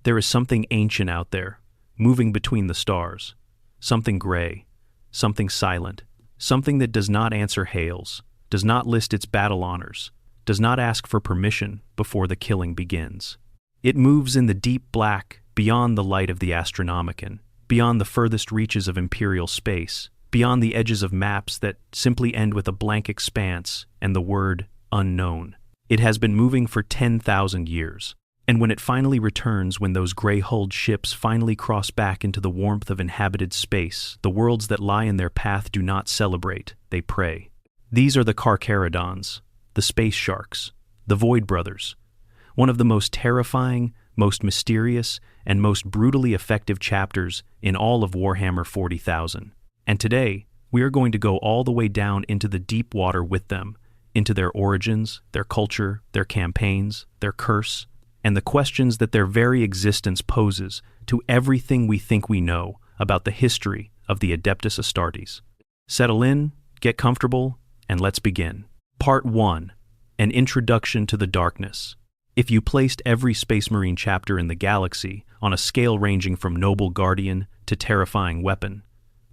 There is something ancient out there, moving between the stars. Something gray, something silent, something that does not answer hails, does not list its battle honors, does not ask for permission before the killing begins. It moves in the deep black, beyond the light of the Astronomicon, beyond the furthest reaches of Imperial space, beyond the edges of maps that simply end with a blank expanse and the word unknown. It has been moving for 10,000 years. And when it finally returns, when those gray-hulled ships finally cross back into the warmth of inhabited space, the worlds that lie in their path do not celebrate, they pray. These are the Carcharodons, the space sharks, the Void Brothers, one of the most terrifying, most mysterious, and most brutally effective chapters in all of Warhammer 40,000. And today, we are going to go all the way down into the deep water with them, into their origins, their culture, their campaigns, their curse, and the questions that their very existence poses to everything we think we know about the history of the Adeptus Astartes. Settle in, get comfortable, and let's begin. Part 1. An Introduction to the Darkness. If you placed every Space Marine chapter in the galaxy on a scale ranging from noble guardian to terrifying weapon,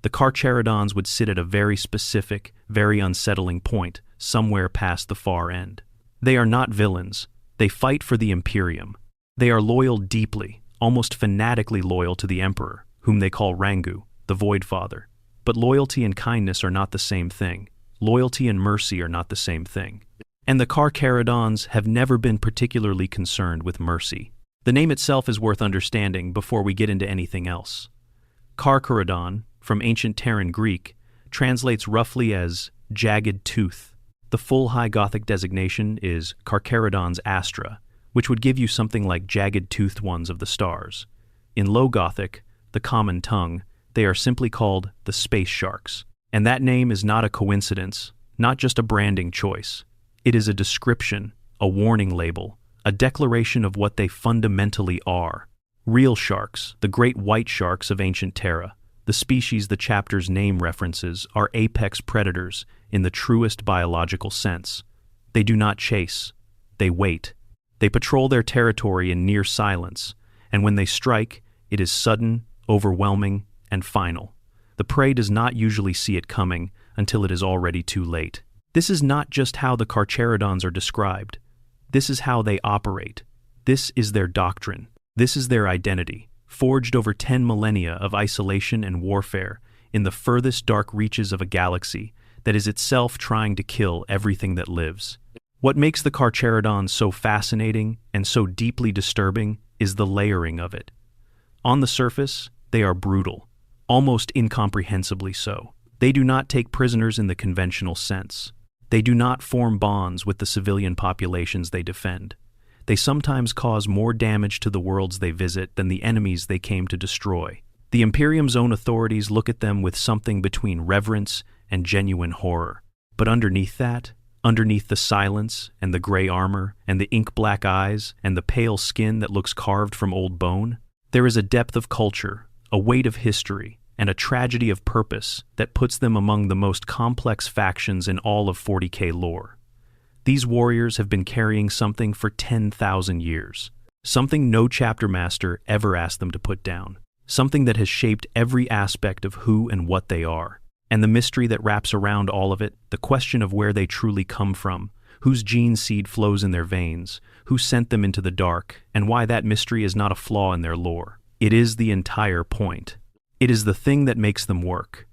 the Carcharodons would sit at a very specific, very unsettling point somewhere past the far end. They are not villains. They fight for the Imperium. They are loyal deeply, almost fanatically loyal to the Emperor, whom they call Rangu, the Void Father. But loyalty and kindness are not the same thing. Loyalty and mercy are not the same thing. And the Carcharodons have never been particularly concerned with mercy. The name itself is worth understanding before we get into anything else. Carcharodon, from ancient Terran Greek, translates roughly as jagged tooth. The full High Gothic designation is Carcharodons Astra, which would give you something like jagged-toothed ones of the stars. In Low Gothic, the common tongue, they are simply called the Space Sharks. And that name is not a coincidence, not just a branding choice. It is a description, a warning label, a declaration of what they fundamentally are. Real sharks, the great white sharks of ancient Terra, the species the chapter's name references, are apex predators in the truest biological sense. They do not chase. They wait. They patrol their territory in near silence, and when they strike, it is sudden, overwhelming, and final. The prey does not usually see it coming until it is already too late. This is not just how the Carcharodons are described. This is how they operate. This is their doctrine. This is their identity, forged over 10 millennia of isolation and warfare in the furthest dark reaches of a galaxy that is itself trying to kill everything that lives. What makes the Carcharodons so fascinating and so deeply disturbing is the layering of it. On the surface, they are brutal, almost incomprehensibly so. They do not take prisoners in the conventional sense. They do not form bonds with the civilian populations they defend. They sometimes cause more damage to the worlds they visit than the enemies they came to destroy. The Imperium's own authorities look at them with something between reverence and genuine horror. But underneath that, underneath the silence and the gray armor and the ink-black eyes and the pale skin that looks carved from old bone, there is a depth of culture, a weight of history, and a tragedy of purpose that puts them among the most complex factions in all of 40K lore. These warriors have been carrying something for 10,000 years, something no chapter master ever asked them to put down, something that has shaped every aspect of who and what they are. And the mystery that wraps around all of it, the question of where they truly come from, whose gene seed flows in their veins, who sent them into the dark, and why that mystery is not a flaw in their lore. It is the entire point. It is the thing that makes them work.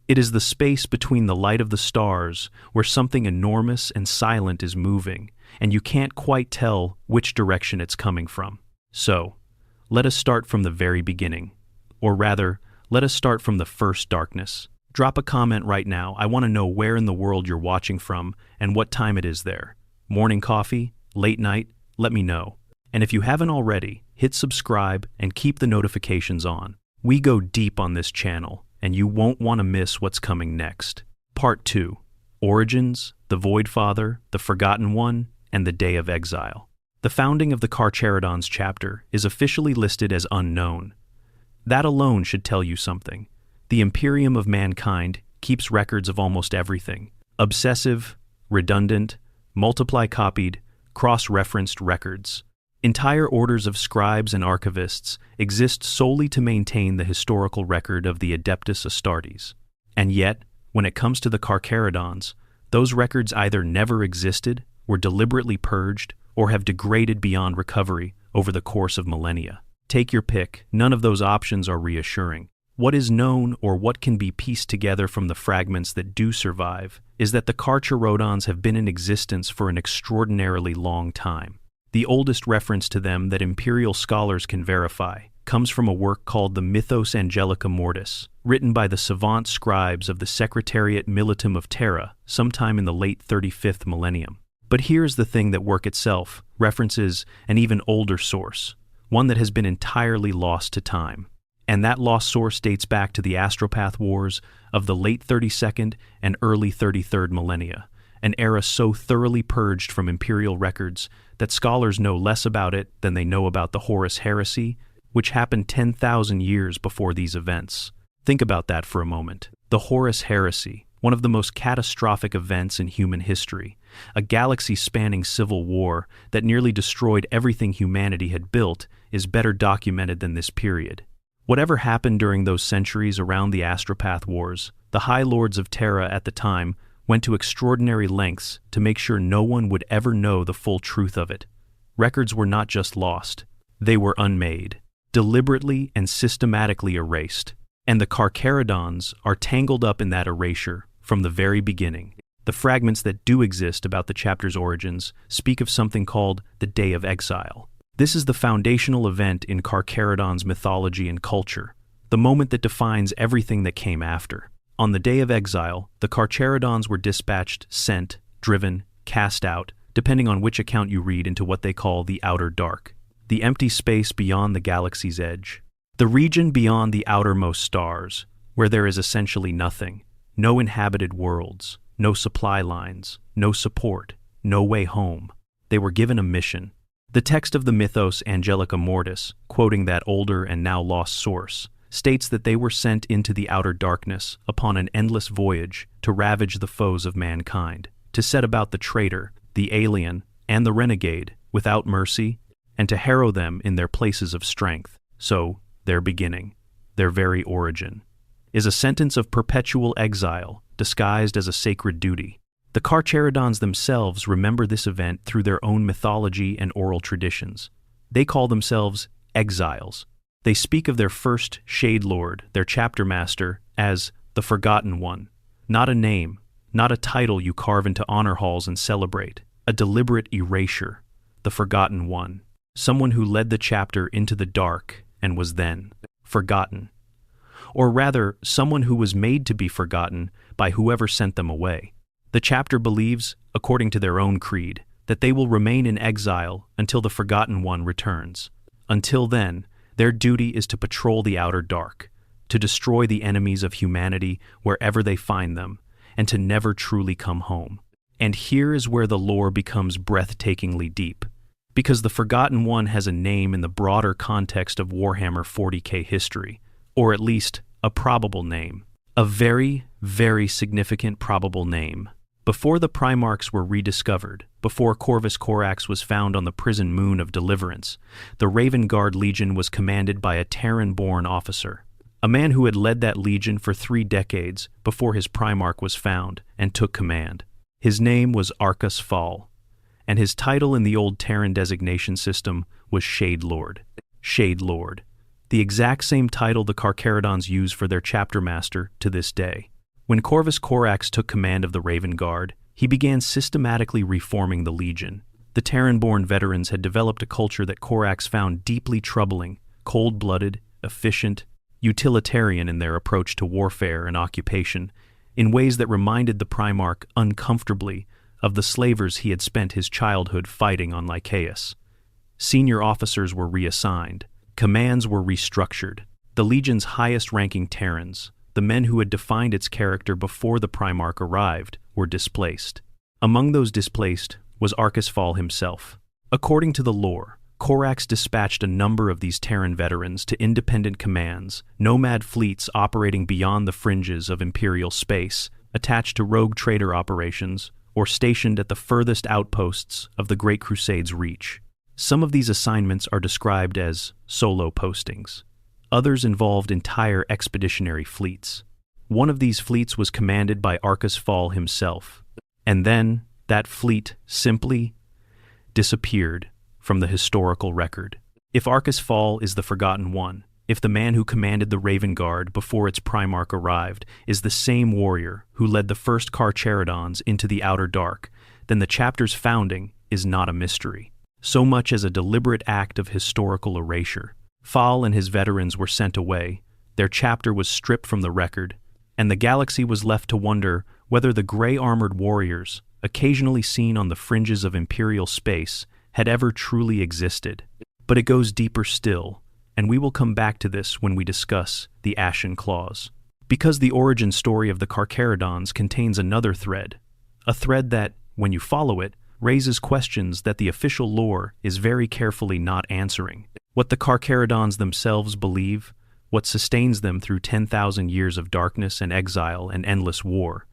It is the space between the light of the stars where something enormous and silent is moving, and you can't quite tell which direction it's coming from. So, let us start from the very beginning. Or rather, let us start from the first darkness. Drop a comment right now. I want to know where in the world you're watching from and what time it is there. Morning coffee? Late night? Let me know. And if you haven't already, hit subscribe and keep the notifications on. We go deep on this channel, and you won't want to miss what's coming next. Part 2. Origins, the Void Father, the Forgotten One, and the Day of Exile. The founding of the Carcharodons chapter is officially listed as unknown. That alone should tell you something. The Imperium of mankind keeps records of almost everything. Obsessive, redundant, multiply-copied, cross-referenced records. Entire orders of scribes and archivists exist solely to maintain the historical record of the Adeptus Astartes. And yet, when it comes to the Carcharodons, those records either never existed, were deliberately purged, or have degraded beyond recovery over the course of millennia. Take your pick, none of those options are reassuring. What is known, or what can be pieced together from the fragments that do survive, is that the Carcharodons have been in existence for an extraordinarily long time. The oldest reference to them that Imperial scholars can verify comes from a work called the Mythos Angelica Mortis, written by the savant scribes of the Secretariat Militum of Terra sometime in the late 35th millennium. But here's the thing: that work itself references an even older source, one that has been entirely lost to time. And that lost source dates back to the Astropath Wars of the late 32nd and early 33rd millennia, an era so thoroughly purged from Imperial records that scholars know less about it than they know about the Horus Heresy, which happened 10,000 years before these events. Think about that for a moment. The Horus Heresy, one of the most catastrophic events in human history, a galaxy-spanning civil war that nearly destroyed everything humanity had built, is better documented than this period. Whatever happened during those centuries around the Astropath Wars, the High Lords of Terra at the time went to extraordinary lengths to make sure no one would ever know the full truth of it. Records were not just lost, they were unmade, deliberately and systematically erased. And the Carcharodons are tangled up in that erasure from the very beginning. The fragments that do exist about the chapter's origins speak of something called the Day of Exile. This is the foundational event in Carcharodons' mythology and culture, the moment that defines everything that came after. On the Day of Exile, the Carcharodons were dispatched, sent, driven, cast out, depending on which account you read, into what they call the Outer Dark, the empty space beyond the galaxy's edge, the region beyond the outermost stars, where there is essentially nothing, no inhabited worlds, no supply lines, no support, no way home. They were given a mission. The text of the Mythos Angelica Mortis, quoting that older and now lost source, states that they were sent into the outer darkness upon an endless voyage to ravage the foes of mankind, to set about the traitor, the alien, and the renegade without mercy, and to harrow them in their places of strength. So, their beginning, their very origin, is a sentence of perpetual exile disguised as a sacred duty. The Carcharodons themselves remember this event through their own mythology and oral traditions. They call themselves exiles. They speak of their first Shade Lord, their chapter master, as the Forgotten One. Not a name, not a title you carve into honor halls and celebrate. A deliberate erasure. The Forgotten One. Someone who led the chapter into the dark and was then forgotten. Or rather, someone who was made to be forgotten by whoever sent them away. The chapter believes, according to their own creed, that they will remain in exile until the Forgotten One returns. Until then, their duty is to patrol the outer dark, to destroy the enemies of humanity wherever they find them, and to never truly come home. And here is where the lore becomes breathtakingly deep, because the Forgotten One has a name in the broader context of Warhammer 40K history, or at least a probable name. A very, very significant probable name. Before the Primarchs were rediscovered, before Corvus Corax was found on the prison moon of Deliverance, the Raven Guard Legion was commanded by a Terran-born officer, a man who had led that legion for 3 decades before his Primarch was found and took command. His name was Arcus Fall, and his title in the old Terran designation system was Shade Lord. Shade Lord, the exact same title the Carcharodons use for their chapter master to this day. When Corvus Corax took command of the Raven Guard, he began systematically reforming the Legion. The Terran-born veterans had developed a culture that Corax found deeply troubling, cold-blooded, efficient, utilitarian in their approach to warfare and occupation, in ways that reminded the Primarch uncomfortably of the slavers he had spent his childhood fighting on Lycaeus. Senior officers were reassigned. Commands were restructured. The Legion's highest-ranking Terrans, the men who had defined its character before the Primarch arrived, were displaced. Among those displaced was Arcus Fall himself. According to the lore, Corax dispatched a number of these Terran veterans to independent commands, nomad fleets operating beyond the fringes of Imperial space, attached to rogue trader operations, or stationed at the furthest outposts of the Great Crusade's reach. Some of these assignments are described as solo postings. Others involved entire expeditionary fleets. One of these fleets was commanded by Arcus Fall himself, and then that fleet simply disappeared from the historical record. If Arcus Fall is the Forgotten One, if the man who commanded the Raven Guard before its Primarch arrived is the same warrior who led the first Carcharodons into the Outer Dark, then the chapter's founding is not a mystery, so much as a deliberate act of historical erasure. Fall and his veterans were sent away, their chapter was stripped from the record, and the galaxy was left to wonder whether the gray-armored warriors, occasionally seen on the fringes of Imperial space, had ever truly existed. But it goes deeper still, and we will come back to this when we discuss the Ashen Claws. Because the origin story of the Carcharodons contains another thread, a thread that, when you follow it, raises questions that the official lore is very carefully not answering. What the Carcharodons themselves believe, what sustains them through 10,000 years of darkness and exile and endless war,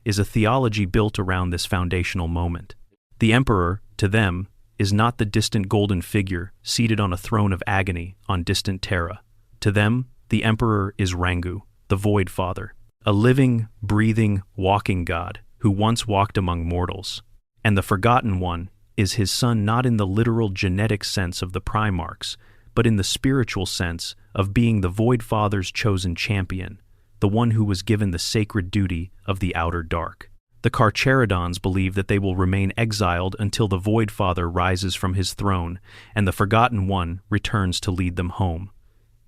is a theology built around this foundational moment. The Emperor, to them, is not the distant golden figure seated on a throne of agony on distant Terra. To them, the Emperor is Rangu, the Void Father, a living, breathing, walking god who once walked among mortals. And the Forgotten One is his son not in the literal genetic sense of the Primarchs, but in the spiritual sense of being the Void Father's chosen champion, the one who was given the sacred duty of the Outer Dark. The Carcharodons believe that they will remain exiled until the Void Father rises from his throne and the Forgotten One returns to lead them home.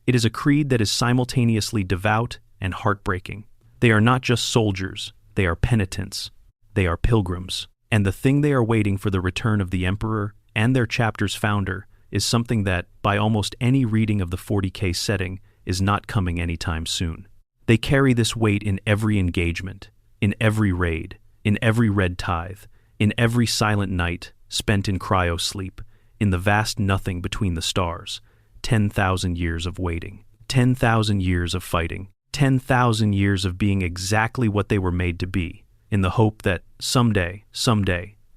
It is a creed that is simultaneously devout and heartbreaking. They are not just soldiers, they are penitents, they are pilgrims, and the thing they are waiting for the return of the Emperor and their chapter's founder is something that, by almost any reading of the 40K setting, is not coming anytime soon. They carry this weight in every engagement, in every raid, in every red tithe, in every silent night spent in cryo-sleep, in the vast nothing between the stars, 10,000 years of waiting, 10,000 years of fighting, 10,000 years of being exactly what they were made to be, in the hope that someday,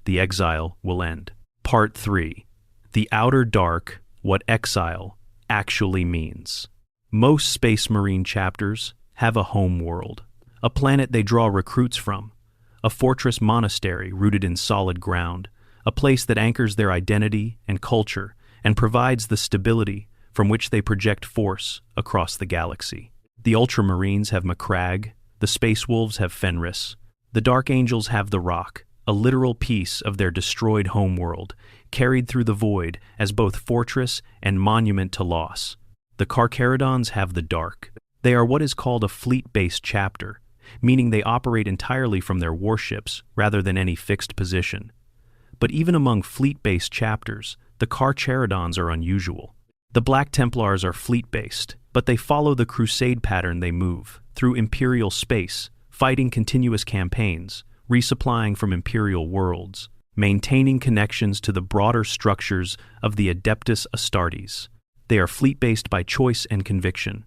the exile will end. Part 3. The Outer Dark, What Exile Actually Means. Most Space Marine chapters have a home world, a planet they draw recruits from, a fortress monastery rooted in solid ground, a place that anchors their identity and culture and provides the stability from which they project force across the galaxy. The Ultramarines have Macragge, the Space Wolves have Fenris, the Dark Angels have the Rock, a literal piece of their destroyed homeworld, carried through the void as both fortress and monument to loss. The Carcharodons have the Dark. They are what is called a fleet-based chapter, meaning they operate entirely from their warships rather than any fixed position. But even among fleet-based chapters, the Carcharodons are unusual. The Black Templars are fleet-based, but they follow the Crusade pattern. They move through Imperial space, fighting continuous campaigns, resupplying from Imperial worlds, maintaining connections to the broader structures of the Adeptus Astartes. They are fleet-based by choice and conviction.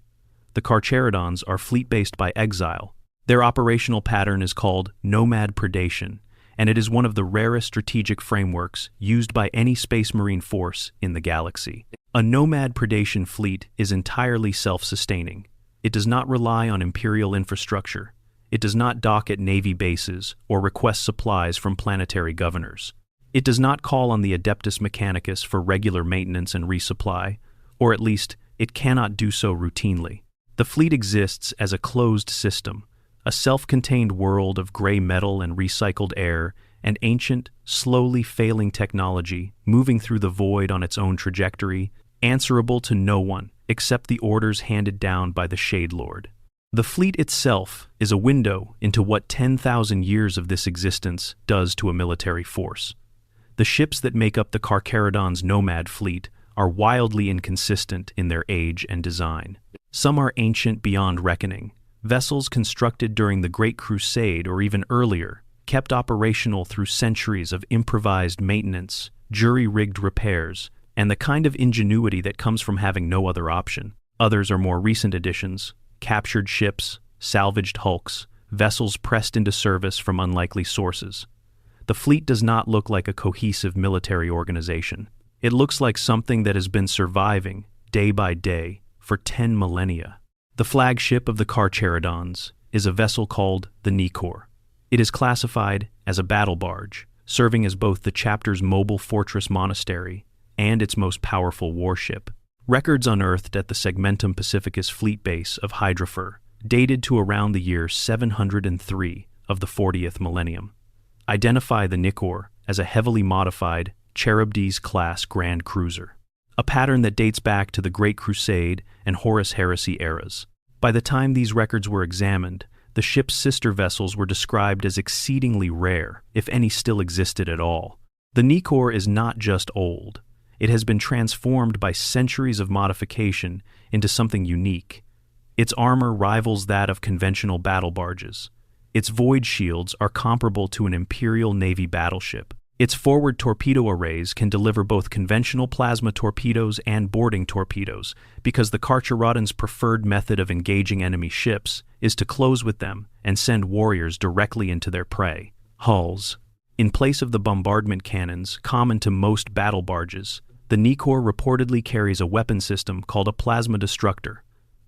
The Carcharodons are fleet-based by exile. Their operational pattern is called nomad predation, and it is one of the rarest strategic frameworks used by any Space Marine force in the galaxy. A nomad predation fleet is entirely self-sustaining. It does not rely on Imperial infrastructure. It does not dock at Navy bases or request supplies from planetary governors. It does not call on the Adeptus Mechanicus for regular maintenance and resupply, or at least it cannot do so routinely. The fleet exists as a closed system, a self-contained world of gray metal and recycled air and ancient, slowly failing technology moving through the void on its own trajectory, answerable to no one except the orders handed down by the Shade Lord. The fleet itself is a window into what 10,000 years of this existence does to a military force. The ships that make up the Carcharodons' nomad fleet are wildly inconsistent in their age and design. Some are ancient beyond reckoning, vessels constructed during the Great Crusade or even earlier, kept operational through centuries of improvised maintenance, jury-rigged repairs, and the kind of ingenuity that comes from having no other option. Others are more recent additions, captured ships, salvaged hulks, vessels pressed into service from unlikely sources. The fleet does not look like a cohesive military organization. It looks like something that has been surviving, day by day, for 10 millennia. The flagship of the Carcharodons is a vessel called the Necron. It is classified as a battle barge, serving as both the chapter's mobile fortress monastery and its most powerful warship. Records unearthed at the Segmentum Pacificus fleet base of Hydrafor, dated to around the year 703 of the 40th millennium, identify the Necron as a heavily modified Charybdis-class Grand Cruiser, a pattern that dates back to the Great Crusade and Horus Heresy eras. By the time these records were examined, the ship's sister vessels were described as exceedingly rare, if any still existed at all. The Necron is not just old. It has been transformed by centuries of modification into something unique. Its armor rivals that of conventional battle barges. Its void shields are comparable to an Imperial Navy battleship. Its forward torpedo arrays can deliver both conventional plasma torpedoes and boarding torpedoes, because the Carcharodons' preferred method of engaging enemy ships is to close with them and send warriors directly into their prey. Hulls. In place of the bombardment cannons common to most battle barges, the Necron reportedly carries a weapon system called a plasma destructor,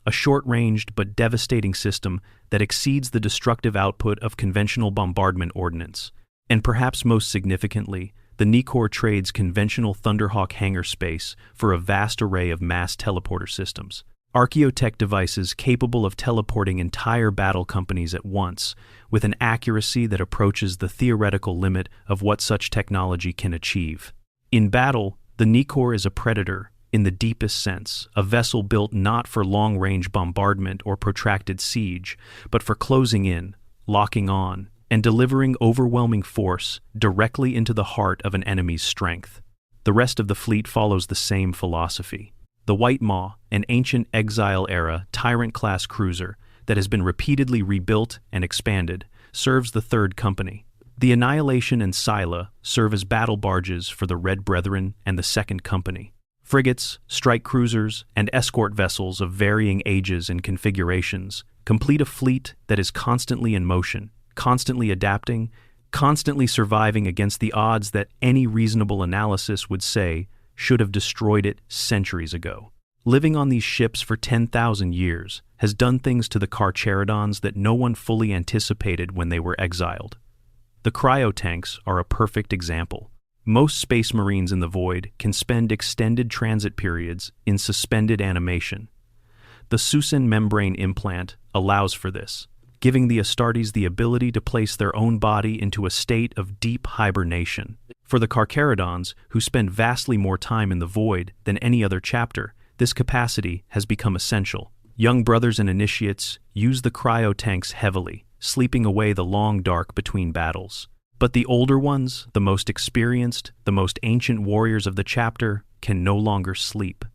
a short-ranged but devastating system that exceeds the destructive output of conventional bombardment ordnance. And perhaps most significantly, the Necron trades conventional Thunderhawk hangar space for a vast array of mass teleporter systems, archaeotech devices capable of teleporting entire battle companies at once, with an accuracy that approaches the theoretical limit of what such technology can achieve. In battle, the Necron is a predator in the deepest sense, a vessel built not for long-range bombardment or protracted siege, but for closing in, locking on, and delivering overwhelming force directly into the heart of an enemy's strength. The rest of the fleet follows the same philosophy. The White Maw, an ancient exile-era Tyrant-class cruiser that has been repeatedly rebuilt and expanded, serves the Third Company. The Annihilation and Scylla serve as battle barges for the Red Brethren and the Second Company. Frigates, strike cruisers, and escort vessels of varying ages and configurations complete a fleet that is constantly in motion, constantly adapting, constantly surviving against the odds that any reasonable analysis would say should have destroyed it centuries ago. Living on these ships for 10,000 years has done things to the Carcharodons that no one fully anticipated when they were exiled. The cryotanks are a perfect example. Most space marines in the void can spend extended transit periods in suspended animation. The Susan membrane implant allows for this, giving the Astartes the ability to place their own body into a state of deep hibernation. For the Carcharodons, who spend vastly more time in the void than any other chapter, this capacity has become essential. Young brothers and initiates use the cryotanks heavily, sleeping away the long dark between battles. But the older ones, the most experienced, the most ancient warriors of the chapter, can no longer sleep.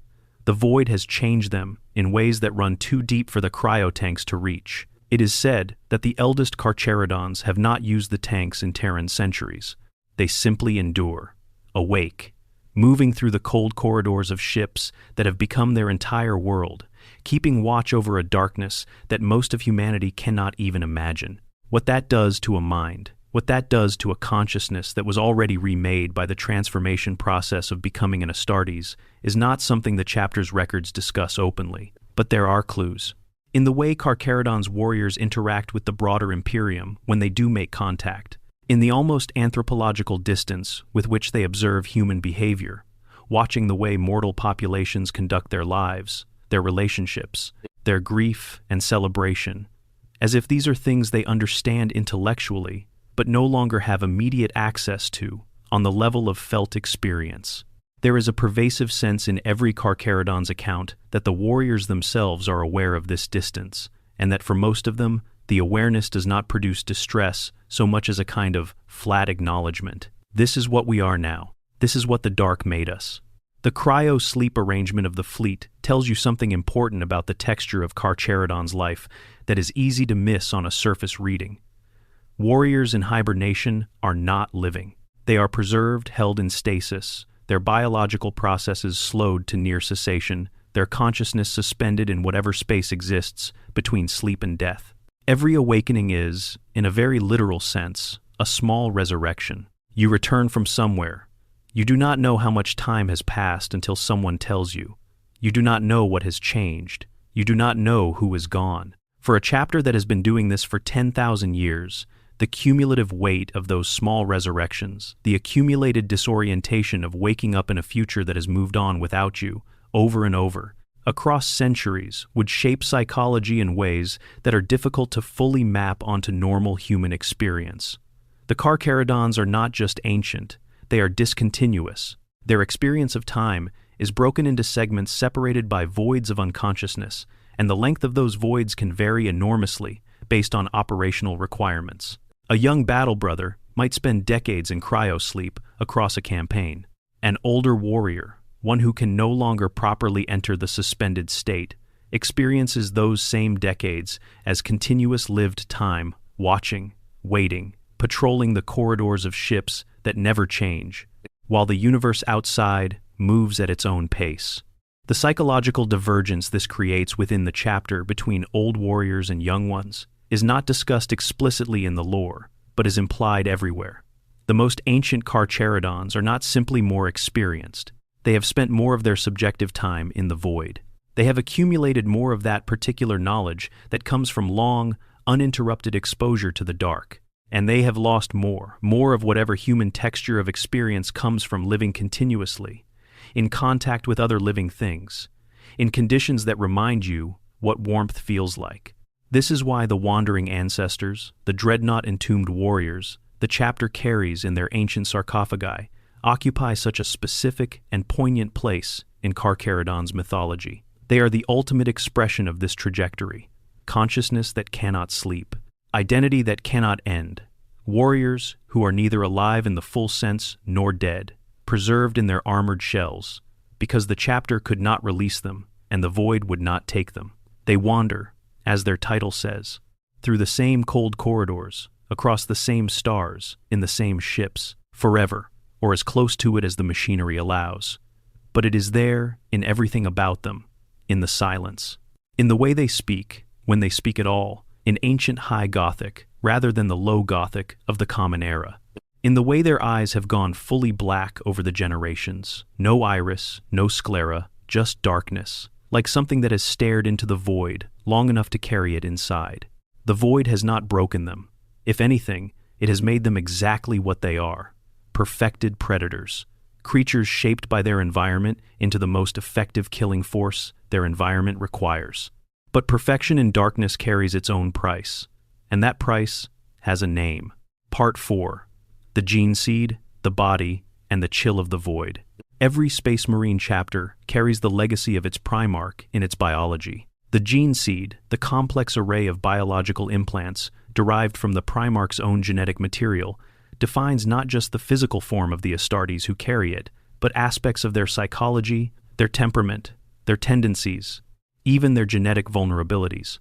The void has changed them in ways that run too deep for the cryotanks to reach. It is said that the eldest Carcharodons have not used the tanks in Terran centuries. They simply endure, awake, moving through the cold corridors of ships that have become their entire world, keeping watch over a darkness that most of humanity cannot even imagine. What that does to a mind, what that does to a consciousness that was already remade by the transformation process of becoming an Astartes, is not something the chapter's records discuss openly. But there are clues. In the way Carcharodon's warriors interact with the broader Imperium when they do make contact, in the almost anthropological distance with which they observe human behavior, watching the way mortal populations conduct their lives, their relationships, their grief and celebration, as if these are things they understand intellectually, but no longer have immediate access to on the level of felt experience. There is a pervasive sense in every Carcharodon's account that the warriors themselves are aware of this distance, and that for most of them, the awareness does not produce distress so much as a kind of flat acknowledgement. This is what we are now. This is what the dark made us. The cryo-sleep arrangement of the fleet tells you something important about the texture of Carcharodon's life that is easy to miss on a surface reading. Warriors in hibernation are not living. They are preserved, held in stasis, their biological processes slowed to near cessation, their consciousness suspended in whatever space exists between sleep and death. Every awakening is, in a very literal sense, a small resurrection. You return from somewhere. You do not know how much time has passed until someone tells you. You do not know what has changed. You do not know who is gone. For a chapter that has been doing this for 10,000 years, the cumulative weight of those small resurrections, the accumulated disorientation of waking up in a future that has moved on without you, over and over, across centuries, would shape psychology in ways that are difficult to fully map onto normal human experience. The Carcharodons are not just ancient, they are discontinuous. Their experience of time is broken into segments separated by voids of unconsciousness, and the length of those voids can vary enormously based on operational requirements. A young battle brother might spend decades in cryosleep across a campaign. An older warrior, one who can no longer properly enter the suspended state, experiences those same decades as continuous lived time, watching, waiting, patrolling the corridors of ships that never change, while the universe outside moves at its own pace. The psychological divergence this creates within the chapter between old warriors and young ones is not discussed explicitly in the lore, but is implied everywhere. The most ancient Carcharodons are not simply more experienced. They have spent more of their subjective time in the void. They have accumulated more of that particular knowledge that comes from long, uninterrupted exposure to the dark. And they have lost more of whatever human texture of experience comes from living continuously, in contact with other living things, in conditions that remind you what warmth feels like. This is why the wandering ancestors, the dreadnought entombed warriors, the chapter carries in their ancient sarcophagi, occupy such a specific and poignant place in Carcharodon's mythology. They are the ultimate expression of this trajectory, consciousness that cannot sleep, identity that cannot end, warriors who are neither alive in the full sense nor dead, preserved in their armored shells, because the chapter could not release them and the void would not take them. They wander, as their title says, through the same cold corridors, across the same stars, in the same ships, forever, or as close to it as the machinery allows. But it is there, in everything about them, in the silence, in the way they speak, when they speak at all, in ancient High Gothic, rather than the Low Gothic of the Common Era. In the way their eyes have gone fully black over the generations, no iris, no sclera, just darkness, like something that has stared into the void long enough to carry it inside. The void has not broken them. If anything, it has made them exactly what they are: perfected predators, creatures shaped by their environment into the most effective killing force their environment requires. But perfection in darkness carries its own price, and that price has a name. Part 4. The Gene Seed, the Body, and the Chill of the Void. Every Space Marine chapter carries the legacy of its Primarch in its biology. The Gene Seed, the complex array of biological implants derived from the Primarch's own genetic material, defines not just the physical form of the Astartes who carry it, but aspects of their psychology, their temperament, their tendencies, even their genetic vulnerabilities.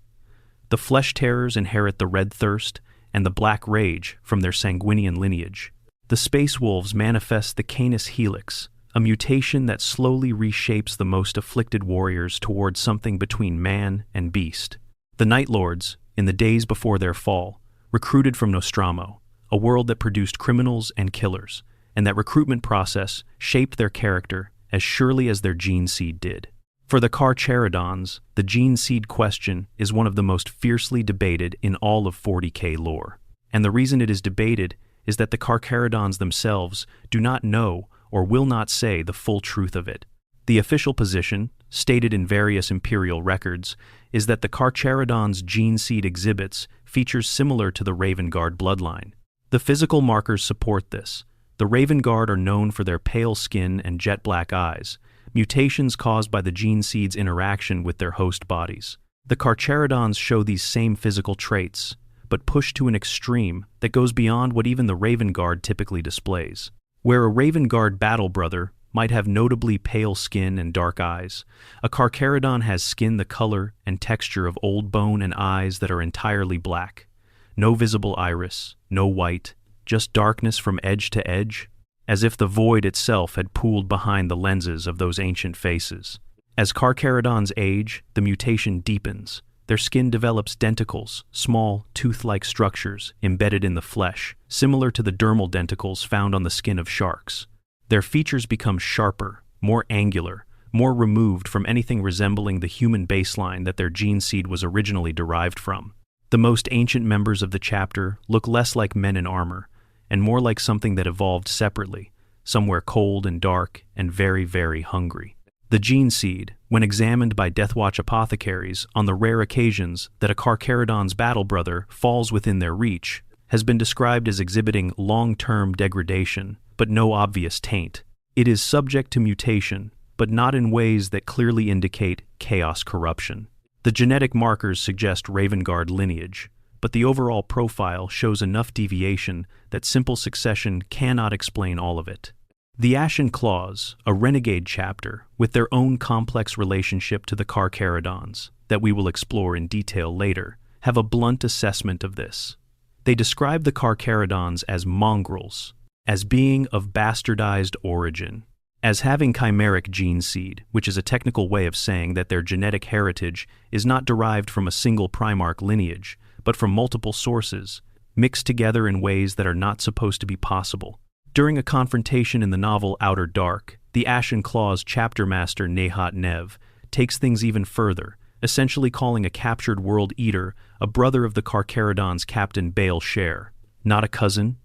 The Flesh Terrors inherit the Red Thirst and the Black Rage from their Sanguinian lineage. The Space Wolves manifest the Canis Helix, a mutation that slowly reshapes the most afflicted warriors towards something between man and beast. The Night Lords, in the days before their fall, recruited from Nostramo, a world that produced criminals and killers, and that recruitment process shaped their character as surely as their gene seed did. For the Carcharodons, the gene seed question is one of the most fiercely debated in all of 40K lore. And the reason it is debated is that the Carcharodons themselves do not know or will not say the full truth of it. The official position, stated in various Imperial records, is that the Carcharodons' gene seed exhibits features similar to the Raven Guard bloodline. The physical markers support this. The Raven Guard are known for their pale skin and jet black eyes, mutations caused by the gene seed's interaction with their host bodies. The Carcharodons show these same physical traits, but pushed to an extreme that goes beyond what even the Raven Guard typically displays. Where a Raven Guard battle brother might have notably pale skin and dark eyes, a Carcharodon has skin the color and texture of old bone and eyes that are entirely black. No visible iris, no white, just darkness from edge to edge, as if the void itself had pooled behind the lenses of those ancient faces. As Carcharodons age, the mutation deepens. Their skin develops denticles, small, tooth-like structures embedded in the flesh, similar to the dermal denticles found on the skin of sharks. Their features become sharper, more angular, more removed from anything resembling the human baseline that their gene seed was originally derived from. The most ancient members of the chapter look less like men in armor, and more like something that evolved separately, somewhere cold and dark and very, very hungry. The gene seed, when examined by Deathwatch apothecaries on the rare occasions that a Carcharodon's battle brother falls within their reach, has been described as exhibiting long-term degradation, but no obvious taint. It is subject to mutation, but not in ways that clearly indicate chaos corruption. The genetic markers suggest Ravengard lineage, but the overall profile shows enough deviation that simple succession cannot explain all of it. The Ashen Claws, a renegade chapter with their own complex relationship to the Carcharodons, that we will explore in detail later, have a blunt assessment of this. They describe the Carcharodons as mongrels, as being of bastardized origin, as having chimeric gene seed, which is a technical way of saying that their genetic heritage is not derived from a single Primarch lineage, but from multiple sources, mixed together in ways that are not supposed to be possible. During a confrontation in the novel Outer Dark, the Ashen Claws chapter master Nehat Nev takes things even further, essentially calling a captured World Eater a brother of the Carcharodons' captain Baal Sher, not a cousin,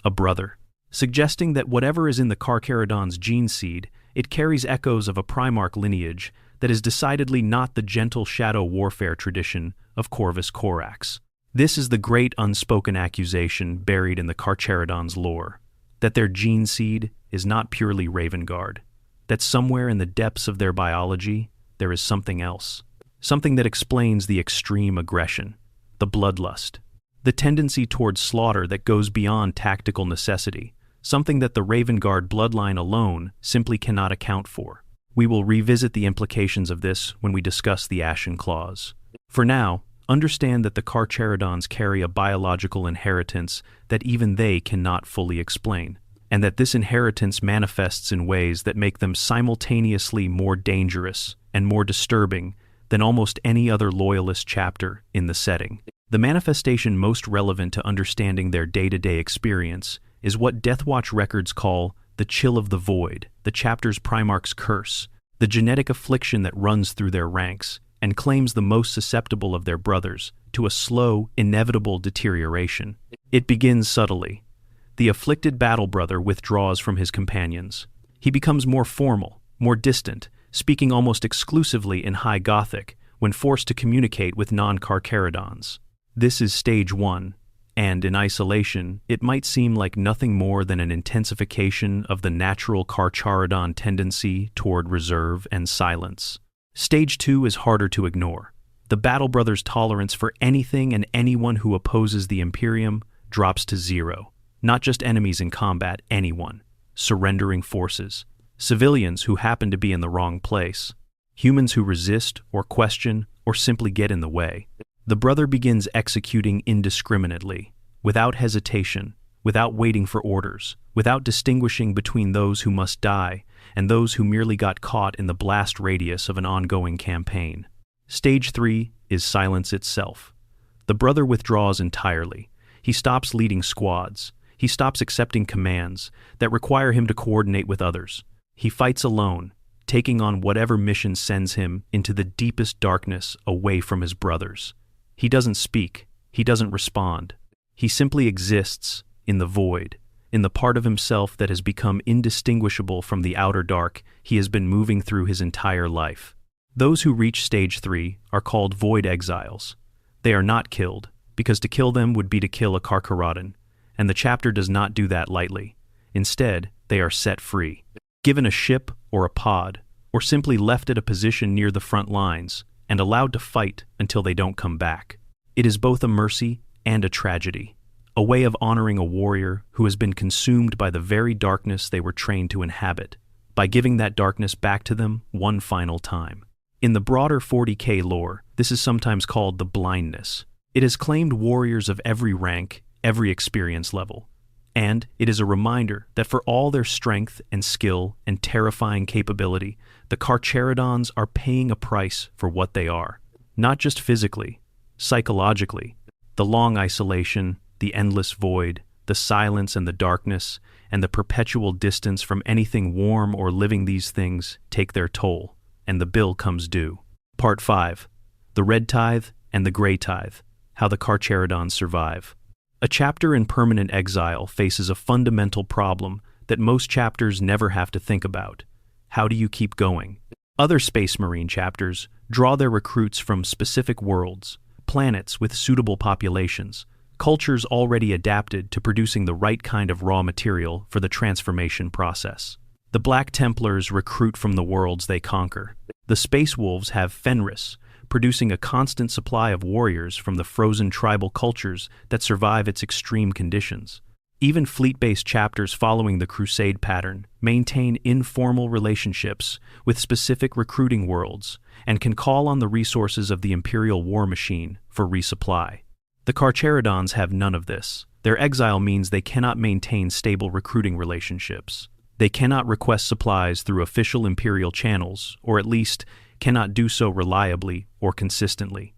a brother, suggesting that whatever is in the Carcharodons' gene seed, it carries echoes of a Primarch lineage that is decidedly not the gentle shadow warfare tradition of Corvus Corax. This is the great unspoken accusation buried in the Carcharodons' lore, that their gene seed is not purely Ravengard, that somewhere in the depths of their biology there is something else, something that explains the extreme aggression, the bloodlust, the tendency towards slaughter that goes beyond tactical necessity, something that the Ravengard bloodline alone simply cannot account for. We will revisit the implications of this when we discuss the Ashen Claws. For now, understand that the Carcharodons carry a biological inheritance that even they cannot fully explain, and that this inheritance manifests in ways that make them simultaneously more dangerous and more disturbing than almost any other Loyalist chapter in the setting. The manifestation most relevant to understanding their day-to-day experience is what Deathwatch records call the Chill of the Void, the chapter's Primarch's curse, the genetic affliction that runs through their ranks and claims the most susceptible of their brothers to a slow, inevitable deterioration. It begins subtly. The afflicted battle brother withdraws from his companions. He becomes more formal, more distant, speaking almost exclusively in High Gothic when forced to communicate with non-Carcharodons. This is stage 1, and in isolation, it might seem like nothing more than an intensification of the natural Carcharodon tendency toward reserve and silence. Stage 2 is harder to ignore. The Battle Brothers' tolerance for anything and anyone who opposes the Imperium drops to 0. Not just enemies in combat, anyone. Surrendering forces. Civilians who happen to be in the wrong place. Humans who resist or question or simply get in the way. The brother begins executing indiscriminately, without hesitation, without waiting for orders, without distinguishing between those who must die and those who merely got caught in the blast radius of an ongoing campaign. Stage 3 is silence itself. The brother withdraws entirely. He stops leading squads. He stops accepting commands that require him to coordinate with others. He fights alone, taking on whatever mission sends him into the deepest darkness away from his brothers. He doesn't speak. He doesn't respond. He simply exists in the void, in the part of himself that has become indistinguishable from the outer dark he has been moving through his entire life. Those who reach stage 3 are called void exiles. They are not killed, because to kill them would be to kill a Carcharodon, and the chapter does not do that lightly. Instead, they are set free, given a ship or a pod, or simply left at a position near the front lines, and allowed to fight until they don't come back. It is both a mercy and a tragedy, a way of honoring a warrior who has been consumed by the very darkness they were trained to inhabit, by giving that darkness back to them one final time. In the broader 40K lore, this is sometimes called the blindness. It has claimed warriors of every rank, every experience level, and it is a reminder that for all their strength and skill and terrifying capability, the Carcharodons are paying a price for what they are. Not just physically, psychologically. The long isolation, the endless void, the silence and the darkness, and the perpetual distance from anything warm or living, these things take their toll, and the bill comes due. Part 5. The Red Tithe and the Grey Tithe, How the Carcharodons Survive. A chapter in permanent exile faces a fundamental problem that most chapters never have to think about. How do you keep going? Other Space Marine chapters draw their recruits from specific worlds, planets with suitable populations, cultures already adapted to producing the right kind of raw material for the transformation process. The Black Templars recruit from the worlds they conquer. The Space Wolves have Fenris, producing a constant supply of warriors from the frozen tribal cultures that survive its extreme conditions. Even fleet-based chapters following the Crusade pattern maintain informal relationships with specific recruiting worlds and can call on the resources of the Imperial war machine for resupply. The Carcharodons have none of this. Their exile means they cannot maintain stable recruiting relationships. They cannot request supplies through official Imperial channels, or at least cannot do so reliably or consistently.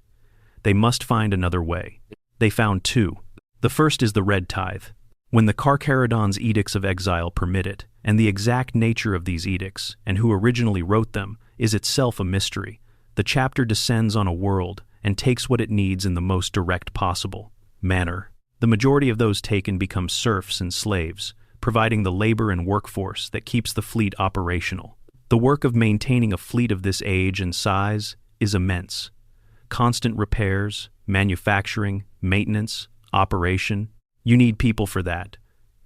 They must find another way. They found two. The first is the Red Tithe. When the Carcharodons' edicts of exile permit it, and the exact nature of these edicts, and who originally wrote them, is itself a mystery, the chapter descends on a world and takes what it needs in the most direct possible manner. The majority of those taken become serfs and slaves, providing the labor and workforce that keeps the fleet operational. The work of maintaining a fleet of this age and size is immense. Constant repairs, manufacturing, maintenance, operation. You need people for that.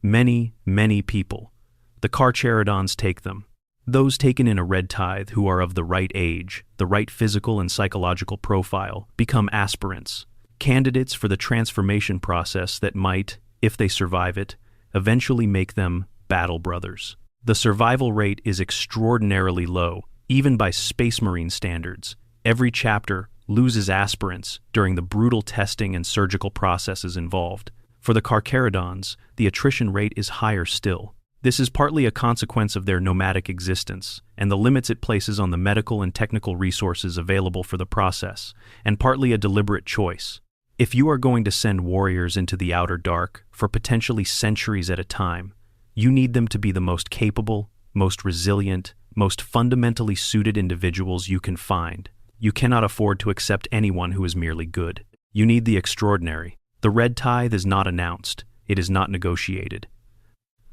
Many, many people. The Carcharodons take them. Those taken in a Red Tithe who are of the right age, the right physical and psychological profile, become aspirants, candidates for the transformation process that might, if they survive it, eventually make them battle brothers. The survival rate is extraordinarily low, even by Space Marine standards. Every chapter loses aspirants during the brutal testing and surgical processes involved. For the Carcharodons, the attrition rate is higher still. This is partly a consequence of their nomadic existence and the limits it places on the medical and technical resources available for the process, and partly a deliberate choice. If you are going to send warriors into the outer dark for potentially centuries at a time, you need them to be the most capable, most resilient, most fundamentally suited individuals you can find. You cannot afford to accept anyone who is merely good. You need the extraordinary. The Red Tithe is not announced. It is not negotiated.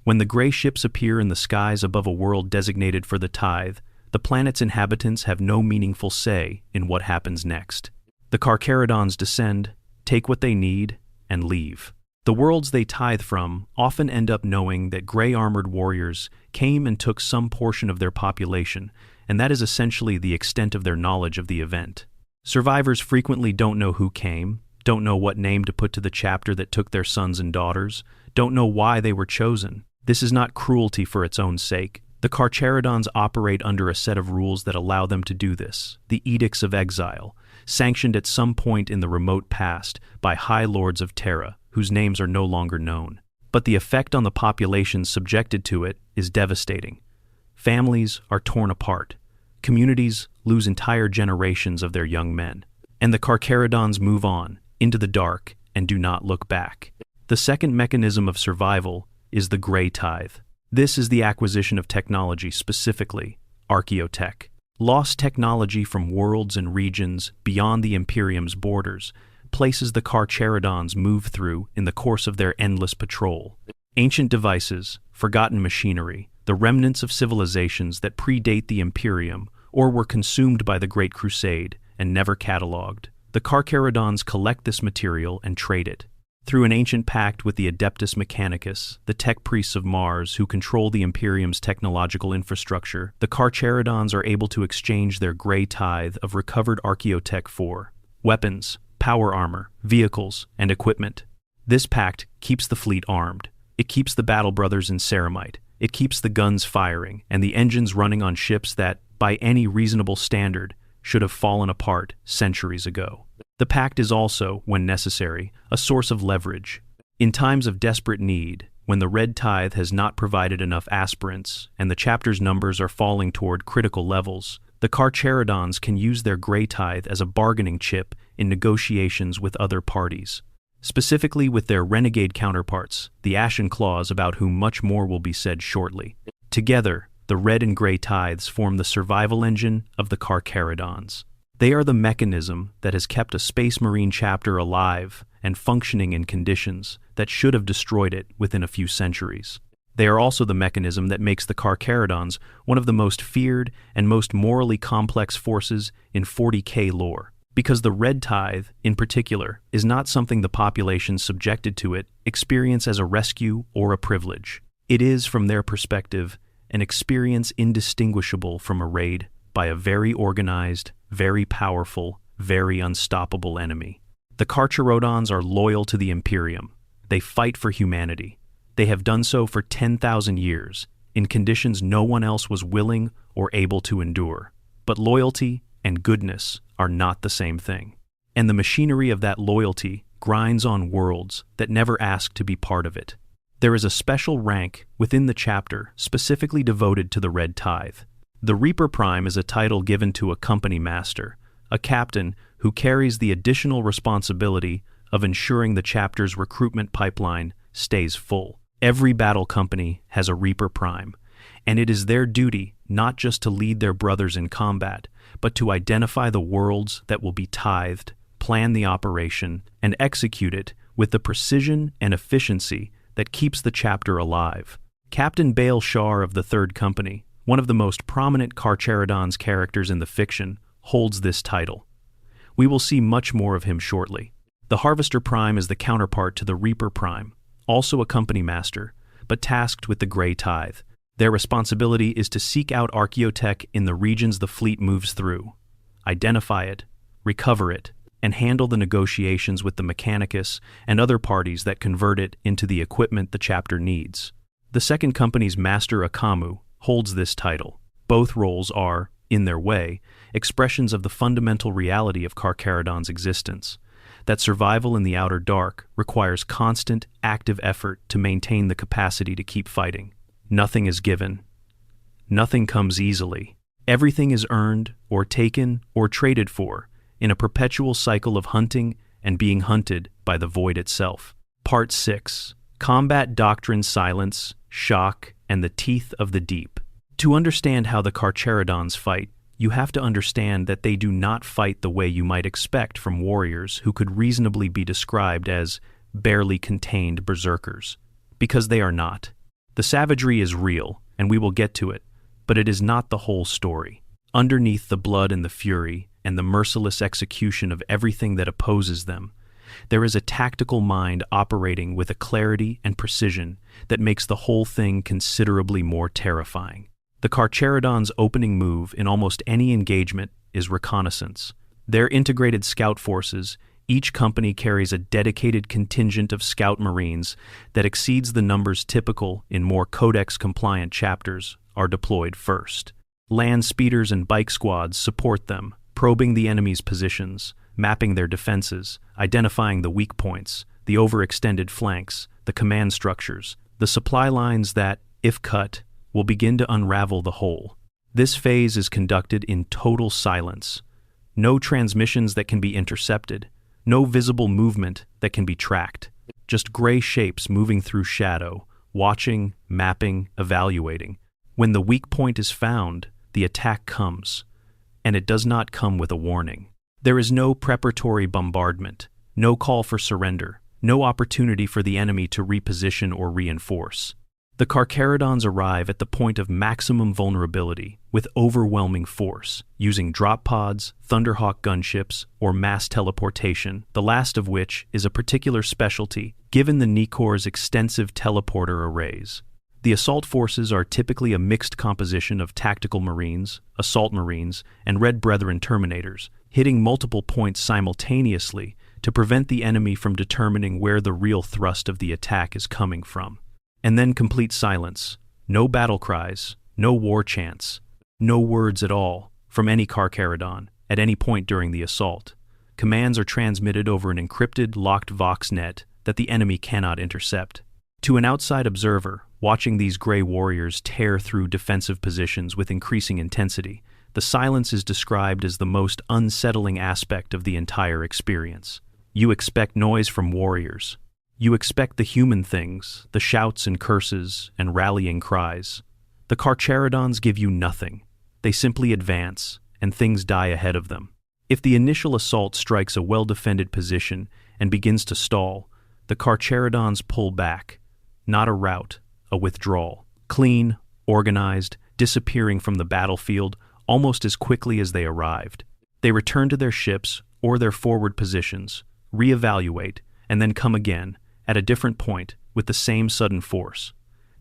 When the gray ships appear in the skies above a world designated for the Tithe, the planet's inhabitants have no meaningful say in what happens next. The Carcharodons descend, take what they need, and leave. The worlds they tithe from often end up knowing that gray-armored warriors came and took some portion of their population, and that is essentially the extent of their knowledge of the event. Survivors frequently don't know who came, don't know what name to put to the chapter that took their sons and daughters, don't know why they were chosen. This is not cruelty for its own sake. The Carcharodons operate under a set of rules that allow them to do this, the Edicts of Exile, sanctioned at some point in the remote past by High Lords of Terra, whose names are no longer known. But the effect on the populations subjected to it is devastating. Families are torn apart. Communities lose entire generations of their young men. And the Carcharodons move on, into the dark, and do not look back. The second mechanism of survival is the Grey Tithe. This is the acquisition of technology, specifically archaeotech. Lost technology from worlds and regions beyond the Imperium's borders, places the Carcharodons move through in the course of their endless patrol. Ancient devices, forgotten machinery, the remnants of civilizations that predate the Imperium or were consumed by the Great Crusade and never catalogued. The Carcharodons collect this material and trade it. Through an ancient pact with the Adeptus Mechanicus, the tech priests of Mars who control the Imperium's technological infrastructure, the Carcharodons are able to exchange their Grey Tithe of recovered archaeotech for weapons, power armor, vehicles, and equipment. This pact keeps the fleet armed. It keeps the battle brothers in Ceramite. It keeps the guns firing and the engines running on ships that, by any reasonable standard, should have fallen apart centuries ago. The pact is also, when necessary, a source of leverage. In times of desperate need, when the Red Tithe has not provided enough aspirants and the chapter's numbers are falling toward critical levels, the Carcharodons can use their Grey Tithe as a bargaining chip in negotiations with other parties. specifically with their renegade counterparts, the Ashen Claws, about whom much more will be said shortly. Together, the red and gray tithes form the survival engine of the Carcharodons. They are the mechanism that has kept a Space Marine chapter alive and functioning in conditions that should have destroyed it within a few centuries. They are also the mechanism that makes the Carcharodons one of the most feared and most morally complex forces in 40K lore, because the red tithe, in particular, is not something the population subjected to it experience as a rescue or a privilege. It is, from their perspective, an experience indistinguishable from a raid by a very organized, very powerful, very unstoppable enemy. The Carcharodons are loyal to the Imperium. They fight for humanity. They have done so for 10,000 years, in conditions no one else was willing or able to endure. But loyalty and goodness are not the same thing. And the machinery of that loyalty grinds on worlds that never ask to be part of it. There is a special rank within the chapter specifically devoted to the red tithe. The Reaper Prime is a title given to a company master, a captain who carries the additional responsibility of ensuring the chapter's recruitment pipeline stays full. Every battle company has a Reaper Prime, and it is their duty not just to lead their brothers in combat, but to identify the worlds that will be tithed, plan the operation, and execute it with the precision and efficiency that keeps the chapter alive. Captain Bale Shar of the Third Company, one of the most prominent Carcharodons characters in the fiction, holds this title. We will see much more of him shortly. The Harvester Prime is the counterpart to the Reaper Prime, also a company master, but tasked with the Grey Tithe. Their responsibility is to seek out archaeotech in the regions the fleet moves through, identify it, recover it, and handle the negotiations with the Mechanicus and other parties that convert it into the equipment the chapter needs. The Second Company's Master Akamu holds this title. Both roles are, in their way, expressions of the fundamental reality of Carcharodon's existence, that survival in the outer dark requires constant, active effort to maintain the capacity to keep fighting. Nothing is given. Nothing comes easily. Everything is earned, or taken, or traded for, in a perpetual cycle of hunting and being hunted by the void itself. Part 6. Combat Doctrine, Silence, Shock, and the Teeth of the Deep. To understand how the Carcharodons fight, you have to understand that they do not fight the way you might expect from warriors who could reasonably be described as barely contained berserkers, because they are not. The savagery is real, and we will get to it, but it is not the whole story. Underneath the blood and the fury, and the merciless execution of everything that opposes them, there is a tactical mind operating with a clarity and precision that makes the whole thing considerably more terrifying. The Carcharodons' opening move in almost any engagement is reconnaissance. Their integrated scout forces, each company carries a dedicated contingent of scout marines that exceeds the numbers typical in more codex-compliant chapters, are deployed first. Land speeders and bike squads support them, probing the enemy's positions, mapping their defenses, identifying the weak points, the overextended flanks, the command structures, the supply lines that, if cut, will begin to unravel the whole. This phase is conducted in total silence. No transmissions that can be intercepted, no visible movement that can be tracked. Just gray shapes moving through shadow, watching, mapping, evaluating. When the weak point is found, the attack comes, and it does not come with a warning. There is no preparatory bombardment, no call for surrender, no opportunity for the enemy to reposition or reinforce. The Carcharodons arrive at the point of maximum vulnerability with overwhelming force, using drop pods, Thunderhawk gunships, or mass teleportation, the last of which is a particular specialty given the Necor's extensive teleporter arrays. The assault forces are typically a mixed composition of tactical marines, assault marines, and Red Brethren Terminators, hitting multiple points simultaneously to prevent the enemy from determining where the real thrust of the attack is coming from. And then complete silence. No battle cries, no war chants, no words at all from any Carcharodon at any point during the assault. Commands are transmitted over an encrypted, locked Vox net that the enemy cannot intercept. To an outside observer, watching these gray warriors tear through defensive positions with increasing intensity, the silence is described as the most unsettling aspect of the entire experience. You expect noise from warriors. You expect the human things, the shouts and curses and rallying cries. The Carcharodons give you nothing. They simply advance, and things die ahead of them. If the initial assault strikes a well-defended position and begins to stall, the Carcharodons pull back. Not a rout, a withdrawal. Clean, organized, disappearing from the battlefield almost as quickly as they arrived. They return to their ships or their forward positions, reevaluate, and then come again, at a different point, with the same sudden force.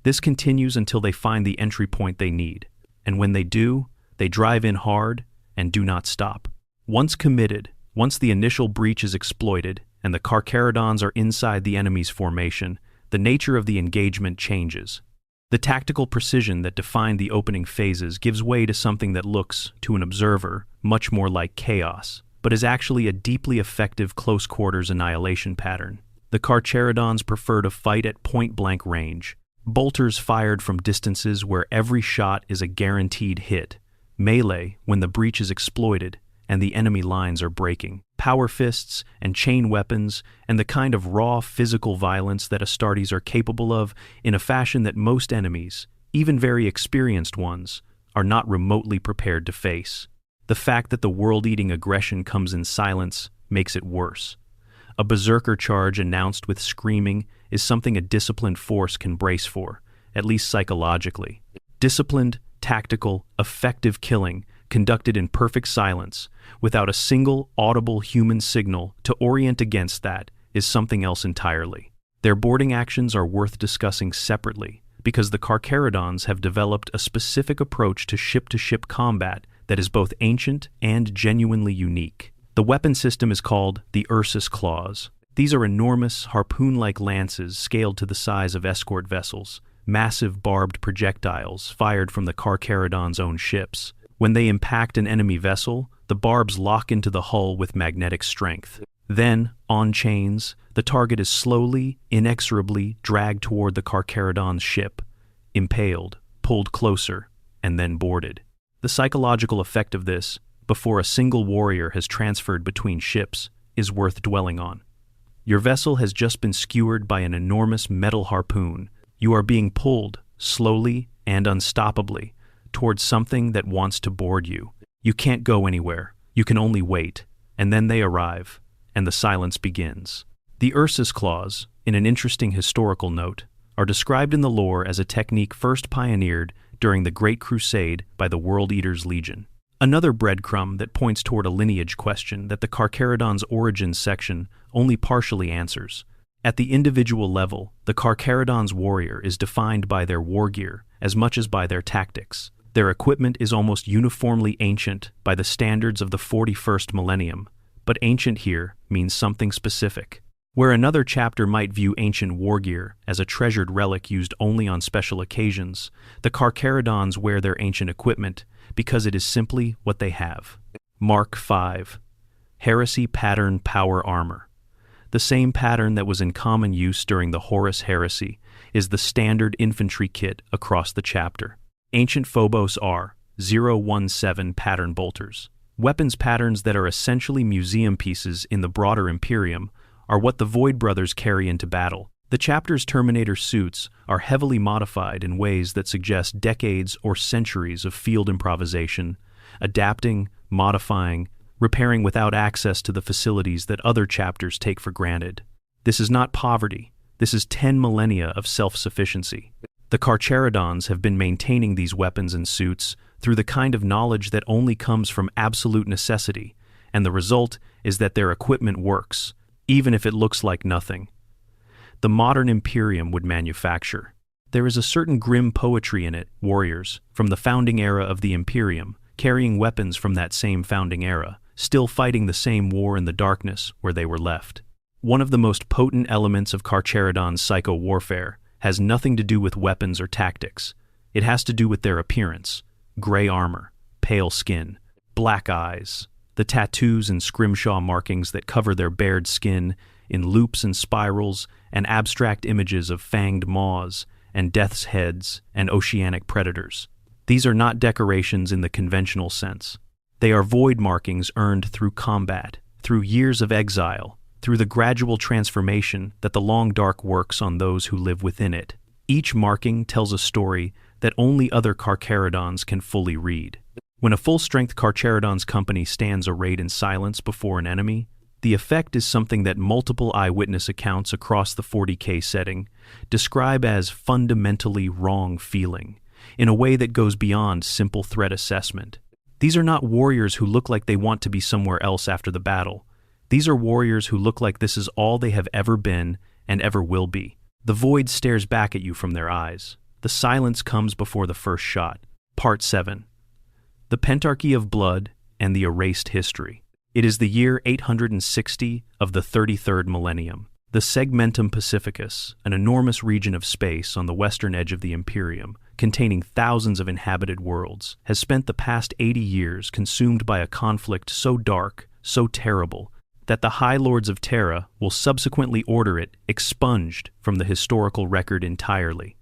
This continues until they find the entry point they need, and when they do, they drive in hard and do not stop. Once committed, once the initial breach is exploited and the Carcharodons are inside the enemy's formation, the nature of the engagement changes. The tactical precision that defined the opening phases gives way to something that looks, to an observer, much more like chaos, but is actually a deeply effective close-quarters annihilation pattern. The Carcharodons prefer to fight at point-blank range. Bolters fired from distances where every shot is a guaranteed hit. Melee when the breach is exploited and the enemy lines are breaking. Power fists and chain weapons and the kind of raw physical violence that Astartes are capable of in a fashion that most enemies, even very experienced ones, are not remotely prepared to face. The fact that the world-eating aggression comes in silence makes it worse. A berserker charge announced with screaming is something a disciplined force can brace for, at least psychologically. Disciplined, tactical, effective killing conducted in perfect silence, without a single audible human signal to orient against that, is something else entirely. Their boarding actions are worth discussing separately, because the Carcharodons have developed a specific approach to ship-to-ship combat that is both ancient and genuinely unique. The weapon system is called the Ursus claws. These are enormous, harpoon-like lances scaled to the size of escort vessels, massive barbed projectiles fired from the Carcharodons' own ships. When they impact an enemy vessel, the barbs lock into the hull with magnetic strength. Then, on chains, the target is slowly, inexorably dragged toward the Carcharodons' ship, impaled, pulled closer, and then boarded. The psychological effect of this, before a single warrior has transferred between ships, is worth dwelling on. Your vessel has just been skewered by an enormous metal harpoon. You are being pulled, slowly and unstoppably, towards something that wants to board you. You can't go anywhere. You can only wait. And then they arrive, and the silence begins. The Ursus claws, in an interesting historical note, are described in the lore as a technique first pioneered during the Great Crusade by the World Eaters Legion. Another breadcrumb that points toward a lineage question that the Carcharodons' origins section only partially answers. At the individual level, the Carcharodons' warrior is defined by their war gear as much as by their tactics. Their equipment is almost uniformly ancient by the standards of the 41st millennium, but ancient here means something specific. Where another chapter might view ancient war gear as a treasured relic used only on special occasions, the Carcharodons wear their ancient equipment because it is simply what they have. Mark 5. Heresy Pattern Power Armor. The same pattern that was in common use during the Horus Heresy is the standard infantry kit across the chapter. Ancient Phobos are 017 pattern bolters. Weapons patterns that are essentially museum pieces in the broader Imperium are what the Void Brothers carry into battle. The chapter's Terminator suits are heavily modified in ways that suggest decades or centuries of field improvisation, adapting, modifying, repairing without access to the facilities that other chapters take for granted. This is not poverty. This is 10 millennia of self-sufficiency. The Carcharodons have been maintaining these weapons and suits through the kind of knowledge that only comes from absolute necessity, and the result is that their equipment works, even if it looks like nothing. The modern Imperium would manufacture. There is a certain grim poetry in it, warriors, from the founding era of the Imperium, carrying weapons from that same founding era, still fighting the same war in the darkness where they were left. One of the most potent elements of Carcharodon's psycho-warfare has nothing to do with weapons or tactics. It has to do with their appearance. Gray armor, pale skin, black eyes, the tattoos and scrimshaw markings that cover their bared skin in loops and spirals, and abstract images of fanged maws and death's heads and oceanic predators. These are not decorations in the conventional sense. They are void markings earned through combat, through years of exile, through the gradual transformation that the long dark works on those who live within it. Each marking tells a story that only other Carcharodons can fully read. When a full-strength Carcharodons company stands arrayed in silence before an enemy, the effect is something that multiple eyewitness accounts across the 40K setting describe as fundamentally wrong feeling, in a way that goes beyond simple threat assessment. These are not warriors who look like they want to be somewhere else after the battle. These are warriors who look like this is all they have ever been and ever will be. The void stares back at you from their eyes. The silence comes before the first shot. Part 7. The Pentarchy of Blood and the Erased History. It is the year 860 of the 33rd millennium. The Segmentum Pacificus, an enormous region of space on the western edge of the Imperium, containing thousands of inhabited worlds, has spent the past 80 years consumed by a conflict so dark, so terrible, that the High Lords of Terra will subsequently order it expunged from the historical record entirely.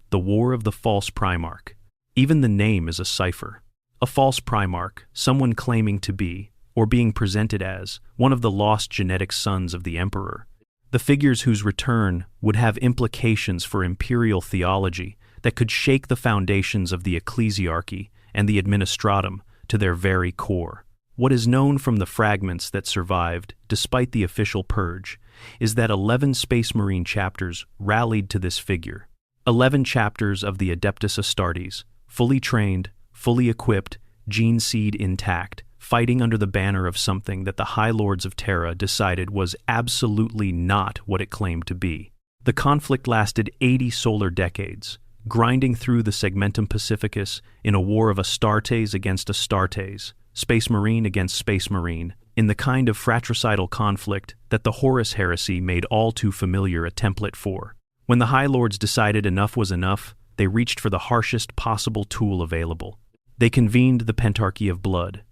The War of the False Primarch. Even the name is a cipher. A false Primarch, someone claiming to be, or being presented as, one of the lost genetic sons of the Emperor. The figures whose return would have implications for imperial theology that could shake the foundations of the ecclesiarchy and the administratum to their very core. What is known from the fragments that survived, despite the official purge, is that 11 Space Marine chapters rallied to this figure. 11 chapters of the Adeptus Astartes, fully trained, fully equipped, gene seed intact, fighting under the banner of something that the High Lords of Terra decided was absolutely not what it claimed to be. The conflict lasted 80 solar decades, grinding through the Segmentum Pacificus in a war of Astartes against Astartes, Space Marine against Space Marine, in the kind of fratricidal conflict that the Horus heresy made all too familiar a template for. When the High Lords decided enough was enough, they reached for the harshest possible tool available. They convened the Pentarchy of Blood.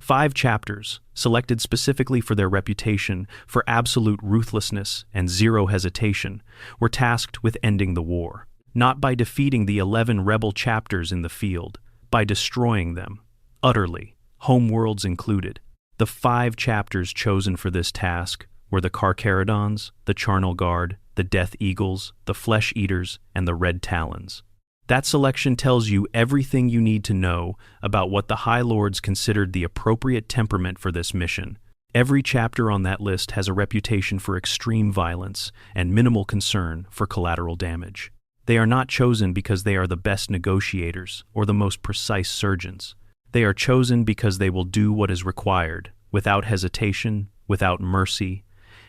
5 chapters, selected specifically for their reputation for absolute ruthlessness and zero hesitation, were tasked with ending the war. Not by defeating the 11 rebel chapters in the field, by destroying them, utterly, homeworlds included. The 5 chapters chosen for this task were the Carcharodons, the Charnel Guard, the Death Eagles, the Flesh Eaters, and the Red Talons. That selection tells you everything you need to know about what the High Lords considered the appropriate temperament for this mission. Every chapter on that list has a reputation for extreme violence and minimal concern for collateral damage. They are not chosen because they are the best negotiators or the most precise surgeons. They are chosen because they will do what is required, without hesitation, without mercy,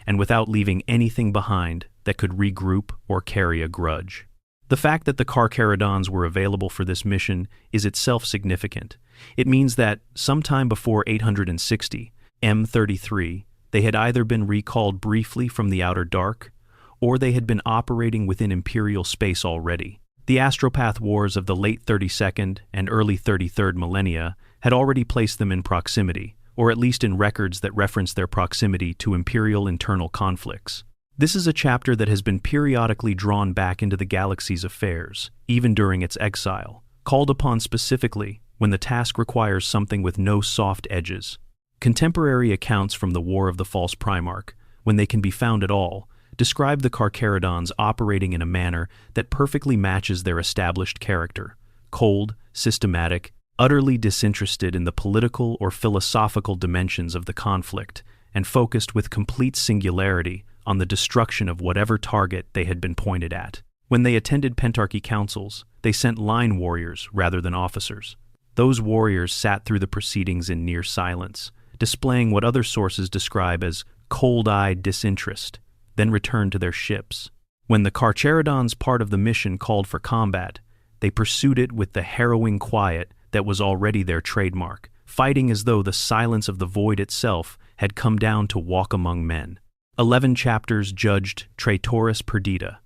and without leaving anything behind that could regroup or carry a grudge. The fact that the Carcharodons were available for this mission is itself significant. It means that, sometime before 860, M33, they had either been recalled briefly from the Outer Dark, or they had been operating within Imperial space already. The Astropath Wars of the late 32nd and early 33rd millennia had already placed them in proximity, or at least in records that reference their proximity to Imperial internal conflicts. This is a chapter that has been periodically drawn back into the galaxy's affairs, even during its exile, called upon specifically when the task requires something with no soft edges. Contemporary accounts from the War of the False Primarch, when they can be found at all, describe the Carcharodons operating in a manner that perfectly matches their established character: cold, systematic, utterly disinterested in the political or philosophical dimensions of the conflict, and focused with complete singularity on the destruction of whatever target they had been pointed at. When they attended Pentarchy councils, they sent line warriors rather than officers. Those warriors sat through the proceedings in near silence, displaying what other sources describe as cold-eyed disinterest, then returned to their ships. When the Carcharodons' part of the mission called for combat, they pursued it with the harrowing quiet that was already their trademark, fighting as though the silence of the void itself had come down to walk among men. 11 chapters judged Traitoris Perdita,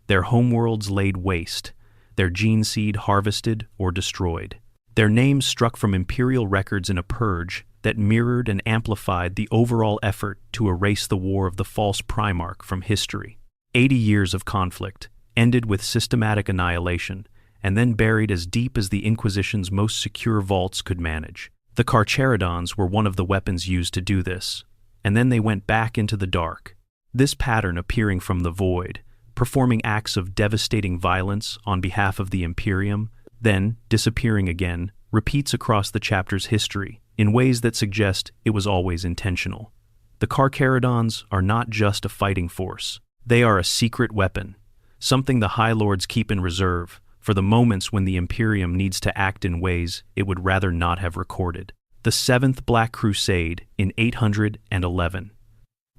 their homeworlds laid waste, their gene seed harvested or destroyed. Their names struck from Imperial records in a purge that mirrored and amplified the overall effort to erase the War of the False Primarch from history. 80 years of conflict, ended with systematic annihilation, and then buried as deep as the Inquisition's most secure vaults could manage. The Carcharodons were one of the weapons used to do this, and then they went back into the dark. This pattern appearing from the void, performing acts of devastating violence on behalf of the Imperium, then disappearing again, repeats across the chapter's history in ways that suggest it was always intentional. The Carcharodons are not just a fighting force. They are a secret weapon, something the High Lords keep in reserve for the moments when the Imperium needs to act in ways it would rather not have recorded. The Seventh Black Crusade in 811.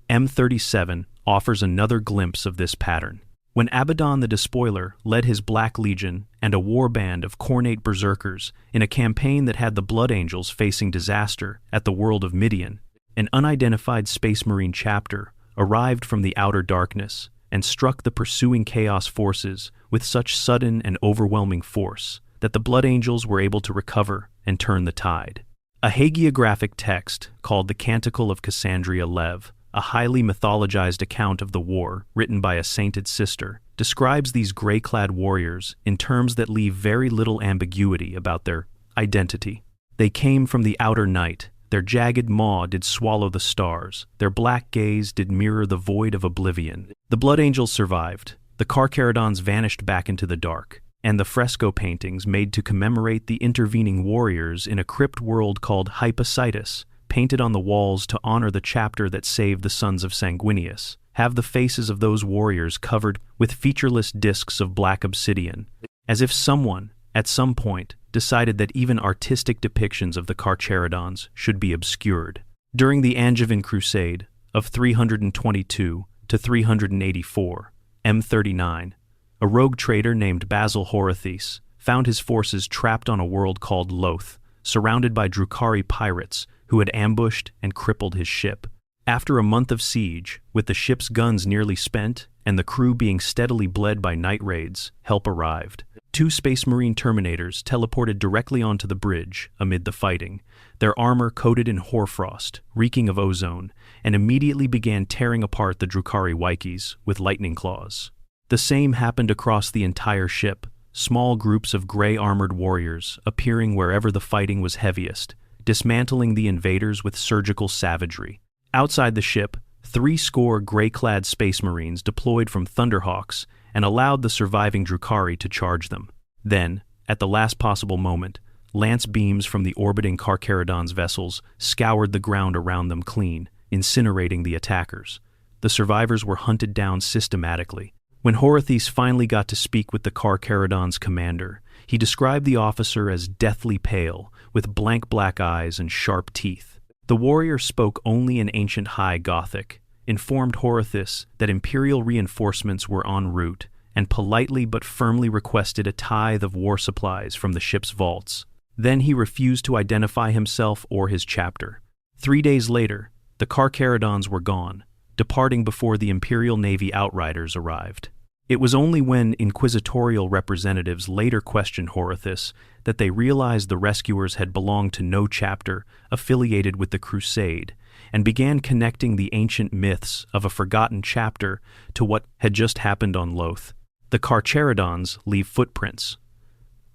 M37 offers another glimpse of this pattern. When Abaddon the Despoiler led his Black Legion and a warband of Khornate berserkers in a campaign that had the Blood Angels facing disaster at the world of Midian, an unidentified Space Marine chapter arrived from the outer darkness and struck the pursuing Chaos forces with such sudden and overwhelming force that the Blood Angels were able to recover and turn the tide. A hagiographic text called the Canticle of Cassandria Lev, a highly mythologized account of the war written by a sainted sister, describes these gray-clad warriors in terms that leave very little ambiguity about their identity. They came from the outer night. Their jagged maw did swallow the stars. Their black gaze did mirror the void of oblivion. The Blood Angels survived. The Carcharodons vanished back into the dark, and the fresco paintings made to commemorate the intervening warriors in a crypt world called Hypacitus, painted on the walls to honor the chapter that saved the sons of Sanguinius, have the faces of those warriors covered with featureless discs of black obsidian, as if someone, at some point, decided that even artistic depictions of the Carcharodons should be obscured. During the Angevin Crusade of 322 to 384, M39, a rogue trader named Basil Horathis found his forces trapped on a world called Loth, surrounded by Drukhari pirates who had ambushed and crippled his ship. After a month of siege, with the ship's guns nearly spent and the crew being steadily bled by night raids, help arrived. 2 Space Marine Terminators teleported directly onto the bridge amid the fighting, their armor coated in hoarfrost, reeking of ozone, and immediately began tearing apart the Drukhari Wikis with lightning claws. The same happened across the entire ship, small groups of gray-armored warriors appearing wherever the fighting was heaviest, dismantling the invaders with surgical savagery. Outside the ship, 70 gray-clad Space Marines deployed from Thunderhawks and allowed the surviving Drukhari to charge them. Then, at the last possible moment, lance beams from the orbiting Carcharodons vessels scoured the ground around them clean, incinerating the attackers. The survivors were hunted down systematically. When Horathis finally got to speak with the Carcharodons' commander, he described the officer as deathly pale, with blank black eyes and sharp teeth. The warrior spoke only in ancient High Gothic, informed Horathis that Imperial reinforcements were en route, and politely but firmly requested a tithe of war supplies from the ship's vaults. Then he refused to identify himself or his chapter. 3 days later, the Carcharodons were gone, departing before the Imperial Navy outriders arrived. It was only when inquisitorial representatives later questioned Horathis that they realized the rescuers had belonged to no chapter affiliated with the Crusade, and began connecting the ancient myths of a forgotten chapter to what had just happened on Loth. The Carcharodons leave footprints,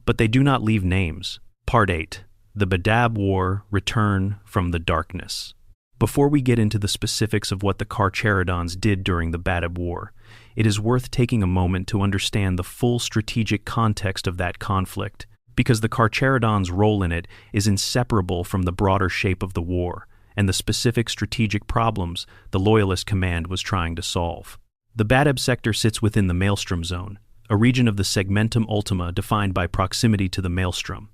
but they do not leave names. Part 8. The Badab War: Return from the Darkness. Before we get into the specifics of what the Carcharodons did during the Badab War, it is worth taking a moment to understand the full strategic context of that conflict, because the Carcharodons' role in it is inseparable from the broader shape of the war and the specific strategic problems the Loyalist command was trying to solve. The Badab sector sits within the Maelstrom Zone, a region of the segmentum ultima defined by proximity to the Maelstrom,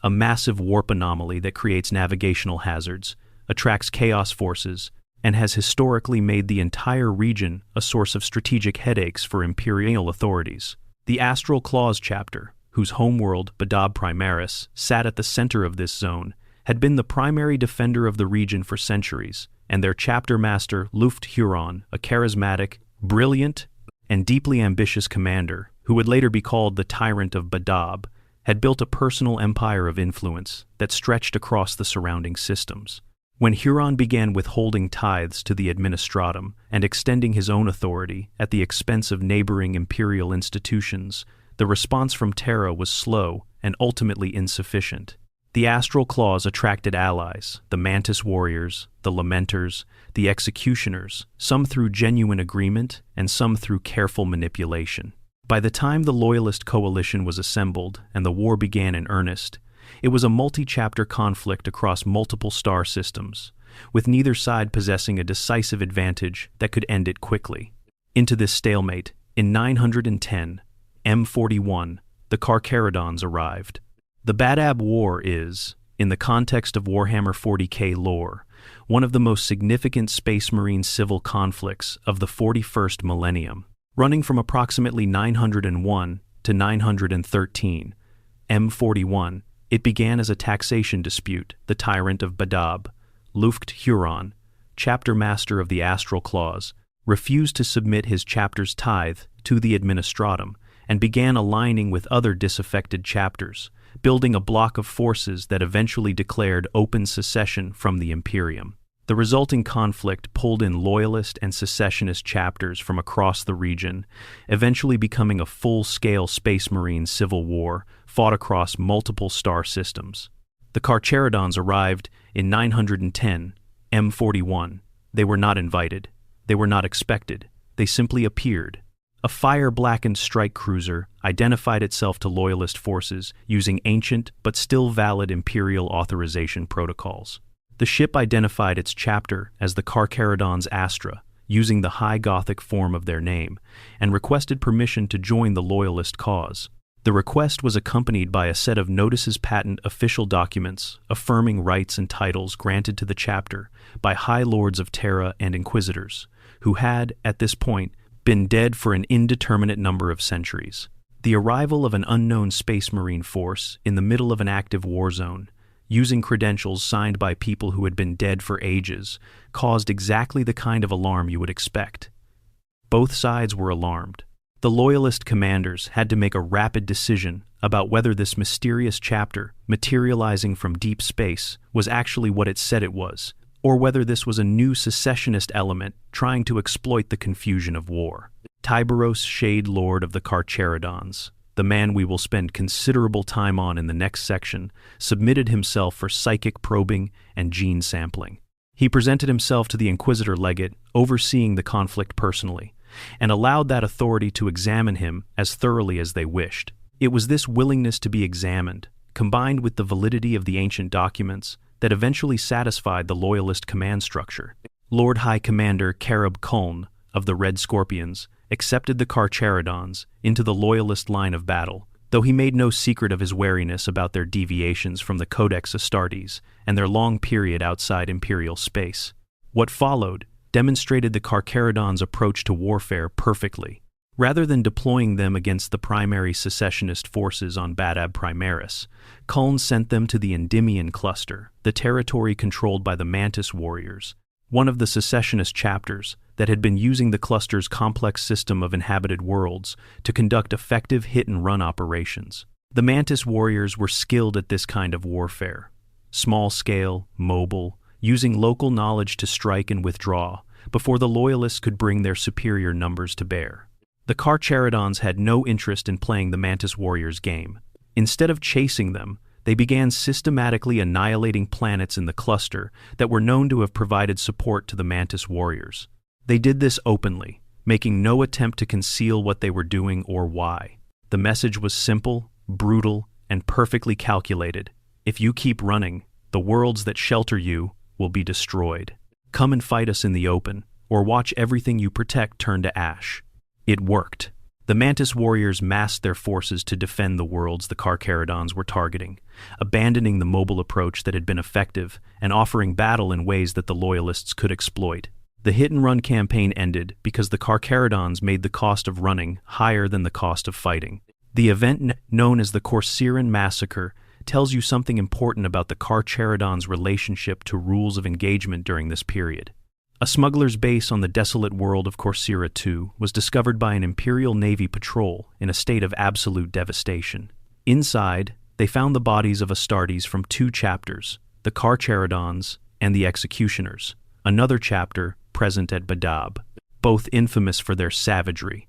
a massive warp anomaly that creates navigational hazards, attracts chaos forces, and has historically made the entire region a source of strategic headaches for Imperial authorities. The Astral Claws chapter, whose homeworld, Badab Primaris, sat at the center of this zone, had been the primary defender of the region for centuries, and their chapter master, Luft Huron, a charismatic, brilliant, and deeply ambitious commander, who would later be called the Tyrant of Badab, had built a personal empire of influence that stretched across the surrounding systems. When Huron began withholding tithes to the administratum and extending his own authority at the expense of neighboring imperial institutions, the response from Terra was slow and ultimately insufficient. The astral claws attracted allies, the Mantis warriors, the Lamenters, the Executioners, some through genuine agreement and some through careful manipulation. By the time the Loyalist coalition was assembled and the war began in earnest, it was a multi-chapter conflict across multiple star systems, with neither side possessing a decisive advantage that could end it quickly. Into this stalemate, in 910, M41, the Carcharodons arrived. The Badab War is, in the context of Warhammer 40K lore, one of the most significant Space Marine civil conflicts of the 41st millennium. Running from approximately 901 to 913, M41, it began as a taxation dispute. The tyrant of Badab, Luft Huron, chapter master of the Astral Claws, refused to submit his chapter's tithe to the administratum and began aligning with other disaffected chapters, building a bloc of forces that eventually declared open secession from the Imperium. The resulting conflict pulled in loyalist and secessionist chapters from across the region, eventually becoming a full-scale Space Marine civil war fought across multiple star systems. The Carcharodons arrived in 910, M41. They were not invited. They were not expected. They simply appeared. A fire-blackened strike cruiser identified itself to Loyalist forces using ancient but still valid Imperial authorization protocols. The ship identified its chapter as the Carcharodons Astra, using the High Gothic form of their name, and requested permission to join the Loyalist cause. The request was accompanied by a set of notices patent official documents affirming rights and titles granted to the chapter by High Lords of Terra and Inquisitors, who had, at this point, been dead for an indeterminate number of centuries. The arrival of an unknown Space Marine force in the middle of an active war zone, using credentials signed by people who had been dead for ages, caused exactly the kind of alarm you would expect. Both sides were alarmed. The Loyalist commanders had to make a rapid decision about whether this mysterious chapter, materializing from deep space, was actually what it said it was, or whether this was a new secessionist element trying to exploit the confusion of war. Tiberos, Shade Lord of the Carcharodons, the man we will spend considerable time on in the next section, submitted himself for psychic probing and gene sampling. He presented himself to the Inquisitor Legate, overseeing the conflict personally, and allowed that authority to examine him as thoroughly as they wished. It was this willingness to be examined, combined with the validity of the ancient documents, that eventually satisfied the Loyalist command structure. Lord High Commander Carib Kuln of the Red Scorpions accepted the Carcharodons into the Loyalist line of battle, though he made no secret of his wariness about their deviations from the Codex Astartes and their long period outside Imperial space. What followed demonstrated the Carcharodons' approach to warfare perfectly. Rather than deploying them against the primary secessionist forces on Badab Primaris, Kuln sent them to the Endymion Cluster, the territory controlled by the Mantis warriors, one of the secessionist chapters that had been using the cluster's complex system of inhabited worlds to conduct effective hit-and-run operations. The Mantis warriors were skilled at this kind of warfare. Small-scale, mobile, using local knowledge to strike and withdraw before the Loyalists could bring their superior numbers to bear. The Carcharodons had no interest in playing the Mantis warriors' game. Instead of chasing them, they began systematically annihilating planets in the cluster that were known to have provided support to the Mantis warriors. They did this openly, making no attempt to conceal what they were doing or why. The message was simple, brutal, and perfectly calculated. If you keep running, the worlds that shelter you will be destroyed. Come and fight us in the open, or watch everything you protect turn to ash. It worked. The Mantis warriors massed their forces to defend the worlds the Carcharodons were targeting, abandoning the mobile approach that had been effective and offering battle in ways that the Loyalists could exploit. The hit-and-run campaign ended because the Carcharodons made the cost of running higher than the cost of fighting. The event known as the Corcyran Massacre tells you something important about the Carcharodons' relationship to rules of engagement during this period. A smuggler's base on the desolate world of Corcyra II was discovered by an Imperial Navy patrol in a state of absolute devastation. Inside, they found the bodies of Astartes from two chapters, the Carcharodons and the Executioners, another chapter present at Badab, both infamous for their savagery.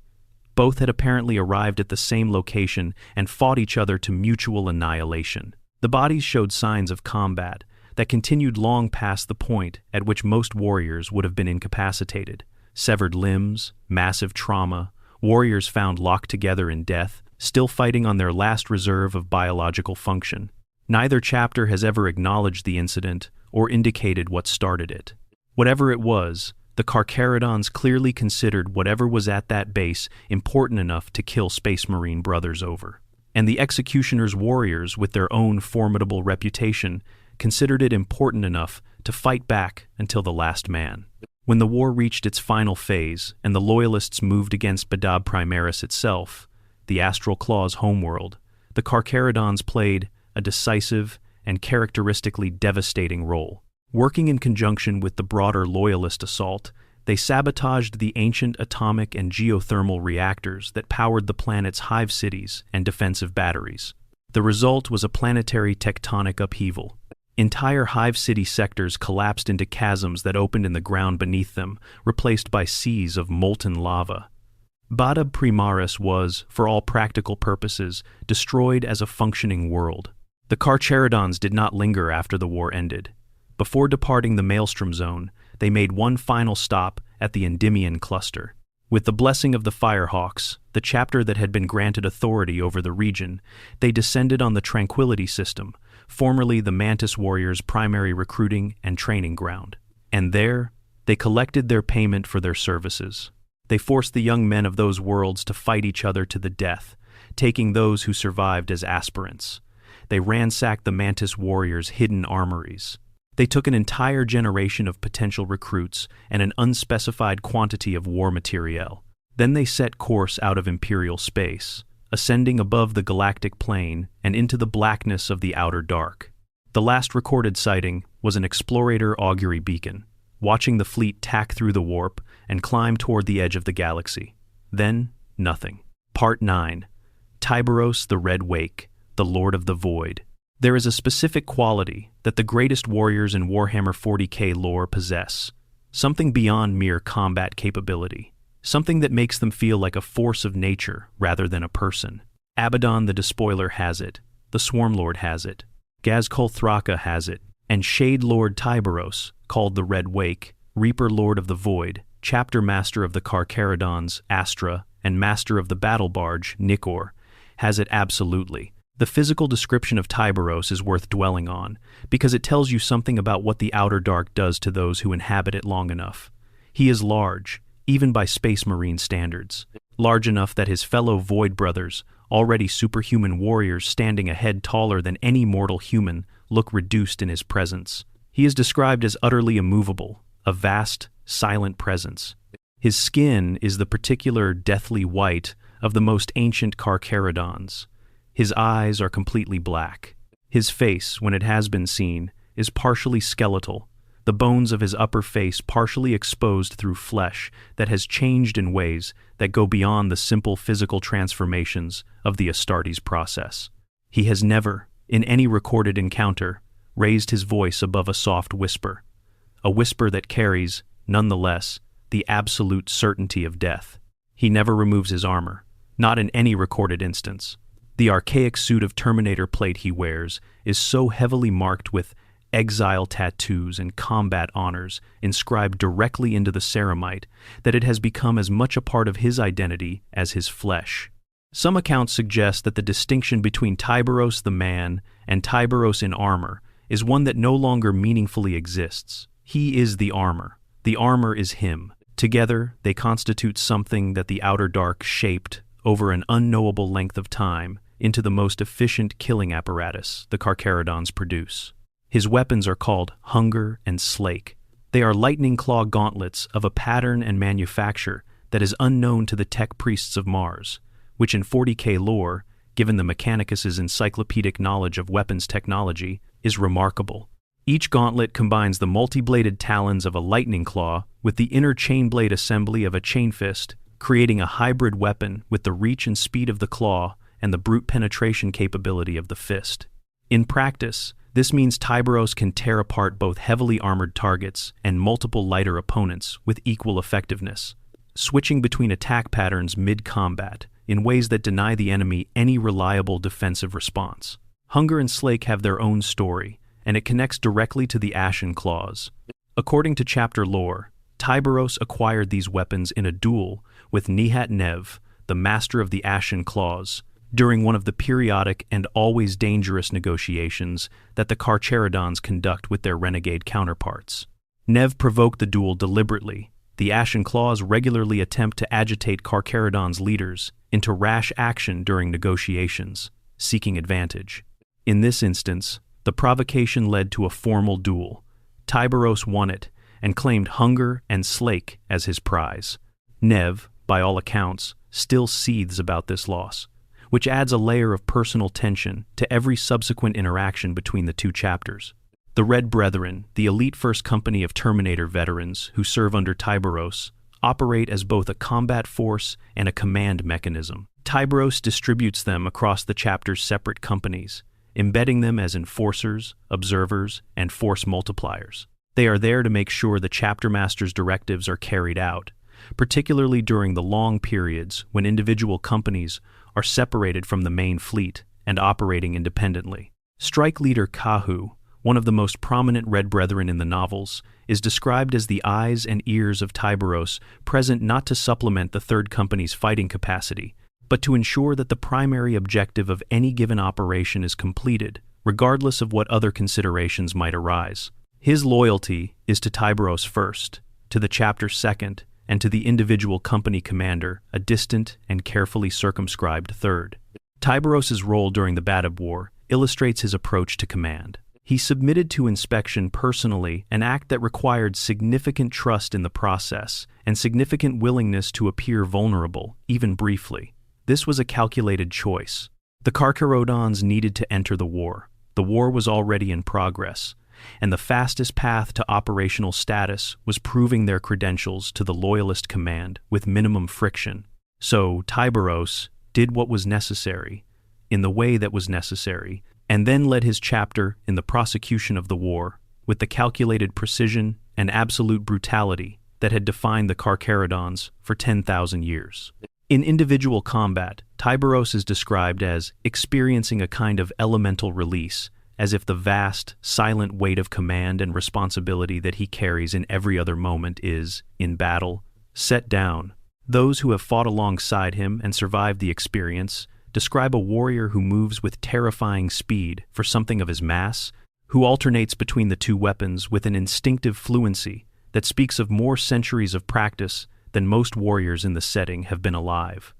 Both had apparently arrived at the same location and fought each other to mutual annihilation. The bodies showed signs of combat that continued long past the point at which most warriors would have been incapacitated. Severed limbs, massive trauma, warriors found locked together in death, still fighting on their last reserve of biological function. Neither chapter has ever acknowledged the incident or indicated what started it. Whatever it was, the Carcharodons clearly considered whatever was at that base important enough to kill Space Marine brothers over. And the Executioner's warriors, with their own formidable reputation, considered it important enough to fight back until the last man. When the war reached its final phase and the Loyalists moved against Badab Primaris itself, the Astral Claw's homeworld, the Carcharodons played a decisive and characteristically devastating role. Working in conjunction with the broader Loyalist assault, they sabotaged the ancient atomic and geothermal reactors that powered the planet's hive cities and defensive batteries. The result was a planetary tectonic upheaval. Entire hive city sectors collapsed into chasms that opened in the ground beneath them, replaced by seas of molten lava. Badab Primaris was, for all practical purposes, destroyed as a functioning world. The Carcharodons did not linger after the war ended. Before departing the Maelstrom Zone, they made one final stop at the Endymion Cluster. With the blessing of the Firehawks, the chapter that had been granted authority over the region, they descended on the Tranquility System, formerly the Mantis Warriors' primary recruiting and training ground. And there, they collected their payment for their services. They forced the young men of those worlds to fight each other to the death, taking those who survived as aspirants. They ransacked the Mantis Warriors' hidden armories. They took an entire generation of potential recruits and an unspecified quantity of war materiel. Then they set course out of Imperial space, ascending above the galactic plane and into the blackness of the outer dark. The last recorded sighting was an explorator augury beacon, watching the fleet tack through the warp and climb toward the edge of the galaxy. Then, nothing. Part 9. Tyberos the Red Wake, the Lord of the Void. There is a specific quality that the greatest warriors in Warhammer 40K lore possess, something beyond mere combat capability, something that makes them feel like a force of nature rather than a person. Abaddon the Despoiler has it, the Swarmlord has it, Gazkul Thraka has it, and Shade Lord Tyberos, called the Red Wake, Reaper Lord of the Void, Chapter Master of the Carcharodons, Astra, and Master of the Battle Barge, Nikor, has it absolutely. The physical description of Tyberos is worth dwelling on, because it tells you something about what the Outer Dark does to those who inhabit it long enough. He is large, even by Space Marine standards, large enough that his fellow Void brothers, already superhuman warriors standing a head taller than any mortal human, look reduced in his presence. He is described as utterly immovable, a vast, silent presence. His skin is the particular deathly white of the most ancient Carcharodons. His eyes are completely black. His face, when it has been seen, is partially skeletal, the bones of his upper face partially exposed through flesh that has changed in ways that go beyond the simple physical transformations of the Astartes process. He has never, in any recorded encounter, raised his voice above a soft whisper, a whisper that carries, nonetheless, the absolute certainty of death. He never removes his armor, not in any recorded instance. The archaic suit of Terminator plate he wears is so heavily marked with exile tattoos and combat honors inscribed directly into the ceramite that it has become as much a part of his identity as his flesh. Some accounts suggest that the distinction between Tyberos the man and Tyberos in armor is one that no longer meaningfully exists. He is the armor. The armor is him. Together, they constitute something that the Outer Dark shaped over an unknowable length of time into the most efficient killing apparatus the Carcharodons produce. His weapons are called Hunger and Slake. They are lightning claw gauntlets of a pattern and manufacture that is unknown to the tech priests of Mars, which in 40K lore, given the Mechanicus's encyclopedic knowledge of weapons technology, is remarkable. Each gauntlet combines the multi-bladed talons of a lightning claw with the inner chain blade assembly of a chain fist, creating a hybrid weapon with the reach and speed of the claw and the brute penetration capability of the fist. In practice, this means Tyberos can tear apart both heavily armored targets and multiple lighter opponents with equal effectiveness, switching between attack patterns mid-combat in ways that deny the enemy any reliable defensive response. Hunger and Slake have their own story, and it connects directly to the Ashen Claws. According to chapter lore, Tyberos acquired these weapons in a duel with Nihat Nev, the master of the Ashen Claws, during one of the periodic and always dangerous negotiations that the Carcharodons conduct with their renegade counterparts. Nev provoked the duel deliberately. The Ashen Claws regularly attempt to agitate Carcharodons' leaders into rash action during negotiations, seeking advantage. In this instance, the provocation led to a formal duel. Tyberos won it and claimed Hunger and Slake as his prize. Nev, by all accounts, still seethes about this loss, which adds a layer of personal tension to every subsequent interaction between the two chapters. The Red Brethren, the elite first company of Terminator veterans who serve under Tyberos, operate as both a combat force and a command mechanism. Tyberos distributes them across the chapter's separate companies, embedding them as enforcers, observers, and force multipliers. They are there to make sure the chapter master's directives are carried out, particularly during the long periods when individual companies are separated from the main fleet and operating independently. Strike leader Kahu, one of the most prominent Red Brethren in the novels, is described as the eyes and ears of Tyberos, present not to supplement the Third Company's fighting capacity, but to ensure that the primary objective of any given operation is completed, regardless of what other considerations might arise. His loyalty is to Tyberos first, to the chapter second, and to the individual company commander, a distant and carefully circumscribed third. Tyberos's role during the Badab War illustrates his approach to command. He submitted to inspection personally, an act that required significant trust in the process and significant willingness to appear vulnerable, even briefly. This was a calculated choice. The Carcharodons needed to enter the war. The war was already in progress, and the fastest path to operational status was proving their credentials to the Loyalist command with minimum friction. So Tyberos did what was necessary, in the way that was necessary, and then led his chapter in the prosecution of the war with the calculated precision and absolute brutality that had defined the Carcharodons for 10,000 years. In individual combat, Tyberos is described as experiencing a kind of elemental release, as if the vast, silent weight of command and responsibility that he carries in every other moment is, in battle, set down. Those who have fought alongside him and survived the experience describe a warrior who moves with terrifying speed for something of his mass, who alternates between the two weapons with an instinctive fluency that speaks of more centuries of practice than most warriors in the setting have been alive.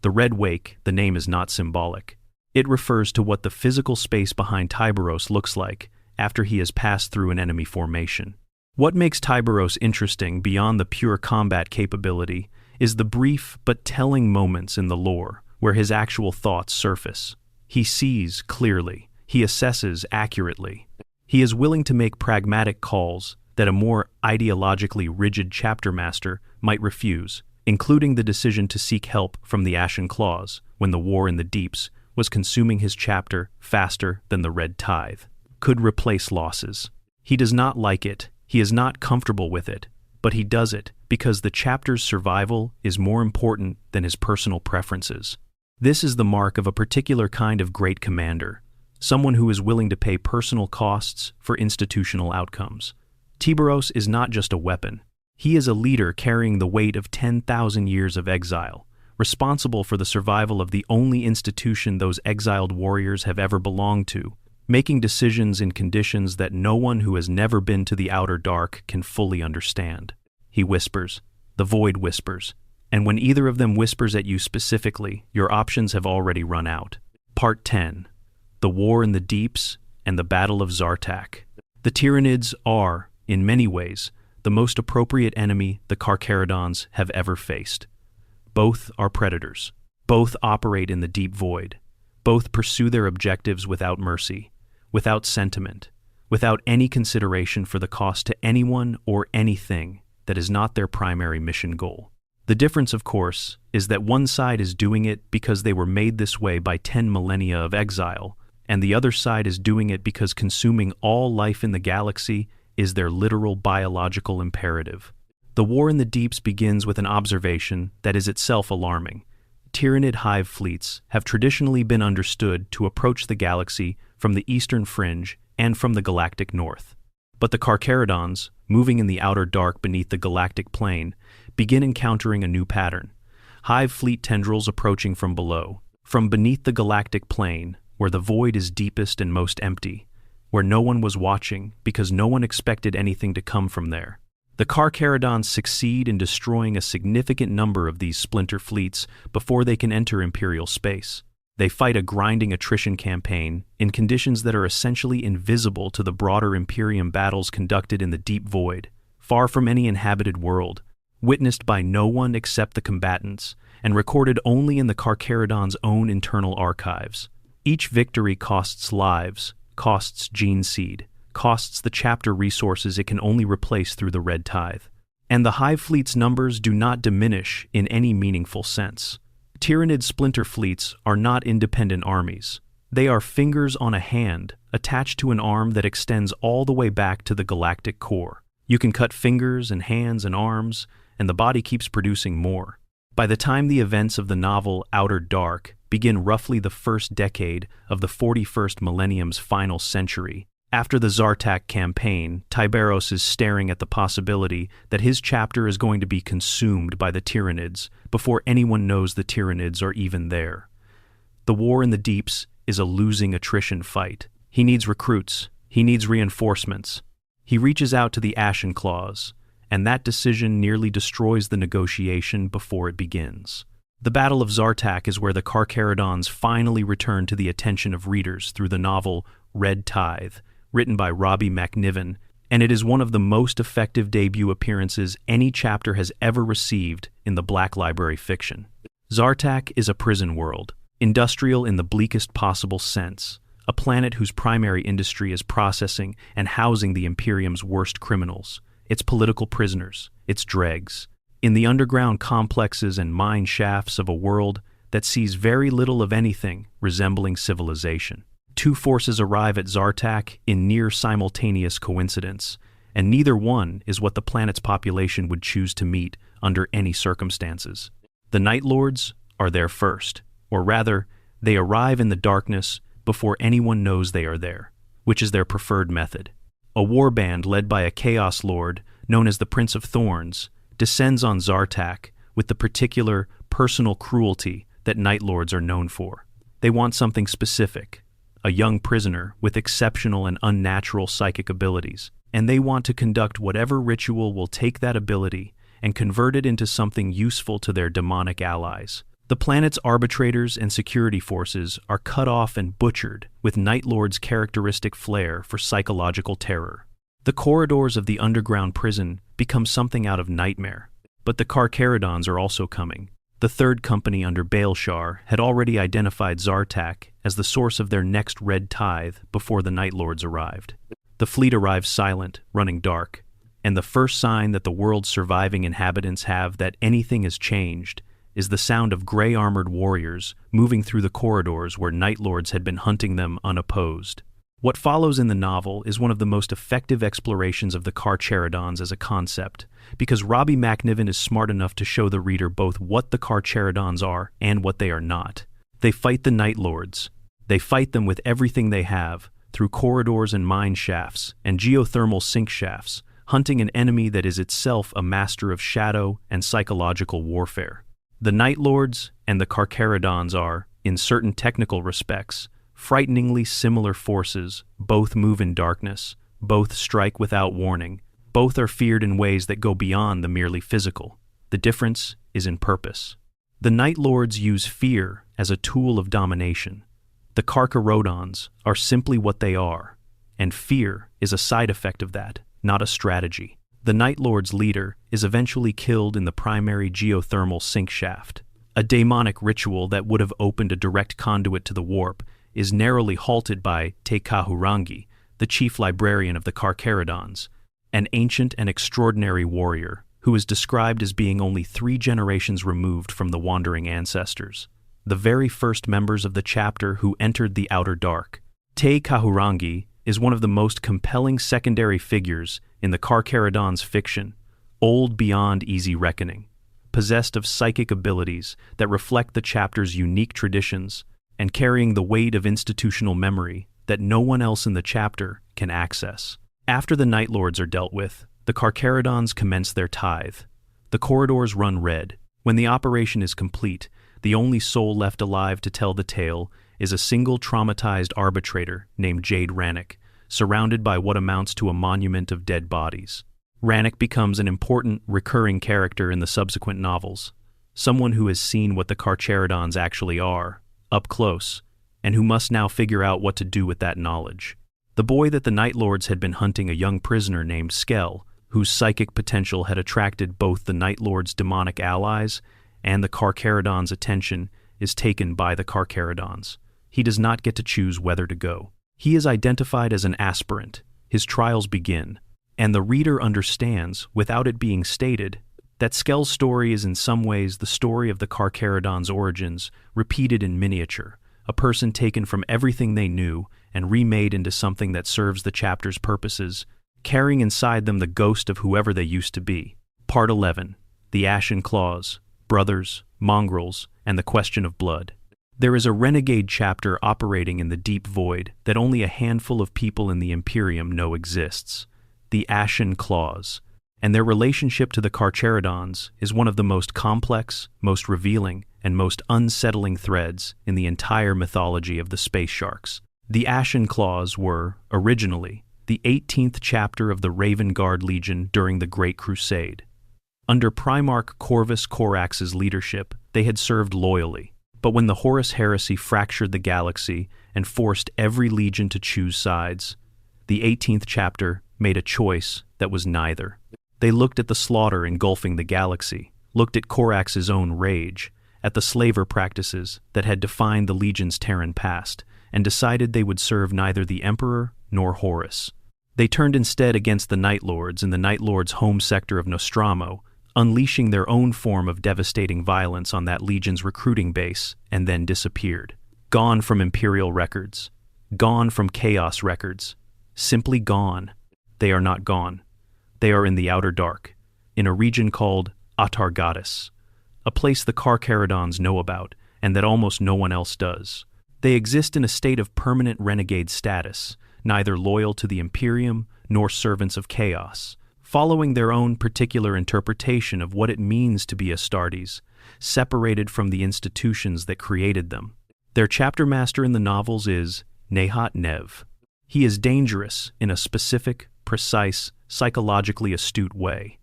The Red Wake, the name is not symbolic. It refers to what the physical space behind Tyberos looks like after he has passed through an enemy formation. What makes Tyberos interesting beyond the pure combat capability is the brief but telling moments in the lore where his actual thoughts surface. He sees clearly. He assesses accurately. He is willing to make pragmatic calls that a more ideologically rigid chapter master might refuse, including the decision to seek help from the Ashen Claws when the war in the Deeps was consuming his chapter faster than the Red Tithe. Could replace losses. He does not like it. He is not comfortable with it, but he does it because the chapter's survival is more important than his personal preferences. This is the mark of a particular kind of great commander, someone who is willing to pay personal costs for institutional outcomes. Tyberos is not just a weapon. He is a leader carrying the weight of 10,000 years of exile, responsible for the survival of the only institution those exiled warriors have ever belonged to, making decisions in conditions that no one who has never been to the outer dark can fully understand. He whispers. The void whispers. And when either of them whispers at you specifically, your options have already run out. Part 10. The War in the Deeps and the Battle of Zartak. The Tyranids are, in many ways, the most appropriate enemy the Carcharodons have ever faced. Both are predators. Both operate in the deep void. Both pursue their objectives without mercy, without sentiment, without any consideration for the cost to anyone or anything that is not their primary mission goal. The difference, of course, is that one side is doing it because they were made this way by 10 millennia of exile, and the other side is doing it because consuming all life in the galaxy is their literal biological imperative. The War in the Deeps begins with an observation that is itself alarming. Tyranid hive fleets have traditionally been understood to approach the galaxy from the eastern fringe and from the galactic north. But the Carcharodons, moving in the outer dark beneath the galactic plane, begin encountering a new pattern. Hive fleet tendrils approaching from below, from beneath the galactic plane, where the void is deepest and most empty, where no one was watching because no one expected anything to come from there. The Carcharodons succeed in destroying a significant number of these splinter fleets before they can enter Imperial space. They fight a grinding attrition campaign in conditions that are essentially invisible to the broader Imperium battles conducted in the deep void, far from any inhabited world, witnessed by no one except the combatants, and recorded only in the Carcharodons' own internal archives. Each victory costs lives, costs gene seed, costs the chapter resources it can only replace through the Red Tithe. And the Hive Fleet's numbers do not diminish in any meaningful sense. Tyranid splinter fleets are not independent armies. They are fingers on a hand attached to an arm that extends all the way back to the galactic core. You can cut fingers and hands and arms, and the body keeps producing more. By the time the events of the novel Outer Dark begin roughly the first decade of the 41st millennium's final century, after the Zartak campaign, Tiberos is staring at the possibility that his chapter is going to be consumed by the Tyranids before anyone knows the Tyranids are even there. The war in the deeps is a losing attrition fight. He needs recruits. He needs reinforcements. He reaches out to the Ashen Claws, and that decision nearly destroys the negotiation before it begins. The Battle of Zartak is where the Carcharodons finally return to the attention of readers through the novel Red Tithe, written by Robbie McNiven, and it is one of the most effective debut appearances any chapter has ever received in the Black Library fiction. Zartak is a prison world, industrial in the bleakest possible sense, a planet whose primary industry is processing and housing the Imperium's worst criminals, its political prisoners, its dregs, in the underground complexes and mine shafts of a world that sees very little of anything resembling civilization. Two forces arrive at Zartak in near simultaneous coincidence, and neither one is what the planet's population would choose to meet under any circumstances. The Night Lords are there first, or rather, they arrive in the darkness before anyone knows they are there, which is their preferred method. A warband led by a Chaos Lord known as the Prince of Thorns descends on Zartak with the particular personal cruelty that Night Lords are known for. They want something specific, a young prisoner with exceptional and unnatural psychic abilities, and they want to conduct whatever ritual will take that ability and convert it into something useful to their demonic allies. The planet's arbitrators and security forces are cut off and butchered with Night Lord's characteristic flair for psychological terror. The corridors of the underground prison become something out of nightmare, but the Carcharodons are also coming. The third company under Baelshar had already identified Zartak as the source of their next Red Tithe before the Night Lords arrived. The fleet arrives silent, running dark, and the first sign that the world's surviving inhabitants have that anything has changed is the sound of gray-armored warriors moving through the corridors where Night Lords had been hunting them unopposed. What follows in the novel is one of the most effective explorations of the Carcharodons as a concept, because Robbie McNiven is smart enough to show the reader both what the Carcharodons are and what they are not. They fight the Night Lords. They fight them with everything they have, through corridors and mine shafts and geothermal sink shafts, hunting an enemy that is itself a master of shadow and psychological warfare. The Night Lords and the Carcharodons are, in certain technical respects, frighteningly similar forces. Both move in darkness, both strike without warning, both are feared in ways that go beyond the merely physical. The difference is in purpose. The Night Lords use fear as a tool of domination. The Carcharodons are simply what they are, and fear is a side effect of that, not a strategy. The Night Lord's leader is eventually killed in the primary geothermal sink shaft. A daemonic ritual that would have opened a direct conduit to the warp is narrowly halted by Carcharodons, the chief librarian of the Carcharodons, an ancient and extraordinary warrior who is described as being only 3 generations removed from the wandering ancestors, the very first members of the chapter who entered the Outer Dark. Carcharodons is one of the most compelling secondary figures in the Carcharodons fiction, old beyond easy reckoning. possessed of psychic abilities that reflect the chapter's unique traditions and carrying the weight of institutional memory that no one else in the chapter can access. After the Night Lords are dealt with, the Carcharodons commence their tithe. The corridors run red. When the operation is complete, the only soul left alive to tell the tale is a single traumatized arbitrator named Jade Rannoch, surrounded by what amounts to a monument of dead bodies. Rannoch becomes an important, recurring character in the subsequent novels, someone who has seen what the Carcharodons actually are, up close, and who must now figure out what to do with that knowledge. The boy that the Night Lords had been hunting, a young prisoner named Skell, whose psychic potential had attracted both the Night Lords' demonic allies and the Carcharodons' attention, is taken by the Carcharodons. He does not get to choose whether to go. He is identified as an aspirant. His trials begin, and the reader understands, without it being stated, that Skell's story is in some ways the story of the Carcharodons' origins, repeated in miniature, a person taken from everything they knew and remade into something that serves the chapter's purposes, carrying inside them the ghost of whoever they used to be. Part 11. The Ashen Claws, Brothers, Mongrels, and the Question of Blood. There is a renegade chapter operating in the deep void that only a handful of people in the Imperium know exists. The Ashen Claws, and their relationship to the Carcharodons is one of the most complex, most revealing, and most unsettling threads in the entire mythology of the Space Sharks. The Ashen Claws were, originally, the 18th chapter of the Raven Guard Legion during the Great Crusade. Under Primarch Corvus Corax's leadership, they had served loyally, but when the Horus Heresy fractured the galaxy and forced every legion to choose sides, the 18th chapter made a choice that was neither. They looked at the slaughter engulfing the galaxy, looked at Corax's own rage, at the slaver practices that had defined the Legion's Terran past, and decided they would serve neither the Emperor nor Horus. They turned instead against the Night Lords in the Night Lords' home sector of Nostromo, unleashing their own form of devastating violence on that Legion's recruiting base, and then disappeared. Gone from Imperial records. Gone from Chaos records. Simply gone. They are not gone. They are in the outer dark, in a region called Atargatis, a place the Carcharodons know about, and that almost no one else does. They exist in a state of permanent renegade status, neither loyal to the Imperium nor servants of chaos, following their own particular interpretation of what it means to be Astartes, separated from the institutions that created them. Their chapter master in the novels is Nehat Nev. He is dangerous in a specific, precise, psychologically astute way.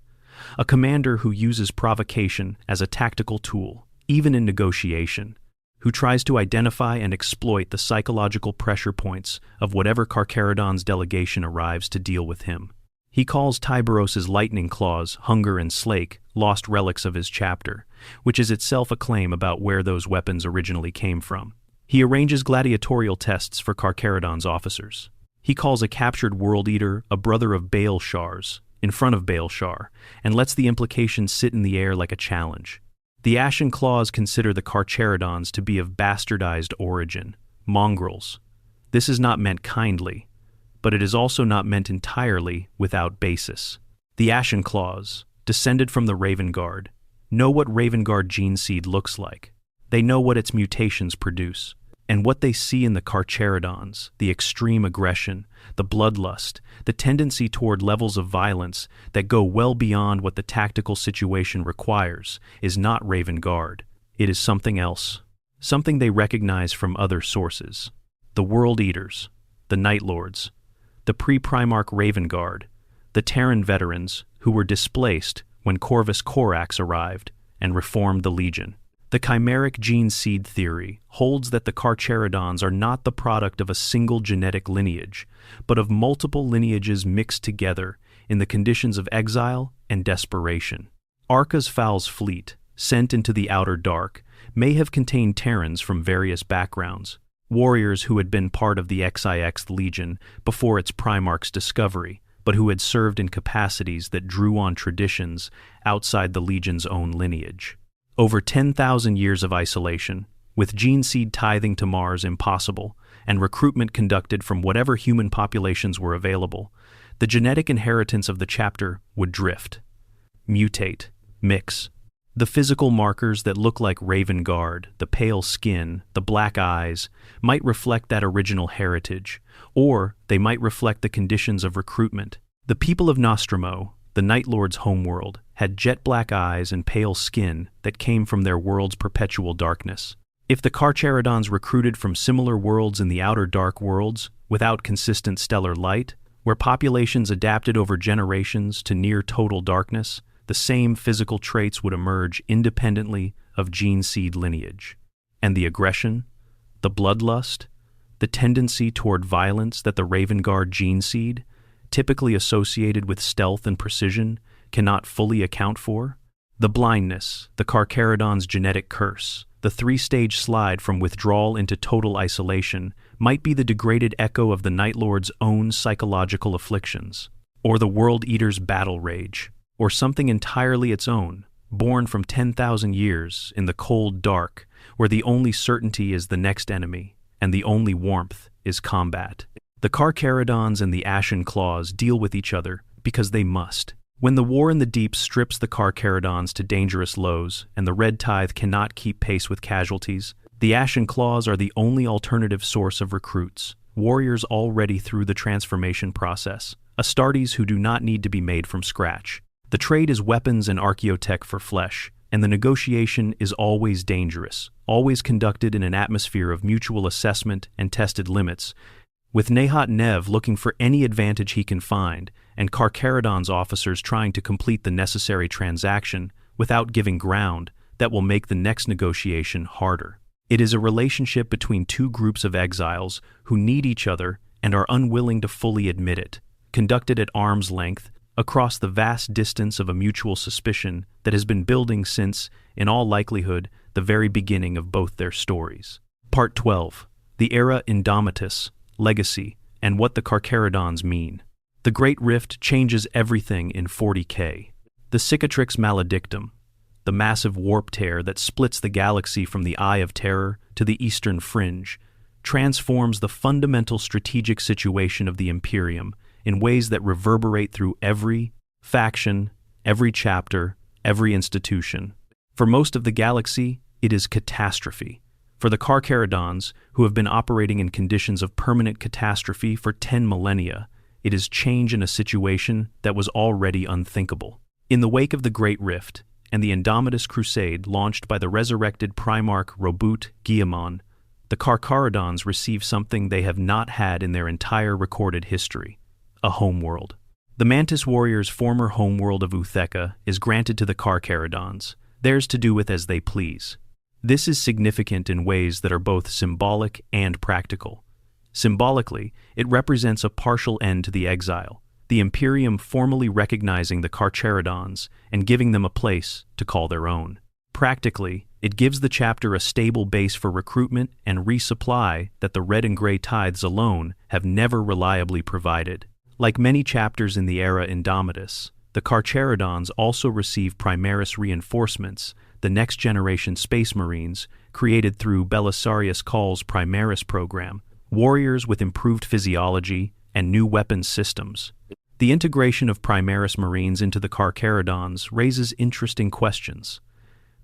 A commander who uses provocation as a tactical tool, even in negotiation, who tries to identify and exploit the psychological pressure points of whatever Carcharodon's delegation arrives to deal with him. He calls Tyberos's lightning claws, Hunger and Slake, lost relics of his chapter, which is itself a claim about where those weapons originally came from. He arranges gladiatorial tests for Carcharodon's officers. He calls a captured World Eater a brother of Baalshar's, in front of Baalshar, and lets the implication sit in the air like a challenge. The Ashen Claws consider the Carcharodons to be of bastardized origin, mongrels. This is not meant kindly, but it is also not meant entirely without basis. The Ashen Claws, descended from the Raven Guard, know what Raven Guard gene seed looks like. They know what its mutations produce, and what they see in the Carcharodons, the extreme aggression, the bloodlust, the tendency toward levels of violence that go well beyond what the tactical situation requires, is not Raven Guard. It is something else, something they recognize from other sources. The World Eaters, the Night Lords, the pre-Primarch Raven Guard, the Terran veterans who were displaced when Corvus Corax arrived and reformed the Legion. The chimeric gene seed theory holds that the Carcharodons are not the product of a single genetic lineage, but of multiple lineages mixed together in the conditions of exile and desperation. Arca's Fowl's fleet, sent into the outer dark, may have contained Terrans from various backgrounds, warriors who had been part of the XIX Legion before its Primarch's discovery, but who had served in capacities that drew on traditions outside the Legion's own lineage. Over 10,000 years of isolation, with gene seed tithing to Mars impossible, and recruitment conducted from whatever human populations were available, the genetic inheritance of the chapter would drift, mutate, mix. The physical markers that look like Raven Guard, the pale skin, the black eyes, might reflect that original heritage, or they might reflect the conditions of recruitment. The people of Nostromo, the Night Lord's homeworld, had jet black eyes and pale skin that came from their world's perpetual darkness. If the Carcharodons recruited from similar worlds in the outer dark worlds, without consistent stellar light, where populations adapted over generations to near total darkness, the same physical traits would emerge independently of gene seed lineage. And the aggression, the bloodlust, the tendency toward violence that the Raven Guard gene seed, typically associated with stealth and precision, cannot fully account for? The blindness, the Carcharodons' genetic curse, the three-stage slide from withdrawal into total isolation might be the degraded echo of the Night Lord's own psychological afflictions, or the World Eater's battle rage, or something entirely its own, born from 10,000 years in the cold dark, where the only certainty is the next enemy, and the only warmth is combat. The Carcharodons and the Ashen Claws deal with each other because they must. When the war in the deep strips the Carcharodons to dangerous lows, and the Red Tithe cannot keep pace with casualties, the Ashen Claws are the only alternative source of recruits, warriors already through the transformation process, Astartes who do not need to be made from scratch. The trade is weapons and archaeotech for flesh, and the negotiation is always dangerous, always conducted in an atmosphere of mutual assessment and tested limits, with Nehat Nev looking for any advantage he can find, and Carcharodon's officers trying to complete the necessary transaction without giving ground that will make the next negotiation harder. It is a relationship between two groups of exiles who need each other and are unwilling to fully admit it, conducted at arm's length, across the vast distance of a mutual suspicion that has been building since, in all likelihood, the very beginning of both their stories. Part 12. The Era Indomitus, Legacy, and what the Carcharodons mean. The Great Rift changes everything in 40K. The Cicatrix Maledictum, the massive warp tear that splits the galaxy from the Eye of Terror to the Eastern Fringe, transforms the fundamental strategic situation of the Imperium in ways that reverberate through every faction, every chapter, every institution. For most of the galaxy, it is catastrophe. For the Carcharodons, who have been operating in conditions of permanent catastrophe for 10 millennia, it is change in a situation that was already unthinkable. In the wake of the Great Rift and the Indomitus Crusade launched by the resurrected Primarch Robut Guillamon, the Carcharodons receive something they have not had in their entire recorded history: a homeworld. The Mantis Warriors' former homeworld of Utheka is granted to the Carcharodons, theirs to do with as they please. This is significant in ways that are both symbolic and practical. Symbolically, it represents a partial end to the exile, the Imperium formally recognizing the Carcharodons and giving them a place to call their own. Practically, it gives the chapter a stable base for recruitment and resupply that the Red and Gray Tithes alone have never reliably provided. Like many chapters in the Era Indomitus, the Carcharodons also receive Primaris reinforcements, the next-generation Space Marines, created through Belisarius Call's Primaris program, warriors with improved physiology and new weapons systems. The integration of Primaris Marines into the Carcharodons raises interesting questions.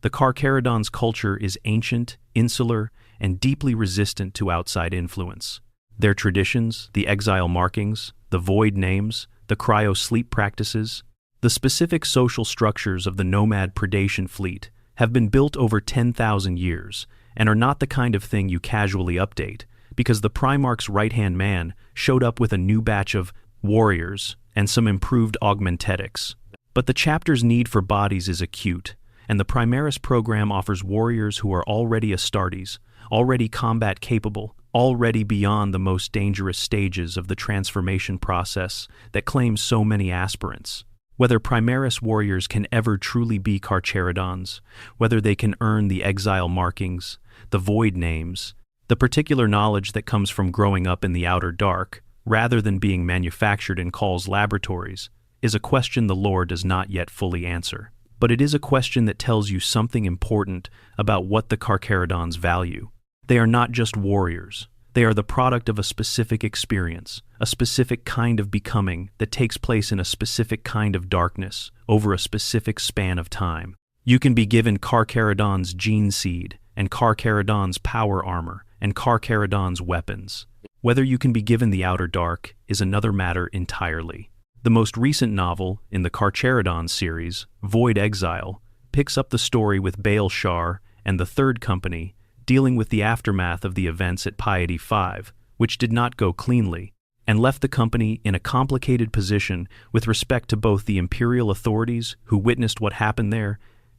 The Carcharodons' culture is ancient, insular, and deeply resistant to outside influence. Their traditions, the exile markings, the void names, the cryo-sleep practices, the specific social structures of the nomad predation fleet have been built over 10,000 years and are not the kind of thing you casually update, because the Primarch's right-hand man showed up with a new batch of warriors and some improved augmentetics. But the chapter's need for bodies is acute, and the Primaris program offers warriors who are already Astartes, already combat capable, already beyond the most dangerous stages of the transformation process that claims so many aspirants. Whether Primaris warriors can ever truly be Carcharodons, whether they can earn the exile markings, the void names, the particular knowledge that comes from growing up in the outer dark, rather than being manufactured in Call's laboratories, is a question the lore does not yet fully answer. But it is a question that tells you something important about what the Carcharodons value. They are not just warriors. They are the product of a specific experience, a specific kind of becoming that takes place in a specific kind of darkness over a specific span of time. You can be given Carcharodons' gene seed, and Carcharodons' power armor, and Carcharodons' weapons. Whether you can be given the Outer Dark is another matter entirely. The most recent novel in the Carcharodons series, Void Exile, picks up the story with Baal Shar and the Third Company, dealing with the aftermath of the events at Piety 5, which did not go cleanly, and left the company in a complicated position with respect to both the Imperial authorities who witnessed what happened there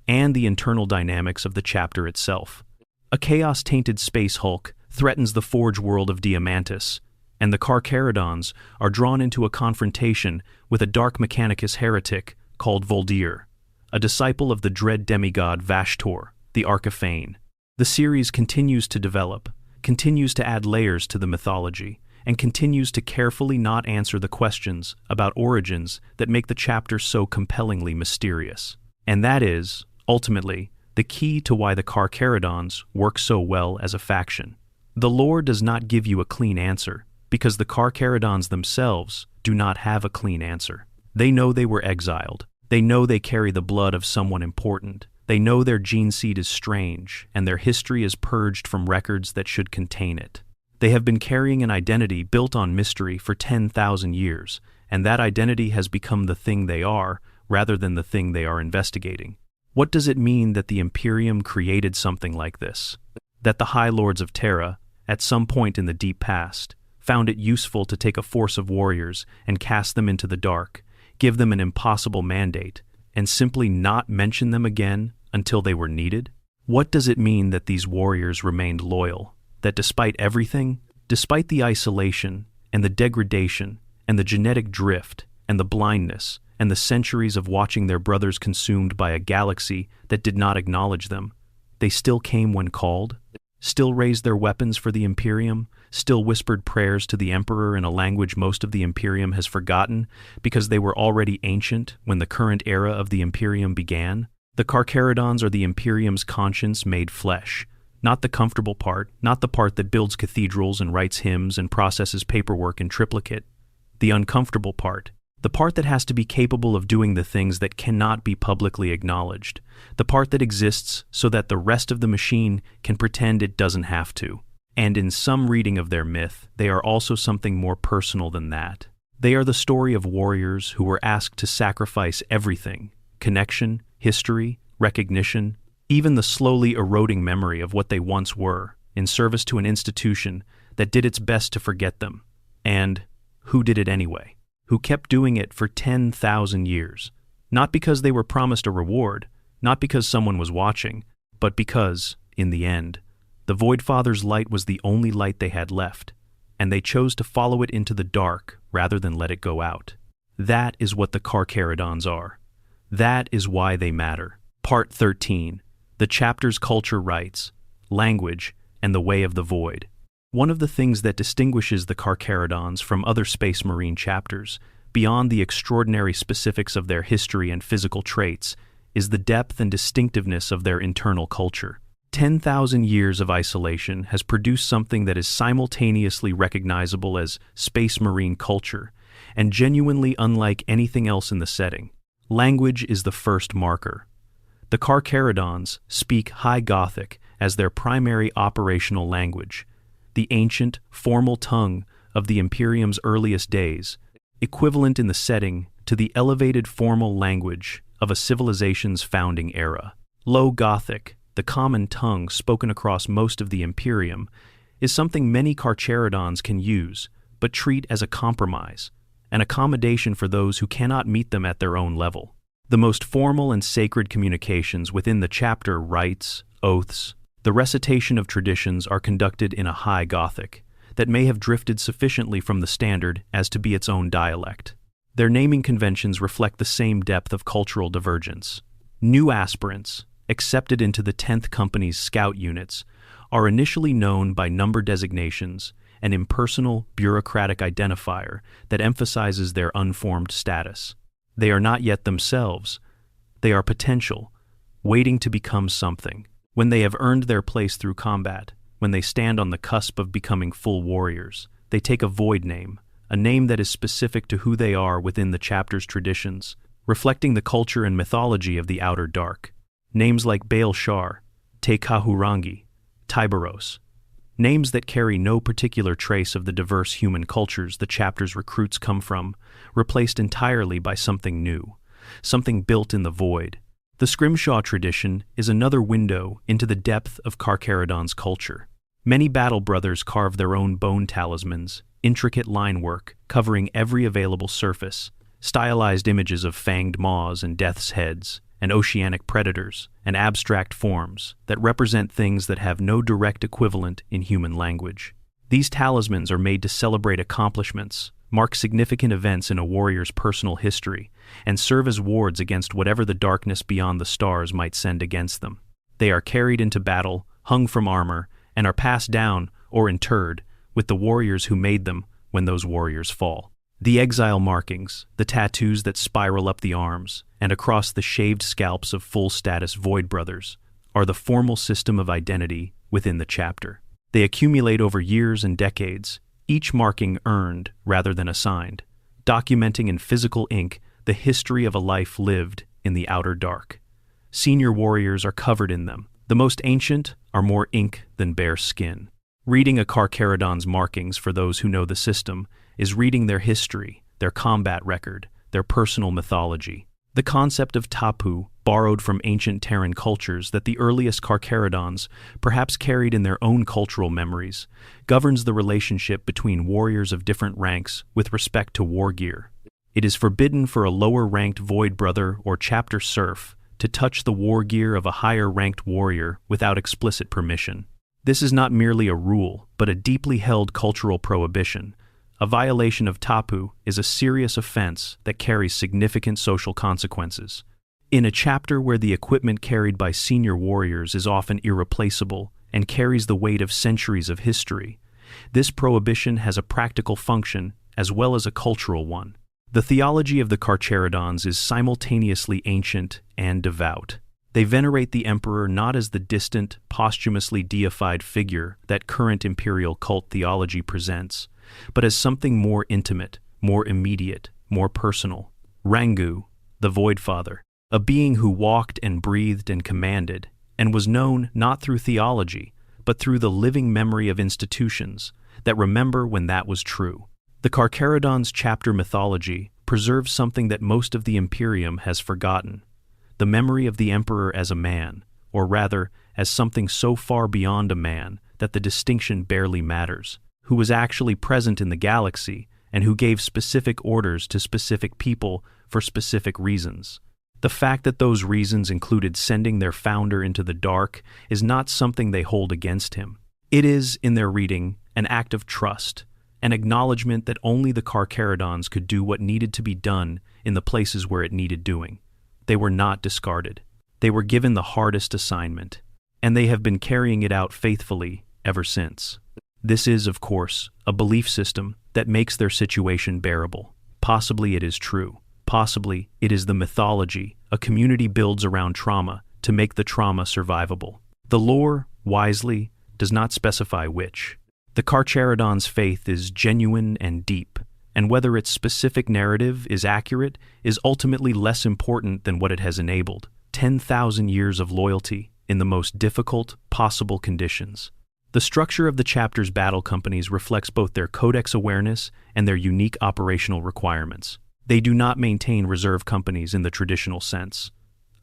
and the internal dynamics of the chapter itself. A chaos-tainted space Hulk threatens the Forge world of Diamantis, and the Carcharodons are drawn into a confrontation with a Dark Mechanicus heretic called Voldir, a disciple of the dread demigod Vashtor, the Archifane. The series continues to develop, continues to add layers to the mythology, and continues to carefully not answer the questions about origins that make the chapter so compellingly mysterious. And that is, ultimately, the key to why the Carcharodons work so well as a faction. The lore does not give you a clean answer, because the Carcharodons themselves do not have a clean answer. They know they were exiled. They know they carry the blood of someone important. They know their gene seed is strange, and their history is purged from records that should contain it. They have been carrying an identity built on mystery for 10,000 years, and that identity has become the thing they are, rather than the thing they are investigating. What does it mean that the Imperium created something like this? That the High Lords of Terra, at some point in the deep past, found it useful to take a force of warriors and cast them into the dark, give them an impossible mandate, and simply not mention them again until they were needed? What does it mean that these warriors remained loyal? That despite everything, despite the isolation and the degradation and the genetic drift and the blindness and the centuries of watching their brothers consumed by a galaxy that did not acknowledge them, they still came when called, still raised their weapons for the Imperium, still whispered prayers to the Emperor in a language most of the Imperium has forgotten because they were already ancient when the current era of the Imperium began? The Carcharodons are the Imperium's conscience made flesh. Not the comfortable part, not the part that builds cathedrals and writes hymns and processes paperwork in triplicate. The uncomfortable part, the part that has to be capable of doing the things that cannot be publicly acknowledged, the part that exists so that the rest of the machine can pretend it doesn't have to. And in some reading of their myth, they are also something more personal than that. They are the story of warriors who were asked to sacrifice everything: connection, history, recognition, even the slowly eroding memory of what they once were, in service to an institution that did its best to forget them. And who did it anyway? Who kept doing it for 10,000 years? Not because they were promised a reward, not because someone was watching, but because, in the end, the Void Father's light was the only light they had left, and they chose to follow it into the dark rather than let it go out. That is what the Carcharodons are. That is why they matter. Part 13. The chapter's culture rights, language, and the way of the void. One of the things that distinguishes the Carcharodons from other Space Marine chapters, beyond the extraordinary specifics of their history and physical traits, is the depth and distinctiveness of their internal culture. 10,000 years of isolation has produced something that is simultaneously recognizable as Space Marine culture, and genuinely unlike anything else in the setting. Language is the first marker. The Carcharodons speak High Gothic as their primary operational language, the ancient, formal tongue of the Imperium's earliest days, equivalent in the setting to the elevated formal language of a civilization's founding era. Low Gothic, the common tongue spoken across most of the Imperium, is something many Carcharodons can use, but treat as a compromise, an accommodation for those who cannot meet them at their own level. The most formal and sacred communications within the chapter rites, oaths, the recitation of traditions are conducted in a High Gothic that may have drifted sufficiently from the standard as to be its own dialect. Their naming conventions reflect the same depth of cultural divergence. New aspirants, accepted into the 10th Company's scout units, are initially known by number designations, an impersonal, bureaucratic identifier that emphasizes their unformed status. They are not yet themselves. They are potential, waiting to become something. When they have earned their place through combat, when they stand on the cusp of becoming full warriors, they take a void name, a name that is specific to who they are within the chapter's traditions, reflecting the culture and mythology of the Outer Dark. Names like Baal Shar, Te Kahurangi, Tiberos. Names that carry no particular trace of the diverse human cultures the chapter's recruits come from, replaced entirely by something new, something built in the void. The Scrimshaw tradition is another window into the depth of Carcharodons' culture. Many battle brothers carve their own bone talismans, intricate line work covering every available surface, stylized images of fanged maws and death's heads, and oceanic predators, and abstract forms that represent things that have no direct equivalent in human language. These talismans are made to celebrate accomplishments, mark significant events in a warrior's personal history, and serve as wards against whatever the darkness beyond the stars might send against them. They are carried into battle, hung from armor, and are passed down or interred with the warriors who made them when those warriors fall. The exile markings, the tattoos that spiral up the arms and across the shaved scalps of full-status Void Brothers, are the formal system of identity within the chapter. They accumulate over years and decades, each marking earned rather than assigned, documenting in physical ink the history of a life lived in the outer dark. Senior warriors are covered in them. The most ancient are more ink than bare skin. Reading a Carcharodon's markings for those who know the system is reading their history, their combat record, their personal mythology. The concept of tapu, borrowed from ancient Terran cultures that the earliest Carcharodons perhaps carried in their own cultural memories, governs the relationship between warriors of different ranks with respect to war gear. It is forbidden for a lower-ranked Void Brother or chapter serf to touch the war gear of a higher-ranked warrior without explicit permission. This is not merely a rule, but a deeply held cultural prohibition. A violation of tapu is a serious offense that carries significant social consequences. In a chapter where the equipment carried by senior warriors is often irreplaceable and carries the weight of centuries of history, this prohibition has a practical function as well as a cultural one. The theology of the Carcharodons is simultaneously ancient and devout. They venerate the emperor not as the distant, posthumously deified figure that current imperial cult theology presents, but as something more intimate, more immediate, more personal. Rangu, the Void Father, a being who walked and breathed and commanded, and was known not through theology, but through the living memory of institutions that remember when that was true. The Carcharodons' chapter mythology preserves something that most of the Imperium has forgotten: the memory of the Emperor as a man, or rather, as something so far beyond a man that the distinction barely matters, who was actually present in the galaxy and who gave specific orders to specific people for specific reasons. The fact that those reasons included sending their founder into the dark is not something they hold against him. It is, in their reading, an act of trust, an acknowledgement that only the Carcharodons could do what needed to be done in the places where it needed doing. They were not discarded. They were given the hardest assignment, and they have been carrying it out faithfully ever since. This is, of course, a belief system that makes their situation bearable. Possibly it is true. Possibly it is the mythology a community builds around trauma to make the trauma survivable. The lore, wisely, does not specify which. The Carcharodons' faith is genuine and deep, and whether its specific narrative is accurate is ultimately less important than what it has enabled: 10,000 years of loyalty in the most difficult possible conditions. The structure of the chapter's battle companies reflects both their codex awareness and their unique operational requirements. They do not maintain reserve companies in the traditional sense.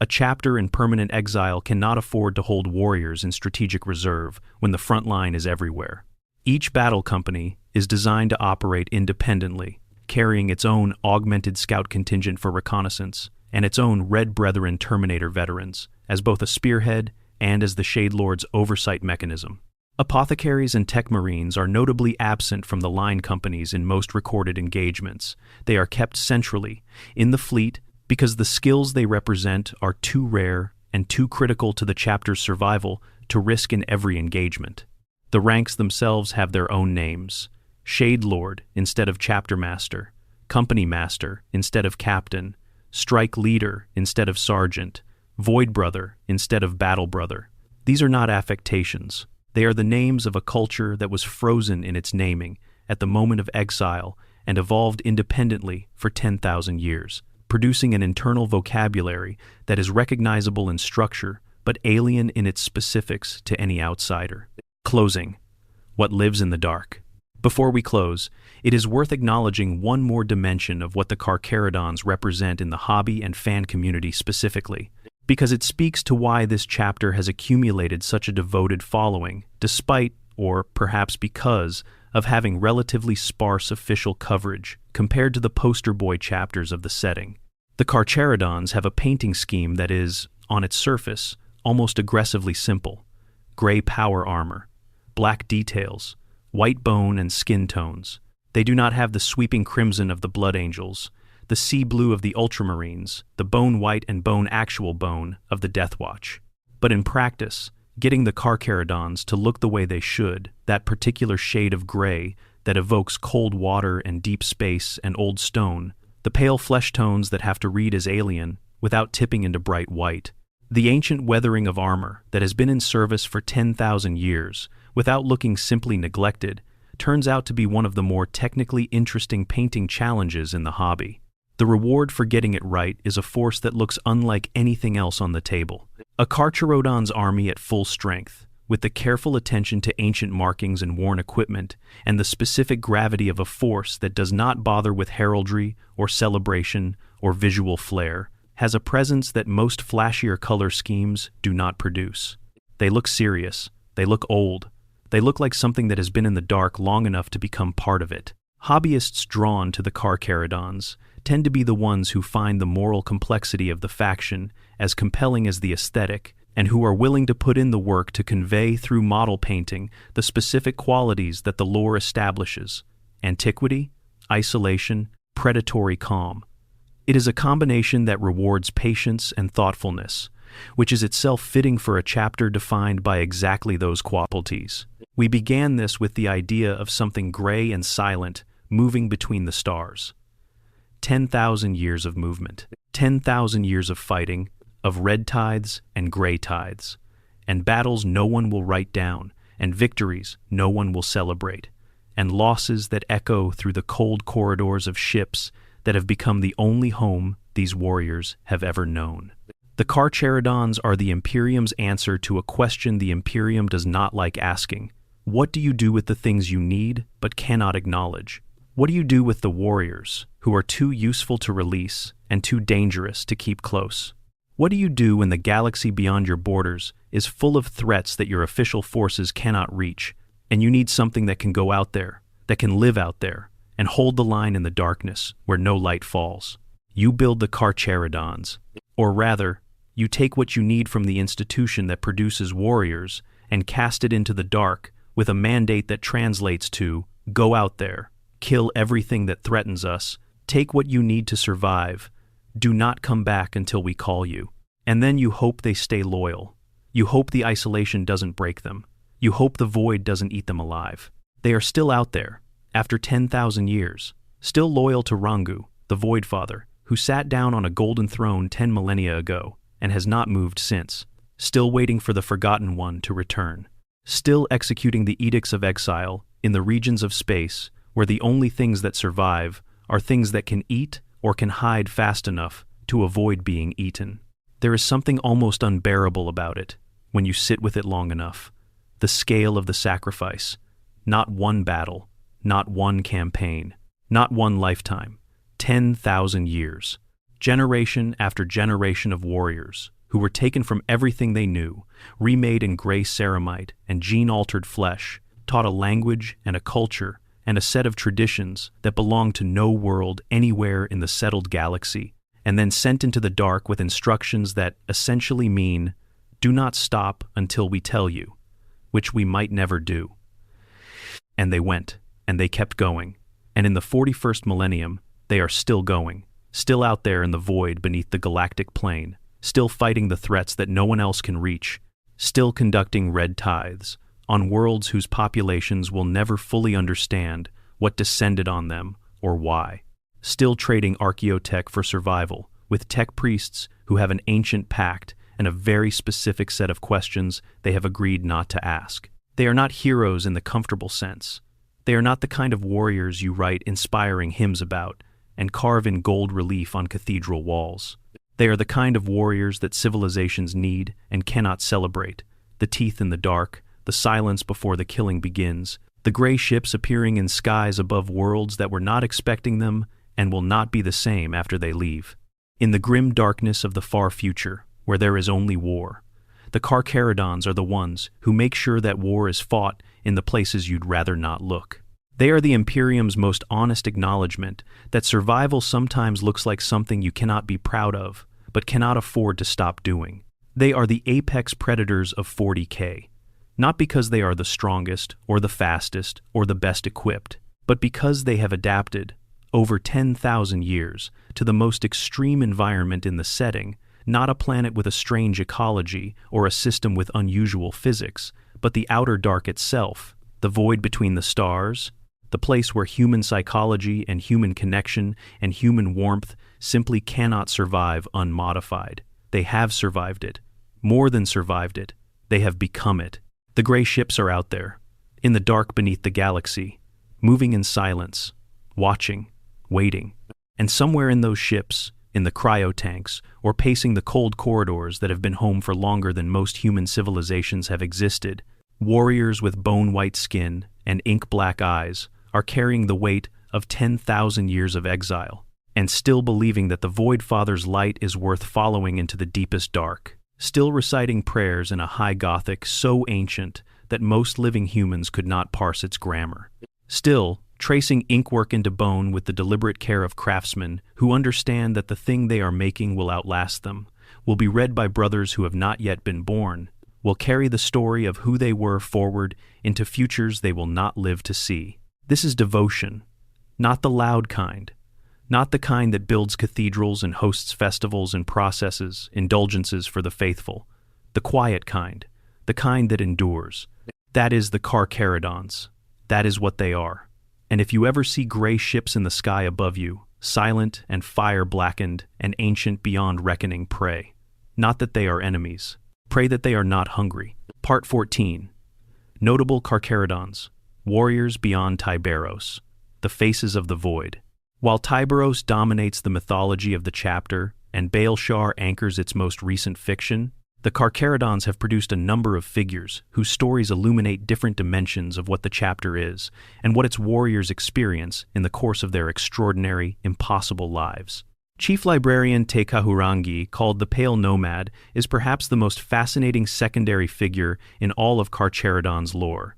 A chapter in permanent exile cannot afford to hold warriors in strategic reserve when the front line is everywhere. Each battle company is designed to operate independently, carrying its own augmented scout contingent for reconnaissance and its own Red Brethren Terminator veterans, as both a spearhead and as the Shade Lord's oversight mechanism. Apothecaries and tech marines are notably absent from the line companies in most recorded engagements. They are kept centrally in the fleet because the skills they represent are too rare and too critical to the chapter's survival to risk in every engagement. The ranks themselves have their own names: Shade Lord instead of Chapter Master, Company Master instead of Captain, Strike Leader instead of Sergeant, Void Brother instead of Battle Brother. These are not affectations. They are the names of a culture that was frozen in its naming at the moment of exile and evolved independently for 10,000 years, producing an internal vocabulary that is recognizable in structure but alien in its specifics to any outsider. Closing. What lives in the dark. Before we close, it is worth acknowledging one more dimension of what the Carcharodons represent in the hobby and fan community specifically, because it speaks to why this chapter has accumulated such a devoted following, despite, or perhaps because, of having relatively sparse official coverage compared to the poster boy chapters of the setting. The Carcharodons have a painting scheme that is, on its surface, almost aggressively simple. Gray power armor, black details, white bone and skin tones. They do not have the sweeping crimson of the Blood Angels, the sea blue of the Ultramarines, the bone white and bone actual bone of the Death Watch. But in practice, getting the Carcharodons to look the way they should, that particular shade of gray that evokes cold water and deep space and old stone, the pale flesh tones that have to read as alien without tipping into bright white, the ancient weathering of armor that has been in service for 10,000 years, without looking simply neglected, turns out to be one of the more technically interesting painting challenges in the hobby. The reward for getting it right is a force that looks unlike anything else on the table. A Carcharodon's army at full strength, with the careful attention to ancient markings and worn equipment, and the specific gravity of a force that does not bother with heraldry or celebration or visual flair, has a presence that most flashier color schemes do not produce. They look serious. They look old. They look like something that has been in the dark long enough to become part of it. Hobbyists drawn to the Carcharodons tend to be the ones who find the moral complexity of the faction as compelling as the aesthetic, and who are willing to put in the work to convey through model painting the specific qualities that the lore establishes: antiquity, isolation, predatory calm. It is a combination that rewards patience and thoughtfulness, which is itself fitting for a chapter defined by exactly those qualities. We began this with the idea of something gray and silent moving between the stars. 10,000 years of movement, 10,000 years of fighting, of red tides and gray tides, and battles no one will write down, and victories no one will celebrate, and losses that echo through the cold corridors of ships that have become the only home these warriors have ever known. The Carcharodons are the Imperium's answer to a question the Imperium does not like asking. What do you do with the things you need but cannot acknowledge? What do you do with the warriors who are too useful to release and too dangerous to keep close? What do you do when the galaxy beyond your borders is full of threats that your official forces cannot reach, and you need something that can go out there, that can live out there, and hold the line in the darkness where no light falls? You build the Carcharodons, or rather, you take what you need from the institution that produces warriors and cast it into the dark with a mandate that translates to, go out there, kill everything that threatens us, take what you need to survive, do not come back until we call you. And then you hope they stay loyal. You hope the isolation doesn't break them. You hope the void doesn't eat them alive. They are still out there, after 10,000 years, still loyal to Rangu, the Void Father, who sat down on a golden throne 10 millennia ago and has not moved since, still waiting for the Forgotten One to return, still executing the edicts of exile in the regions of space where the only things that survive are things that can eat or can hide fast enough to avoid being eaten. There is something almost unbearable about it when you sit with it long enough. The scale of the sacrifice. Not one battle, not one campaign, not one lifetime. 10,000 years. Generation after generation of warriors who were taken from everything they knew, remade in gray ceramite and gene-altered flesh, taught a language and a culture and a set of traditions that belonged to no world anywhere in the settled galaxy, and then sent into the dark with instructions that essentially mean, do not stop until we tell you, which we might never do. And they went, and they kept going, and in the 41st millennium, they are still going, still out there in the void beneath the galactic plane, still fighting the threats that no one else can reach, still conducting red tithes on worlds whose populations will never fully understand what descended on them or why, still trading archaeotech for survival with tech priests who have an ancient pact and a very specific set of questions they have agreed not to ask. They are not heroes in the comfortable sense. They are not the kind of warriors you write inspiring hymns about and carve in gold relief on cathedral walls. They are the kind of warriors that civilizations need and cannot celebrate, the teeth in the dark, the silence before the killing begins, the gray ships appearing in skies above worlds that were not expecting them and will not be the same after they leave. In the grim darkness of the far future, where there is only war, the Carcharodons are the ones who make sure that war is fought in the places you'd rather not look. They are the Imperium's most honest acknowledgement that survival sometimes looks like something you cannot be proud of, but cannot afford to stop doing. They are the apex predators of 40K, not because they are the strongest, or the fastest, or the best equipped, but because they have adapted, over 10,000 years, to the most extreme environment in the setting, not a planet with a strange ecology or a system with unusual physics, but the outer dark itself, the void between the stars, the place where human psychology and human connection and human warmth simply cannot survive unmodified. They have survived it. More than survived it. They have become it. The gray ships are out there, in the dark beneath the galaxy, moving in silence, watching, waiting. And somewhere in those ships, in the cryo-tanks, or pacing the cold corridors that have been home for longer than most human civilizations have existed, warriors with bone-white skin and ink-black eyes are carrying the weight of 10,000 years of exile, and still believing that the Void Father's light is worth following into the deepest dark, still reciting prayers in a high Gothic so ancient that most living humans could not parse its grammar, still tracing inkwork into bone with the deliberate care of craftsmen who understand that the thing they are making will outlast them, will be read by brothers who have not yet been born, will carry the story of who they were forward into futures they will not live to see. This is devotion, not the loud kind, not the kind that builds cathedrals and hosts festivals and processes, indulgences for the faithful, the quiet kind, the kind that endures. That is the Carcharodons. That is what they are. And if you ever see gray ships in the sky above you, silent and fire-blackened and ancient beyond reckoning, pray. Not that they are enemies. Pray that they are not hungry. Part 14. Notable Carcharodons. Warriors beyond Tyberos. The faces of the void. While Tyberos dominates the mythology of the chapter and Baalshar anchors its most recent fiction, the Carcharodons have produced a number of figures whose stories illuminate different dimensions of what the chapter is and what its warriors experience in the course of their extraordinary, impossible lives. Chief Librarian Carcharodons, called the Pale Nomad, is perhaps the most fascinating secondary figure in all of Carcharodons' lore.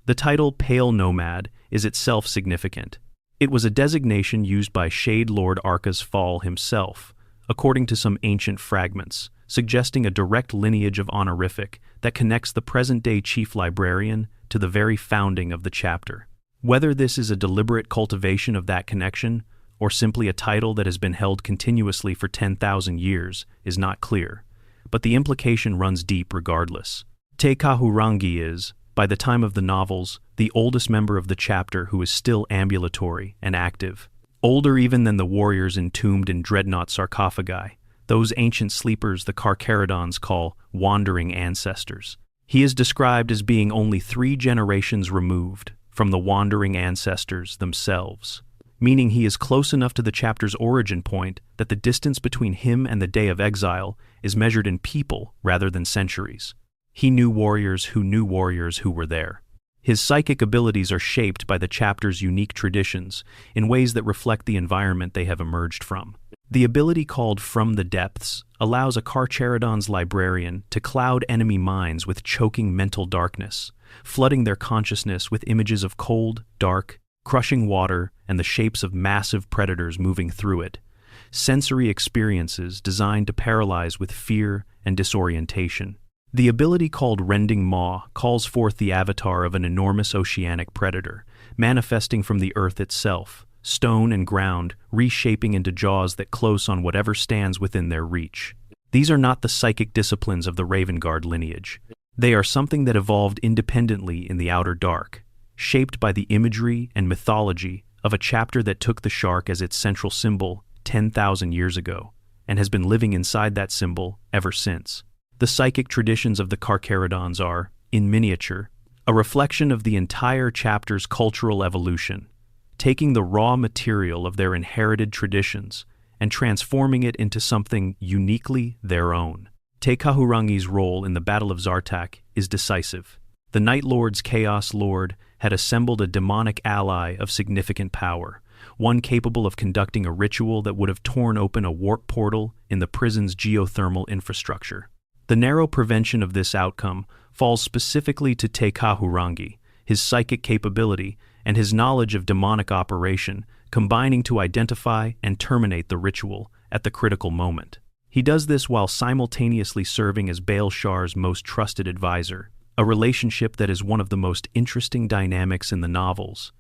The title Pale Nomad is itself significant. It was a designation used by Shade Lord Arca's Fall himself, according to some ancient fragments, suggesting a direct lineage of honorific that connects the present-day Chief Librarian to the very founding of the chapter. Whether this is a deliberate cultivation of that connection, or simply a title that has been held continuously for 10,000 years, is not clear, but the implication runs deep regardless. Carcharodons is, by the time of the novels, the oldest member of the chapter who is still ambulatory and active, older even than the warriors entombed in dreadnought sarcophagi, those ancient sleepers the Carcharodons call wandering ancestors. He is described as being only 3 generations removed from the wandering ancestors themselves, meaning he is close enough to the chapter's origin point that the distance between him and the day of exile is measured in people rather than centuries. He knew warriors who were there. His psychic abilities are shaped by the chapter's unique traditions in ways that reflect the environment they have emerged from. The ability called From the Depths allows a Carcharodons librarian to cloud enemy minds with choking mental darkness, flooding their consciousness with images of cold, dark, crushing water and the shapes of massive predators moving through it. Sensory experiences designed to paralyze with fear and disorientation. The ability called Rending Maw calls forth the avatar of an enormous oceanic predator, manifesting from the earth itself, stone and ground, reshaping into jaws that close on whatever stands within their reach. These are not the psychic disciplines of the Ravengard lineage. They are something that evolved independently in the outer dark, shaped by the imagery and mythology of a chapter that took the shark as its central symbol 10,000 years ago, and has been living inside that symbol ever since. The psychic traditions of the Carcharodons are, in miniature, a reflection of the entire chapter's cultural evolution, taking the raw material of their inherited traditions and transforming it into something uniquely their own. Te-Kahurangi's role in the Battle of Zartak is decisive. The Night Lord's Chaos Lord had assembled a demonic ally of significant power, one capable of conducting a ritual that would have torn open a warp portal in the prison's geothermal infrastructure. The narrow prevention of this outcome falls specifically to Te-Kahurangi, his psychic capability, and his knowledge of demonic operation, combining to identify and terminate the ritual at the critical moment. He does this while simultaneously serving as Baal Shar's most trusted advisor, a relationship that is one of the most interesting dynamics in the novels.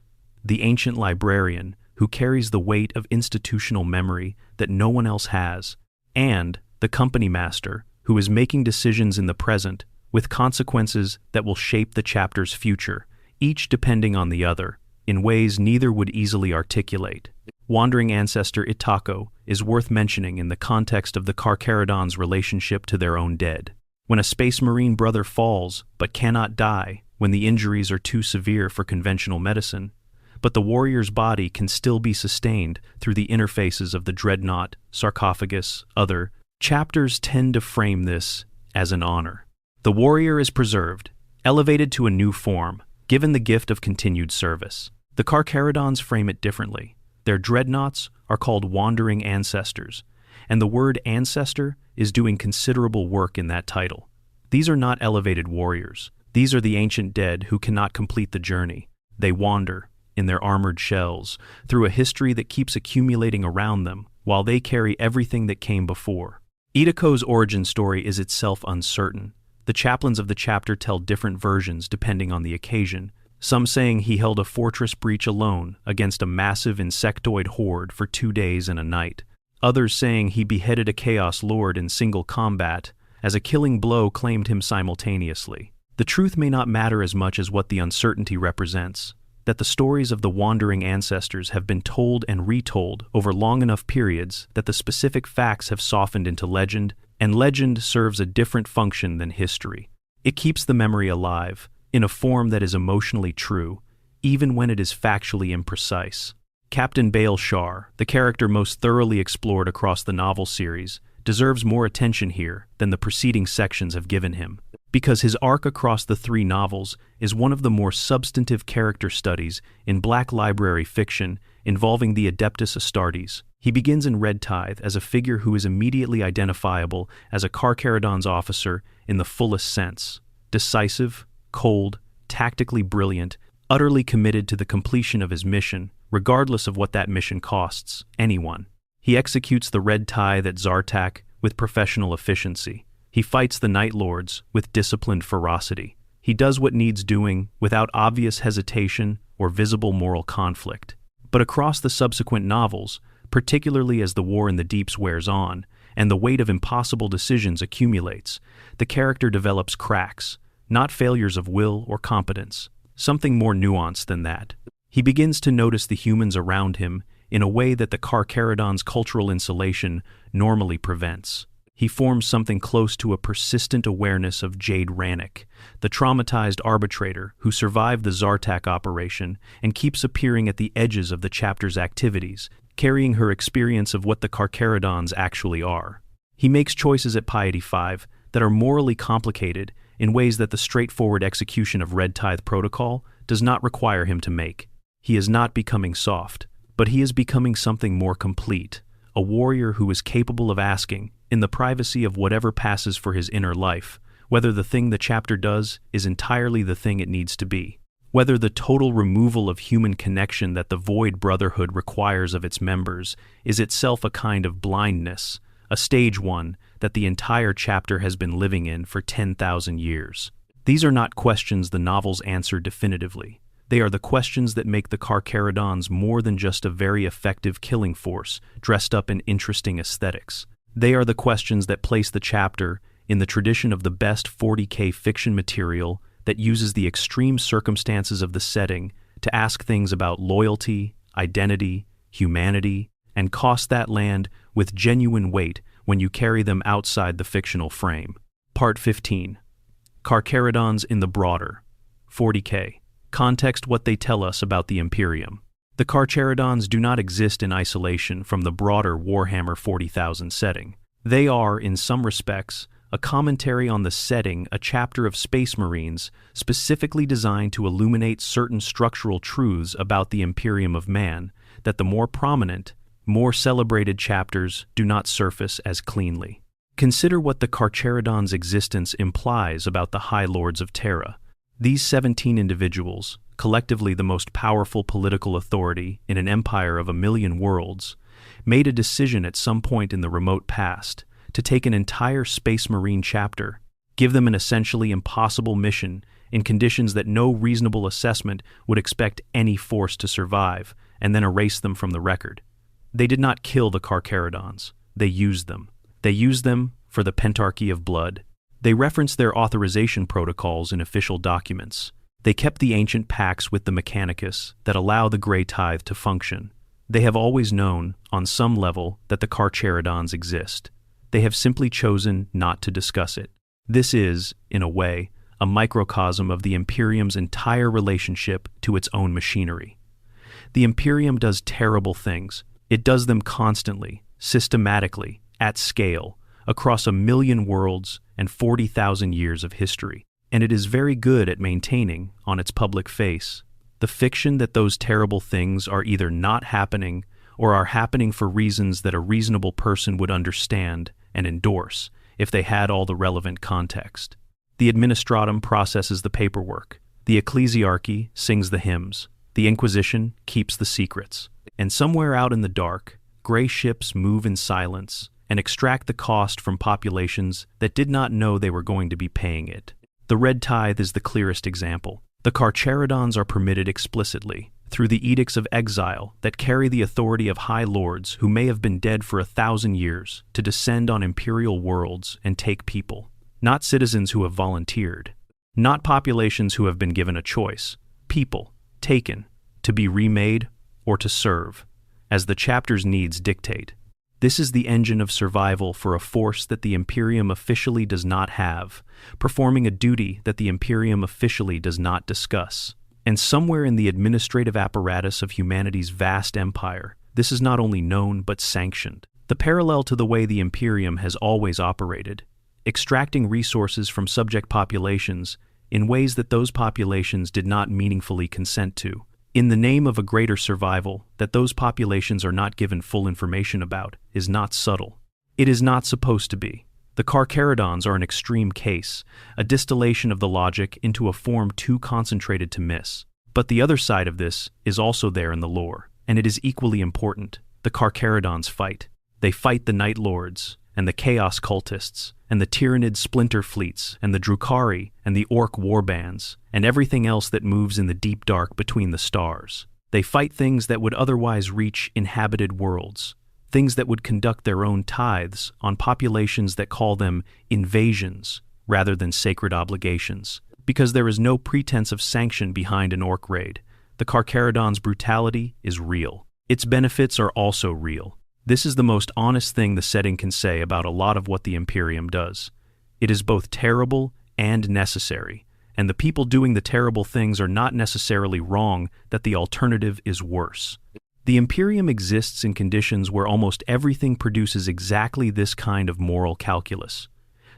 The ancient librarian, who carries the weight of institutional memory that no one else has, and the company master, who is making decisions in the present with consequences that will shape the chapter's future, each depending on the other, in ways neither would easily articulate. Wandering ancestor Itako is worth mentioning in the context of the Carcharodons' relationship to their own dead. When a Space Marine brother falls but cannot die when the injuries are too severe for conventional medicine, but the warrior's body can still be sustained through the interfaces of the dreadnought, sarcophagus, other chapters tend to frame this as an honor. The warrior is preserved, elevated to a new form, given the gift of continued service. The Carcharodons frame it differently. Their dreadnoughts are called wandering ancestors, and the word ancestor is doing considerable work in that title. These are not elevated warriors. These are the ancient dead who cannot complete the journey. They wander, in their armored shells, through a history that keeps accumulating around them, while they carry everything that came before. Itako's origin story is itself uncertain. The chaplains of the chapter tell different versions depending on the occasion, some saying he held a fortress breach alone against a massive insectoid horde for 2 days and a night. Others saying he beheaded a Chaos Lord in single combat, as a killing blow claimed him simultaneously. The truth may not matter as much as what the uncertainty represents, that the stories of the wandering ancestors have been told and retold over long enough periods that the specific facts have softened into legend, and legend serves a different function than history. It keeps the memory alive, in a form that is emotionally true, even when it is factually imprecise. Captain Baal Shar, the character most thoroughly explored across the novel series, deserves more attention here than the preceding sections have given him, because his arc across the 3 novels is one of the more substantive character studies in Black Library fiction involving the Adeptus Astartes. He begins in Red Tithe as a figure who is immediately identifiable as a Carcharodons officer in the fullest sense: decisive, cold, tactically brilliant, utterly committed to the completion of his mission, regardless of what that mission costs anyone. He executes the Red Tithe at Zartak with professional efficiency. He fights the Night Lords with disciplined ferocity. He does what needs doing without obvious hesitation or visible moral conflict. But across the subsequent novels, particularly as the War in the Deeps wears on and the weight of impossible decisions accumulates, the character develops cracks, not failures of will or competence, something more nuanced than that. He begins to notice the humans around him in a way that the Carcharodons' cultural insulation normally prevents. He forms something close to a persistent awareness of Jade Rannick, the traumatized arbitrator who survived the Zartak operation and keeps appearing at the edges of the chapter's activities, carrying her experience of what the Carcharodons actually are. He makes choices at Piety 5 that are morally complicated in ways that the straightforward execution of Red Tithe Protocol does not require him to make. He is not becoming soft, but he is becoming something more complete, a warrior who is capable of asking, in the privacy of whatever passes for his inner life, whether the thing the chapter does is entirely the thing it needs to be, whether the total removal of human connection that the Void Brotherhood requires of its members is itself a kind of blindness, a stage one that the entire chapter has been living in for 10,000 years. These are not questions the novels answer definitively. They are the questions that make the Carcharodons more than just a very effective killing force dressed up in interesting aesthetics. They are the questions that place the chapter in the tradition of the best 40K fiction material that uses the extreme circumstances of the setting to ask things about loyalty, identity, humanity, and cost that land with genuine weight when you carry them outside the fictional frame. Part 15. Carcharodons in the broader 40K. Context: what they tell us about the Imperium. The Carcharodons do not exist in isolation from the broader Warhammer 40,000 setting. They are, in some respects, a commentary on the setting, a chapter of Space Marines specifically designed to illuminate certain structural truths about the Imperium of Man that the more prominent, more celebrated chapters do not surface as cleanly. Consider what the Carcharodons' existence implies about the High Lords of Terra. These 17 individuals, collectively the most powerful political authority in an empire of 1,000,000 worlds, made a decision at some point in the remote past to take an entire Space Marine chapter, give them an essentially impossible mission in conditions that no reasonable assessment would expect any force to survive, and then erase them from the record. They did not kill the Carcharodons. They used them. They used them for the Pentarchy of Blood. They referenced their authorization protocols in official documents. They kept the ancient pacts with the Mechanicus that allow the Grey Tithe to function. They have always known, on some level, that the Carcharodons exist. They have simply chosen not to discuss it. This is, in a way, a microcosm of the Imperium's entire relationship to its own machinery. The Imperium does terrible things. It does them constantly, systematically, at scale, across 1,000,000 worlds and 40,000 years of history. And it is very good at maintaining, on its public face, the fiction that those terrible things are either not happening or are happening for reasons that a reasonable person would understand and endorse if they had all the relevant context. The administratum processes the paperwork. The ecclesiarchy sings the hymns. The Inquisition keeps the secrets. And somewhere out in the dark, gray ships move in silence and extract the cost from populations that did not know they were going to be paying it. The Red Tithe is the clearest example. The Carcharodons are permitted explicitly, through the edicts of exile that carry the authority of high lords who may have been dead for 1,000 years, to descend on imperial worlds and take people. Not citizens who have volunteered. Not populations who have been given a choice. People, taken, to be remade or to serve, as the chapter's needs dictate. This is the engine of survival for a force that the Imperium officially does not have, performing a duty that the Imperium officially does not discuss. And somewhere in the administrative apparatus of humanity's vast empire, this is not only known but sanctioned. The parallel to the way the Imperium has always operated, extracting resources from subject populations in ways that those populations did not meaningfully consent to, in the name of a greater survival that those populations are not given full information about, is not subtle. It is not supposed to be. The Carcharodons are an extreme case, a distillation of the logic into a form too concentrated to miss. But the other side of this is also there in the lore, and it is equally important. The Carcharodons fight. They fight the Night Lords, and the Chaos Cultists, and the Tyrannid Splinter Fleets, and the Drukhari, and the Orc Warbands, and everything else that moves in the deep dark between the stars. They fight things that would otherwise reach inhabited worlds, things that would conduct their own tithes on populations that call them invasions rather than sacred obligations. Because there is no pretense of sanction behind an orc raid, the Carcharodons' brutality is real. Its benefits are also real. This is the most honest thing the setting can say about a lot of what the Imperium does. It is both terrible and necessary, and the people doing the terrible things are not necessarily wrong that the alternative is worse. The Imperium exists in conditions where almost everything produces exactly this kind of moral calculus.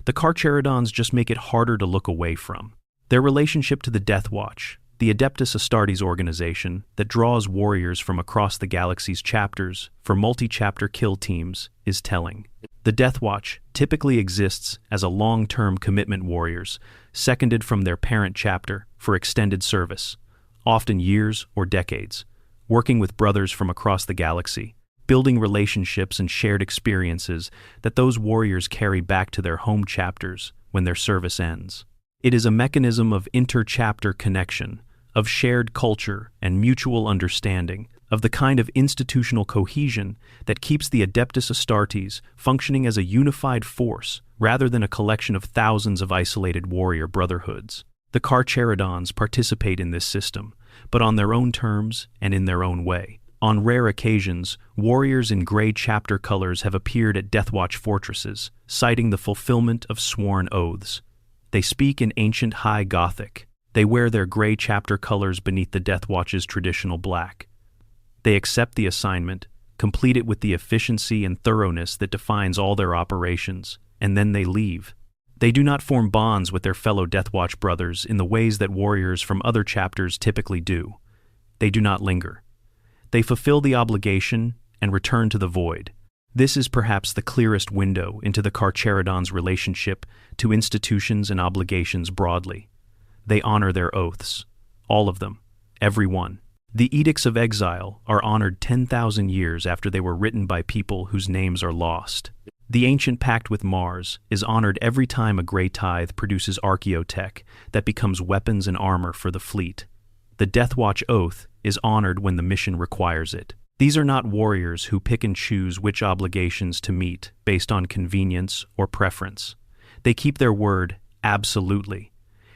The Carcharodons just make it harder to look away from. Their relationship to the Death Watch, the Adeptus Astartes organization that draws warriors from across the galaxy's chapters for multi-chapter kill teams, is telling. The Death Watch typically exists as a long-term commitment warriors, seconded from their parent chapter for extended service, often years or decades, working with brothers from across the galaxy, building relationships and shared experiences that those warriors carry back to their home chapters when their service ends. It is a mechanism of inter-chapter connection, of shared culture and mutual understanding, of the kind of institutional cohesion that keeps the Adeptus Astartes functioning as a unified force rather than a collection of thousands of isolated warrior brotherhoods. The Carcharodons participate in this system, but on their own terms and in their own way. On rare occasions, warriors in gray chapter colors have appeared at Deathwatch fortresses, citing the fulfillment of sworn oaths. They speak in ancient High Gothic. They wear their gray chapter colors beneath the Deathwatch's traditional black. They accept the assignment, complete it with the efficiency and thoroughness that defines all their operations, and then they leave. They do not form bonds with their fellow Deathwatch brothers in the ways that warriors from other chapters typically do. They do not linger. They fulfill the obligation and return to the void. This is perhaps the clearest window into the Carcharodons' relationship to institutions and obligations broadly. They honor their oaths. All of them. Every one. The Edicts of Exile are honored 10,000 years after they were written by people whose names are lost. The ancient pact with Mars is honored every time a Grey Tithe produces archaeotech that becomes weapons and armor for the fleet. The Deathwatch Oath is honored when the mission requires it. These are not warriors who pick and choose which obligations to meet based on convenience or preference. They keep their word absolutely,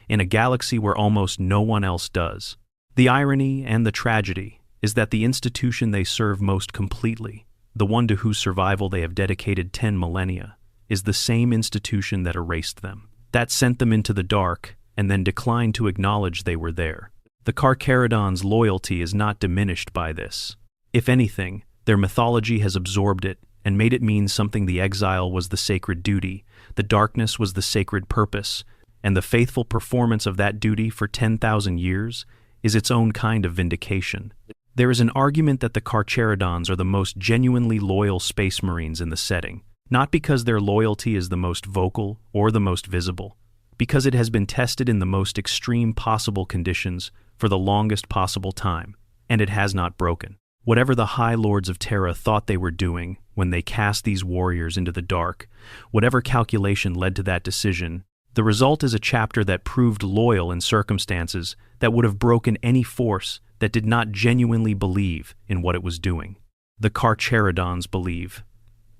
in a galaxy where almost no one else does. The irony and the tragedy is that the institution they serve most completely, the one to whose survival they have dedicated 10 millennia, is the same institution that erased them, that sent them into the dark and then declined to acknowledge they were there. The Carcharodons' loyalty is not diminished by this. If anything, their mythology has absorbed it and made it mean something. The exile was the sacred duty, the darkness was the sacred purpose, and the faithful performance of that duty for 10,000 years is its own kind of vindication. There is an argument that the Carcharodons are the most genuinely loyal space marines in the setting, not because their loyalty is the most vocal or the most visible, because it has been tested in the most extreme possible conditions for the longest possible time, and it has not broken. Whatever the High Lords of Terra thought they were doing when they cast these warriors into the dark, whatever calculation led to that decision, the result is a chapter that proved loyal in circumstances that would have broken any force that did not genuinely believe in what it was doing. The Carcharodons believe,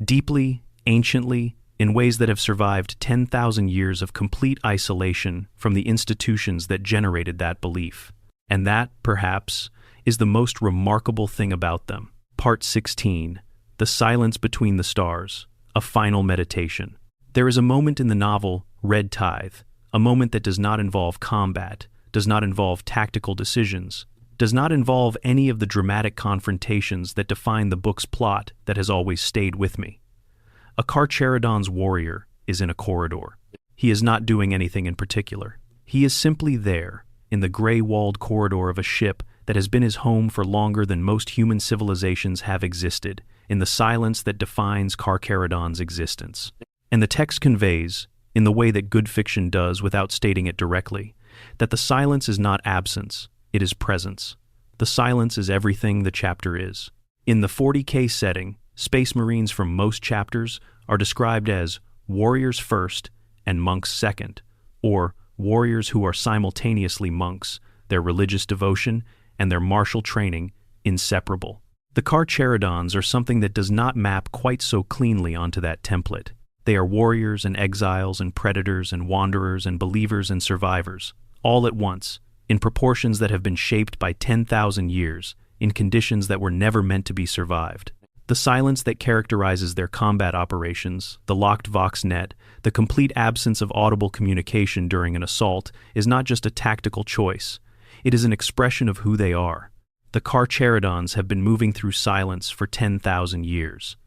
deeply, anciently, in ways that have survived 10,000 years of complete isolation from the institutions that generated that belief. And that, perhaps, is the most remarkable thing about them. Part 16, The Silence Between the Stars, a final meditation. There is a moment in the novel Red Tithe, a moment that does not involve combat, does not involve tactical decisions, does not involve any of the dramatic confrontations that define the book's plot that has always stayed with me. A Carcharodon's warrior is in a corridor. He is not doing anything in particular. He is simply there, in the gray-walled corridor of a ship that has been his home for longer than most human civilizations have existed, in the silence that defines Carcharodon's existence. And the text conveys, in the way that good fiction does without stating it directly, that the silence is not absence, it is presence. The silence is everything the chapter is. In the 40K setting, Space Marines from most chapters are described as warriors first and monks second, or warriors who are simultaneously monks, their religious devotion and their martial training inseparable. The Carcharodons are something that does not map quite so cleanly onto that template. They are warriors and exiles and predators and wanderers and believers and survivors, all at once, in proportions that have been shaped by 10,000 years, in conditions that were never meant to be survived. The silence that characterizes their combat operations, the locked Vox net, the complete absence of audible communication during an assault, is not just a tactical choice. It is an expression of who they are. The Carcharodons have been moving through silence for 10,000 years.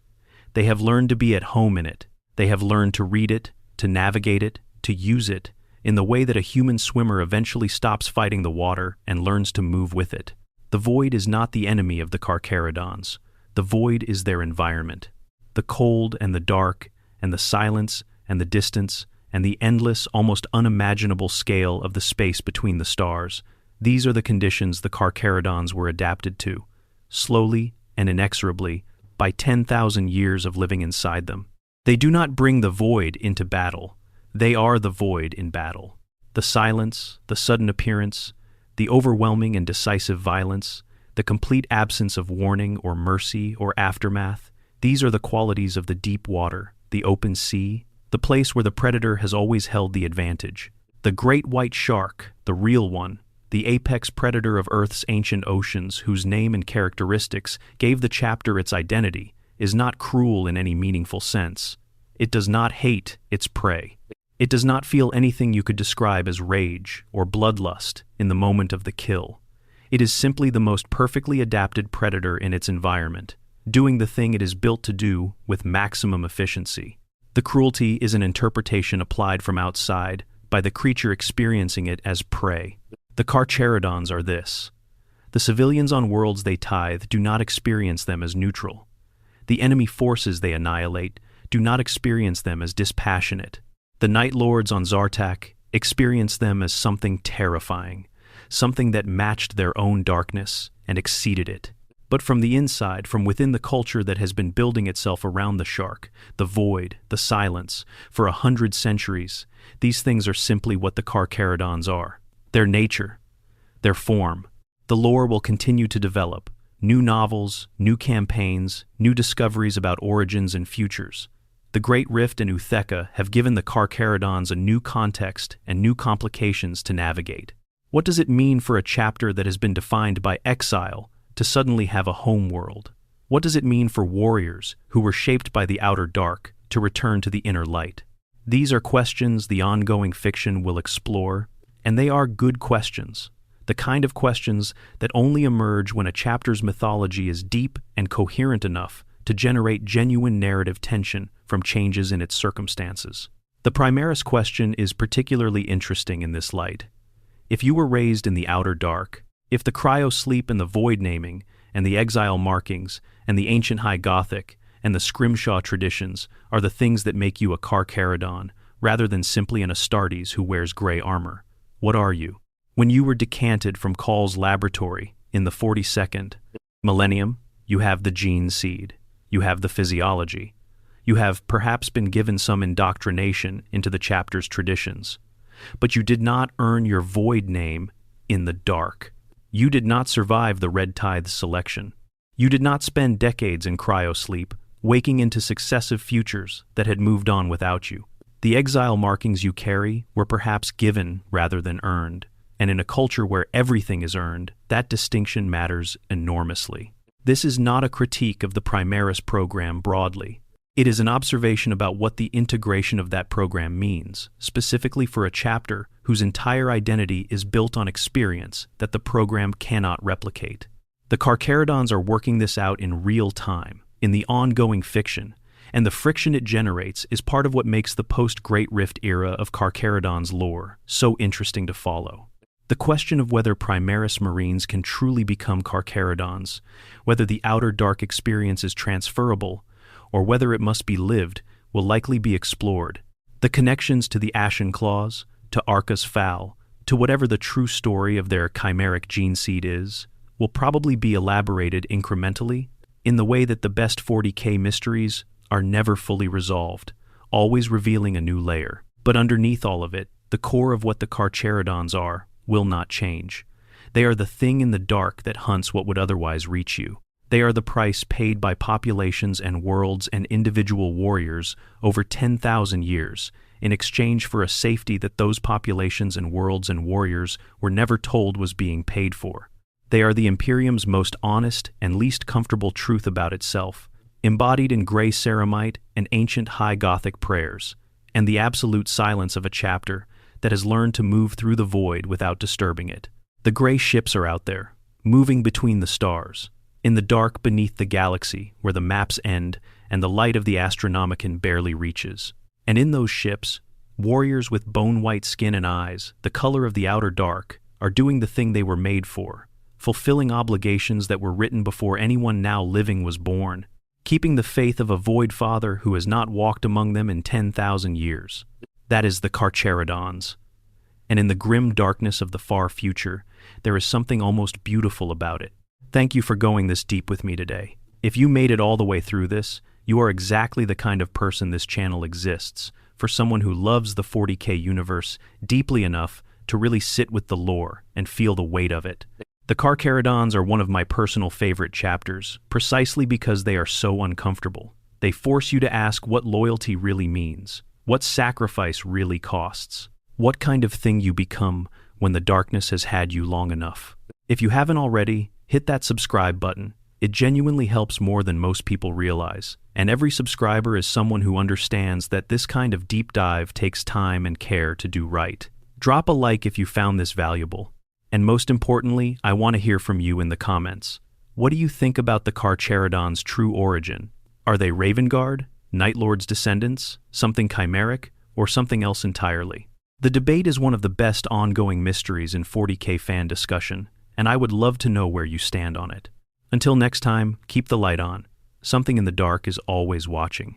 They have learned to be at home in it. They have learned to read it, to navigate it, to use it, in the way that a human swimmer eventually stops fighting the water and learns to move with it. The void is not the enemy of the Carcharodons. The void is their environment. The cold and the dark, and the silence and the distance, and the endless, almost unimaginable scale of the space between the stars, these are the conditions the Carcharodons were adapted to, slowly and inexorably, by 10,000 years of living inside them. They do not bring the void into battle. They are the void in battle. The silence, the sudden appearance, the overwhelming and decisive violence, the complete absence of warning or mercy or aftermath, these are the qualities of the deep water, the open sea, the place where the predator has always held the advantage. The great white shark, the real one, the apex predator of Earth's ancient oceans, whose name and characteristics gave the chapter its identity, is not cruel in any meaningful sense. It does not hate its prey. It does not feel anything you could describe as rage or bloodlust in the moment of the kill. It is simply the most perfectly adapted predator in its environment, doing the thing it is built to do with maximum efficiency. The cruelty is an interpretation applied from outside by the creature experiencing it as prey. The Carcharodons are this. The civilians on worlds they tithe do not experience them as neutral. The enemy forces they annihilate do not experience them as dispassionate. The Night Lords on Zartak experience them as something terrifying, something that matched their own darkness and exceeded it. But from the inside, from within the culture that has been building itself around the shark, the void, the silence, for 100 centuries, these things are simply what the Carcharodons are. Their nature, their form. The lore will continue to develop. New novels, new campaigns, new discoveries about origins and futures. The Great Rift and Utheka have given the Carcharodons a new context and new complications to navigate. What does it mean for a chapter that has been defined by exile to suddenly have a home world? What does it mean for warriors who were shaped by the outer dark to return to the inner light? These are questions the ongoing fiction will explore, and they are good questions. The kind of questions that only emerge when a chapter's mythology is deep and coherent enough to generate genuine narrative tension from changes in its circumstances. The Primaris question is particularly interesting in this light. If you were raised in the outer dark, if the cryo-sleep and the void naming, and the exile markings, and the ancient High Gothic, and the Scrimshaw traditions are the things that make you a Carcharodon, rather than simply an Astartes who wears gray armor, what are you? When you were decanted from Call's laboratory in the 42nd millennium, you have the gene seed, you have the physiology, you have perhaps been given some indoctrination into the chapter's traditions, but you did not earn your void name in the dark. You did not survive the Red Tithe selection. You did not spend decades in cryosleep, waking into successive futures that had moved on without you. The exile markings you carry were perhaps given rather than earned, and in a culture where everything is earned, that distinction matters enormously. This is not a critique of the Primaris program broadly. It is an observation about what the integration of that program means, specifically for a chapter whose entire identity is built on experience that the program cannot replicate. The Carcharodons are working this out in real time, in the ongoing fiction, and the friction it generates is part of what makes the post-Great Rift era of Carcharodons lore so interesting to follow. The question of whether Primaris Marines can truly become Carcharodons, whether the outer dark experience is transferable, or whether it must be lived, will likely be explored. The connections to the Ashen Claws, to Arca's Foul, to whatever the true story of their chimeric gene seed is, will probably be elaborated incrementally, in the way that the best 40K mysteries are never fully resolved, always revealing a new layer. But underneath all of it, the core of what the Carcharodons are will not change. They are the thing in the dark that hunts what would otherwise reach you. They are the price paid by populations and worlds and individual warriors over 10,000 years, in exchange for a safety that those populations and worlds and warriors were never told was being paid for. They are the Imperium's most honest and least comfortable truth about itself, embodied in gray ceramite and ancient High Gothic prayers, and the absolute silence of a chapter that has learned to move through the void without disturbing it. The gray ships are out there, moving between the stars, in the dark beneath the galaxy where the maps end and the light of the Astronomicon barely reaches. And in those ships, warriors with bone-white skin and eyes, the color of the outer dark, are doing the thing they were made for, fulfilling obligations that were written before anyone now living was born, keeping the faith of a Void Father who has not walked among them in 10,000 years. That is the Carcharodons. And in the grim darkness of the far future, there is something almost beautiful about it. Thank you for going this deep with me today. If you made it all the way through this, you are exactly the kind of person this channel exists, for someone who loves the 40K universe deeply enough to really sit with the lore and feel the weight of it. The Carcharodons are one of my personal favorite chapters, precisely because they are so uncomfortable. They force you to ask what loyalty really means, what sacrifice really costs, what kind of thing you become when the darkness has had you long enough. If you haven't already, hit that subscribe button. It genuinely helps more than most people realize, and every subscriber is someone who understands that this kind of deep dive takes time and care to do right. Drop a like if you found this valuable. And most importantly, I want to hear from you in the comments. What do you think about the Carcharodons' true origin? Are they Raven Guard, Night Lord's descendants, something chimeric, or something else entirely? The debate is one of the best ongoing mysteries in 40K fan discussion, and I would love to know where you stand on it. Until next time, keep the light on. Something in the dark is always watching.